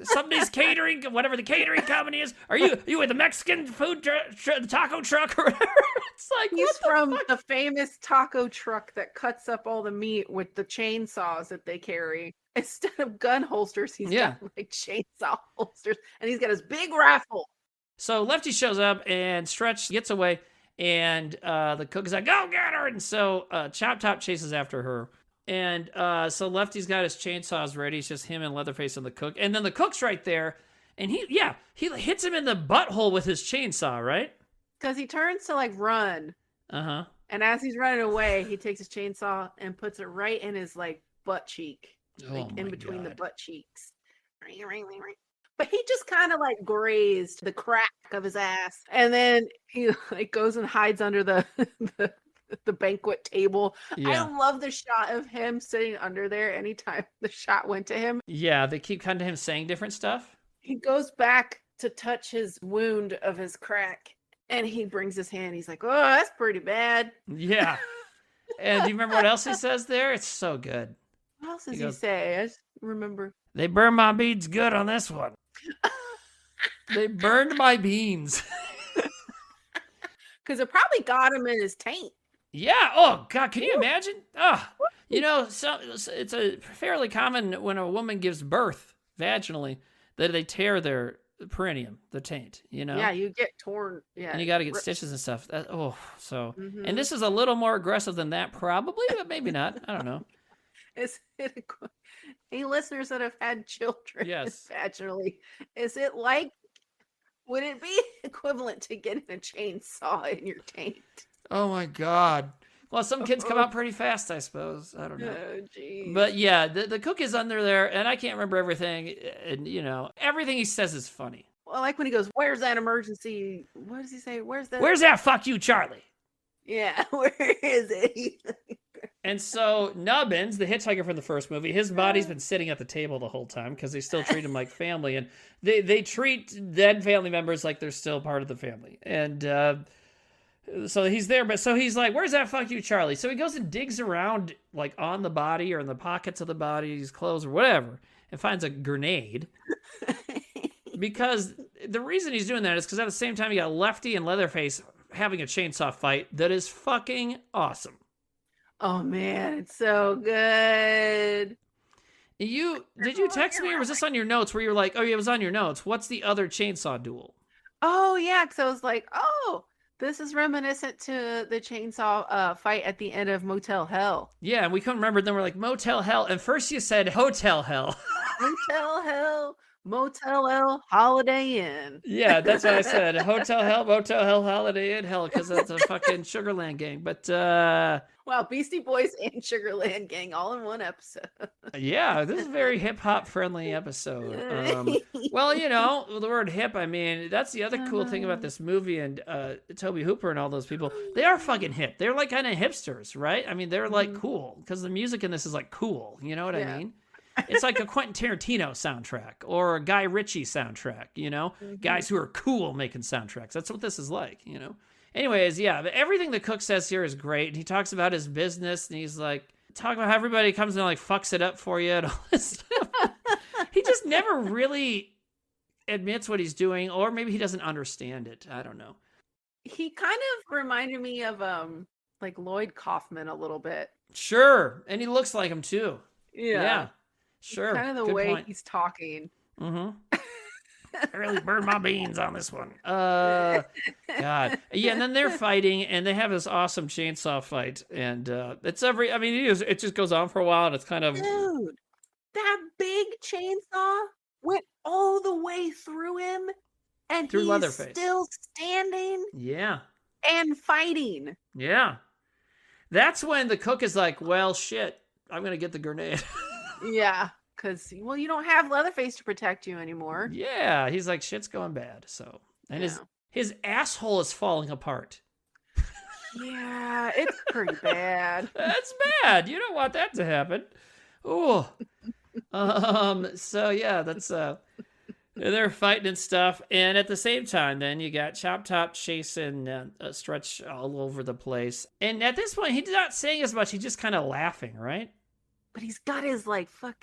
somebody's catering, whatever the catering company is? Are you with the Mexican food the taco truck or whatever?" It's like, he's from the famous taco truck that cuts up all the meat with the chainsaws that they carry. Instead of gun holsters, he's got like chainsaw holsters, and he's got his big rifle. So Lefty shows up and Stretch gets away, and the cook is like, "Go get her!" And so Chop Top chases after her. And so Lefty's got his chainsaws ready. It's just him and Leatherface and the cook. And then the cook's right there, and he hits him in the butthole with his chainsaw, right? Because he turns to like run. Uh-huh. And as he's running away, he takes his chainsaw and puts it right in his like butt cheek. Like in between the butt cheeks. But he just kind of like grazed the crack of his ass. And then he like goes and hides under the the banquet table. I Yeah. love the shot of him sitting under there anytime the shot went to him. Yeah, they keep kind of him saying different stuff. He goes back to touch his wound of his crack, and he brings his hand. He's like, "Oh, that's pretty bad." Yeah. And do you remember what else he says there? It's so good. What else does He he goes, say? I just remember. they burned my beans good on this one. They burned my beans. Because it probably got him in his taint. Yeah. Oh, God. Can you imagine? Oh, you know, so it's a fairly common when a woman gives birth vaginally that they tear their perineum, the taint, you know? Yeah, you get torn. Yeah. And you got to get ripped. stitches and stuff. So. Mhm. And this is a little more aggressive than that, probably, but maybe not. I don't know. Is it any listeners that have had children Yes. vaginally? Is it like, would it be equivalent to getting a chainsaw in your taint? Oh, my God. Well, some kids come out pretty fast, I suppose. I don't know. Oh, geez. But yeah, the cook is under there, and I can't remember everything. And, you know, everything he says is funny. Well, like when he goes, "Where's that emergency?" What does he say? Where's that fuck you, Charlie? Yeah, where is it? And so Nubbins, the hitchhiker from the first movie, his body's been sitting at the table the whole time because they still treat him like family. And they treat dead family members like they're still part of the family. And so he's there, but so he's like, where's that fuck you, Charlie? So he goes and digs around like on the body or in the pockets of the body, his clothes or whatever, and finds a grenade. Because the reason he's doing that is because at the same time you got Lefty and Leatherface having a chainsaw fight that is fucking awesome. Oh man, it's so good. Did you text me or was this on your notes where you were like, oh yeah, it was on your notes. What's the other chainsaw duel? Oh yeah, because I was like, oh, this is reminiscent to the chainsaw fight at the end of Motel Hell. Yeah, and we couldn't remember. Then we're like, Motel Hell. And first you said Hotel Hell. Motel Hell, Motel Hell, Holiday Inn. Yeah, that's what I said. Hotel Hell, Motel Hell, Holiday Inn Hell, because that's a fucking Sugarland gang. But wow, Beastie Boys and Sugarland Gang all in one episode. Yeah, this is a very hip hop friendly episode. Well, you know, the word hip, I mean, that's the other cool thing about this movie and Toby Hooper and all those people. They are fucking hip. They're like kind of hipsters, right? I mean, they're like cool because the music in this is like cool. You know what I mean? It's like a Quentin Tarantino soundtrack or a Guy Ritchie soundtrack, you know? Guys who are cool making soundtracks. That's what this is like, you know? Anyways, yeah, but everything the cook says here is great. He talks about his business and he's like, talking about how everybody comes and like fucks it up for you and all this stuff. He just never really admits what he's doing, or maybe he doesn't understand it. I don't know. He kind of reminded me of like Lloyd Kaufman a little bit. Sure. And he looks like him too. Yeah. Sure. Kind of the Good way point. he's talking. Mm-hmm. I really burned my beans on this one. God. Yeah, and then they're fighting, and they have this awesome chainsaw fight, and it just goes on for a while, and it's kind of... Dude, that big chainsaw went all the way through him, and Through he's Leatherface. still standing Yeah. and fighting. Yeah. That's when the cook is like, well, shit, I'm going to get the grenade. Yeah, because, well, you don't have Leatherface to protect you anymore. Yeah, he's like, shit's going bad, so... And his asshole is falling apart. Yeah, it's pretty bad. That's bad. You don't want that to happen. Oh. So yeah, that's they're fighting and stuff, and at the same time, then you got Chop Top chasing Stretch all over the place, and at this point, he's not saying as much. He's just kind of laughing, right? But he's got his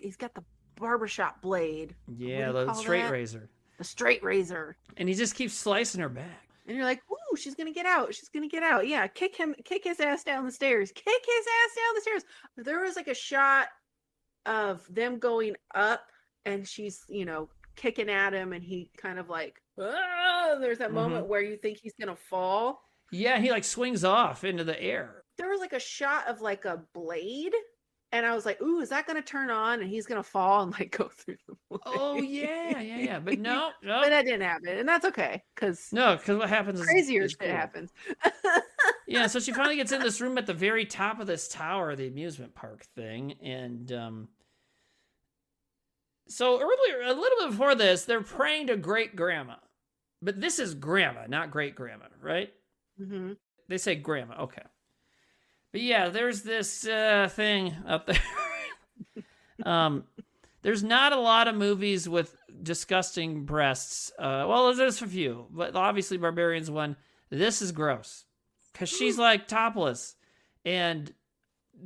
he's got the barbershop blade. Yeah, the straight razor. The straight razor. And he just keeps slicing her back. And you're like, ooh, she's gonna get out. She's gonna get out. Yeah, kick his ass down the stairs. Kick his ass down the stairs. There was like a shot of them going up, and she's, kicking at him, and he kind of like, there's that moment where you think he's gonna fall. Yeah, he like swings off into the air. There was like a shot of like a blade. And I was like, ooh, is that going to turn on and he's going to fall and like go through the blade? Oh, yeah. But no. But that didn't happen. And that's okay. Because what happens crazier is shit cool. happens. Yeah, so she finally gets in this room at the very top of this tower, the amusement park thing. And so earlier, a little bit before this, they're praying to great grandma. But this is grandma, not great grandma, right? Mm-hmm. They say grandma. Okay. But yeah, there's this thing up there. There's not a lot of movies with disgusting breasts. Well, there's a few, but obviously Barbarian's one. This is gross because she's like topless and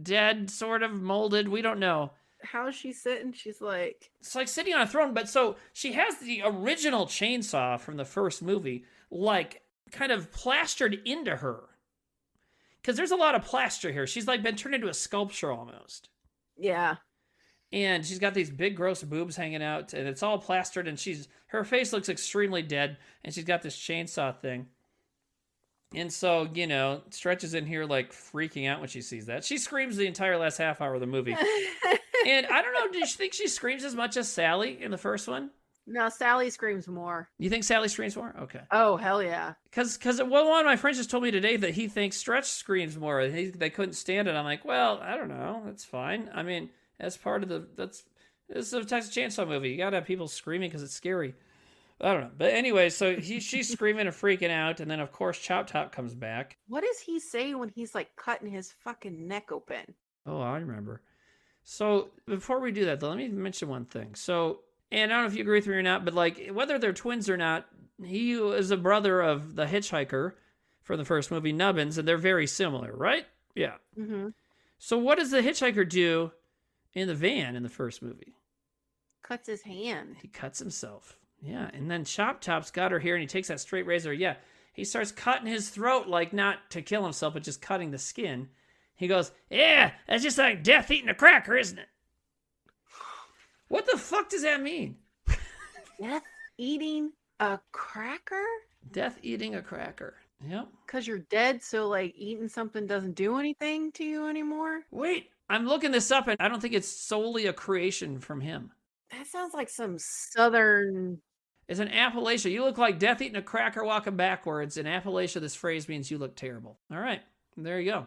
dead, sort of molded. We don't know. How's she sitting? She's like, It's like sitting on a throne, but so she has the original chainsaw from the first movie, like kind of plastered into her. Because there's a lot of plaster here. She's like been turned into a sculpture almost. yeah. And she's got these big gross boobs hanging out, and it's all plastered, and her face looks extremely dead, and she's got this chainsaw thing. And so, Stretch is in here like freaking out when she sees that. She screams the entire last half hour of the movie. And I don't know, do you think she screams as much as Sally in the first one? No, Sally screams more. You think Sally screams more? Okay. Oh, hell yeah. Because one of my friends just told me today that he thinks Stretch screams more. They couldn't stand it. I'm like, well, I don't know. That's fine. I mean, that's part of this is a Texas Chainsaw movie. You gotta have people screaming because it's scary. I don't know. But anyway, so she's screaming and freaking out. And then, of course, Chop Top comes back. What does he say when he's like cutting his fucking neck open? Oh, I remember. So before we do that, though, let me mention one thing. So, and I don't know if you agree with me or not, but like whether they're twins or not, he is a brother of the hitchhiker from the first movie, Nubbins, and they're very similar, right? Yeah. Mm-hmm. So what does the hitchhiker do in the van in the first movie? Cuts his hand. He cuts himself. Yeah. And then Chop Top's got her here and he takes that straight razor. Yeah. He starts cutting his throat, like not to kill himself, but just cutting the skin. He goes, yeah, that's just like death eating a cracker, isn't it? What the fuck does that mean? Death eating a cracker? Death eating a cracker. Yep. Because you're dead, so like eating something doesn't do anything to you anymore? Wait, I'm looking this up and I don't think it's solely a creation from him. That sounds like some southern... It's an Appalachia. You look like death eating a cracker walking backwards. In Appalachia, this phrase means you look terrible. All right. There you go.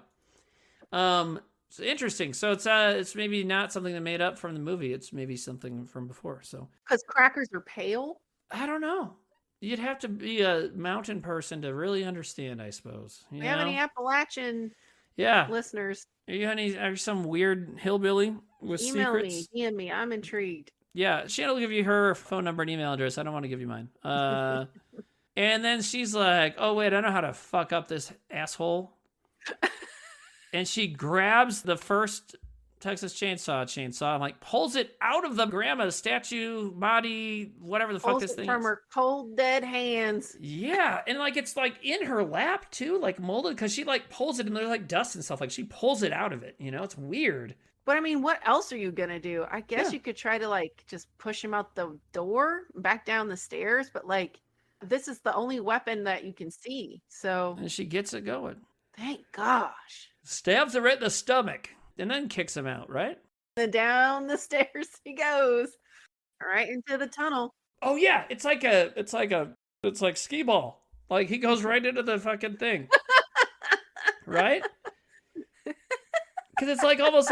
It's interesting. So it's maybe not something that made up from the movie. It's maybe something from before. So Because crackers are pale? I don't know. You'd have to be a mountain person to really understand, I suppose. We have any Appalachian listeners? Are you some weird hillbilly with Email secrets? me, DM me. I'm intrigued. Yeah, Shannon will give you her phone number and email address. I don't want to give you mine. And then she's like, oh, wait, I know how to fuck up this asshole. And she grabs the first Texas chainsaw and like pulls it out of the grandma's statue body, whatever the fuck this thing is. From her cold, dead hands. Yeah, and like it's like in her lap too, like molded, because she like pulls it and there's like dust and stuff. Like she pulls it out of it, it's weird. But I mean, what else are you gonna do? I guess you could try to like just push him out the door, back down the stairs, but like this is the only weapon that you can see. So And she gets it going. Thank gosh. Stabs her right in the stomach and then kicks him out, right? And down the stairs he goes. Right into the tunnel. Oh yeah, it's like skee ball. Like he goes right into the fucking thing. Right? Because it's almost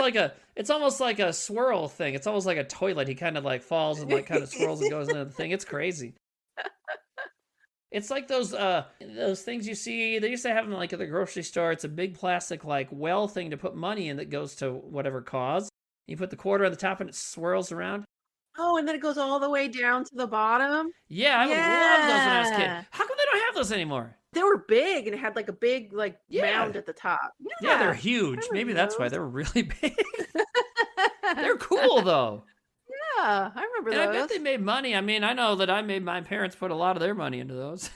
like a swirl thing. It's almost like a toilet. He kind of like falls and like kind of swirls and goes into the thing. It's crazy. It's like those things you see. They used to have them like at the grocery store. It's a big plastic like well thing to put money in that goes to whatever cause. You put the quarter on the top and it swirls around. Oh, and then it goes all the way down to the bottom. Yeah, I would love those when I was a kid. How come they don't have those anymore? They were big and it had like a big mound at the top. Yeah, they're huge. Maybe that's why they're really big. They're cool though. Yeah, I remember and those. I bet they made money. I mean, I know that my parents put a lot of their money into those.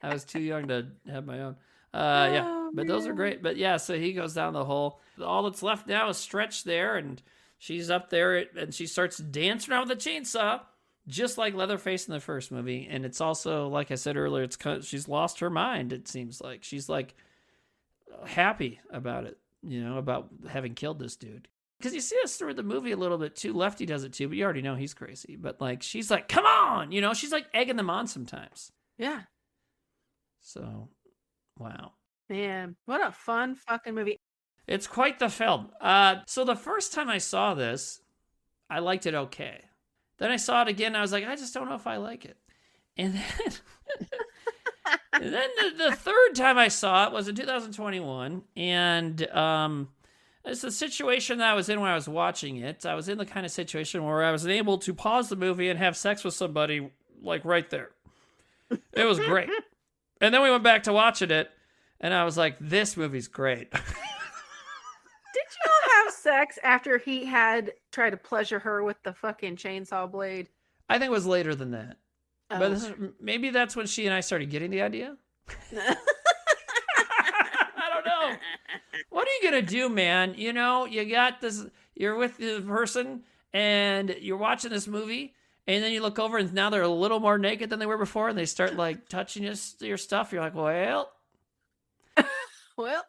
I was too young to have my own. But those are great. But yeah, so he goes down the hole. All that's left now is Stretch there, and she's up there, and she starts dancing around with a chainsaw, just like Leatherface in the first movie. And it's also, like I said earlier, she's lost her mind, it seems like. She's like happy about it, about having killed this dude. Because you see this through the movie a little bit too. Lefty does it too, but you already know he's crazy. But like, she's like, come on, she's like egging them on sometimes. Yeah. So, wow. Man, what a fun fucking movie. It's quite the film. So the first time I saw this, I liked it okay. Then I saw it again, and I was like, I just don't know if I like it. And then, And then the third time I saw it was in 2021, and it's a situation that I was in when I was watching it. I was in the kind of situation where I was able to pause the movie and have sex with somebody, like, right there. It was great. And then we went back to watching it, and I was like, this movie's great. Did you all have sex after he had tried to pleasure her with the fucking chainsaw blade? I think it was later than that. Oh. But maybe that's when she and I started getting the idea. I don't know. What are you going to do, man? You know, you got this, you're with the person and you're watching this movie, and then you look over and now they're a little more naked than they were before, and they start like touching your stuff. You're like, well. Well.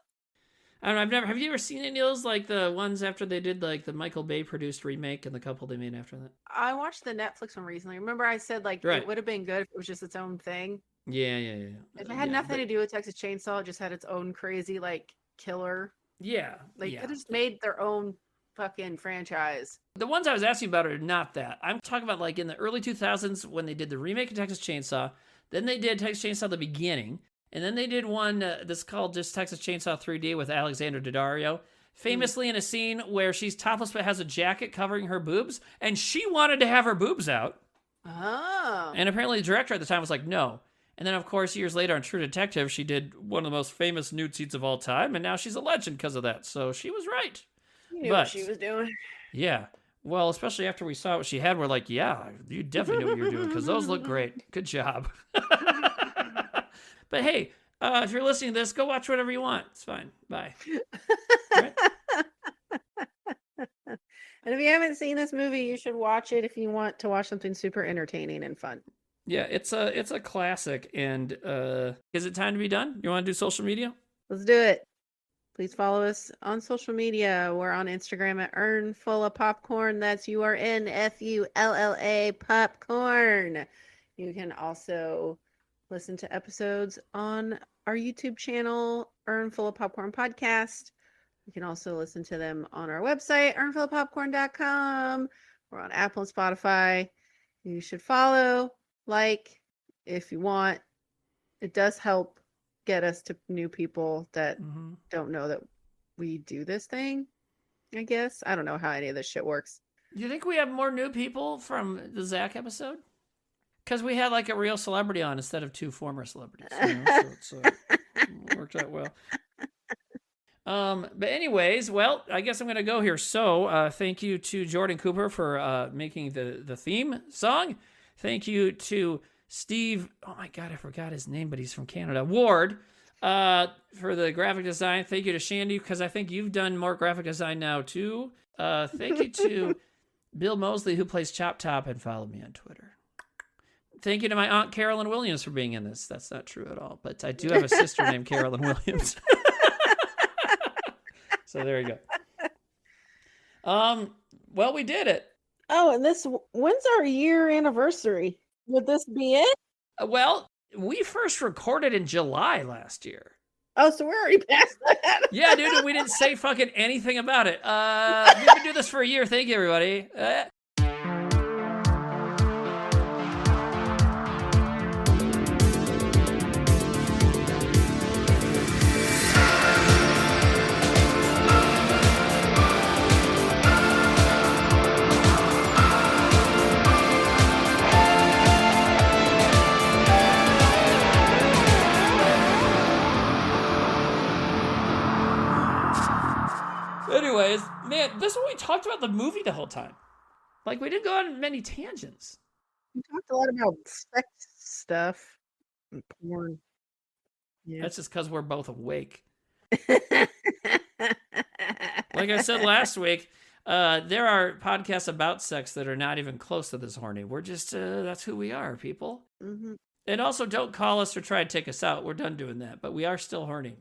I don't know, have you ever seen any of those, like the ones after they did like the Michael Bay produced remake and the couple they made after that? I watched the Netflix one recently. Remember I said like Right. it would have been good if it was just its own thing? Yeah. If it had nothing to do with Texas Chainsaw, it just had its own crazy like killer. Yeah. Like they just made their own fucking franchise. The ones I was asking about are not that. I'm talking about like in the early 2000s when they did the remake of Texas Chainsaw. Then they did Texas Chainsaw the beginning. And then they did one that's called just Texas Chainsaw 3D with Alexander Daddario. Famously in a scene where she's topless but has a jacket covering her boobs. And she wanted to have her boobs out. Oh. And apparently the director at the time was like, no. And then, of course, years later on True Detective, she did one of the most famous nude scenes of all time. And now she's a legend because of that. So she was right. You knew what she was doing. Yeah. Well, especially after we saw what she had, we're like, yeah, you definitely knew what you were doing because those look great. Good job. But hey, if you're listening to this, go watch whatever you want. It's fine. Bye. Right? And if you haven't seen this movie, you should watch it if you want to watch something super entertaining and fun. Yeah, it's a classic. And is it time to be done? You want to do social media? Let's do it. Please follow us on social media. We're on Instagram at earnfullofpopcorn. That's URNFULLA popcorn. You can also listen to episodes on our YouTube channel, Earn Full of Popcorn Podcast. You can also listen to them on our website, earnfullofpopcorn.com. We're on Apple and Spotify. You should follow, like, if you want. It does help get us to new people that don't know that we do this thing, I guess. I don't know how any of this shit works. Do you think we have more new people from the Zach episode? Because we had like a real celebrity on instead of two former celebrities. You know? So it worked out well. But anyways, well, I guess I'm going to go here. So thank you to Jordan Cooper for making the theme song. Thank you to Steve. Oh my God, I forgot his name, but he's from Canada. Ward for the graphic design. Thank you to Shandy, because I think you've done more graphic design now too. Thank you to Bill Mosley, who plays Chop Top and follow me on Twitter. Thank you to my Aunt Carolyn Williams for being in this. That's not true at all, but I do have a sister named Carolyn Williams. So there you go. Well, we did it. Oh, and when's our year anniversary? Would this be it? Well, we first recorded in July last year. Oh, so we're already past that. Yeah, dude, we didn't say fucking anything about it. We've been doing this for a year. Thank you, everybody. Anyways, man, this is what we talked about the movie the whole time. Like, we didn't go on many tangents. We talked a lot about sex stuff and porn. Yeah. That's just because we're both awake. Like I said last week, there are podcasts about sex that are not even close to this horny. We're just, that's who we are, people. Mm-hmm. And also, don't call us or try to take us out. We're done doing that, but we are still horny.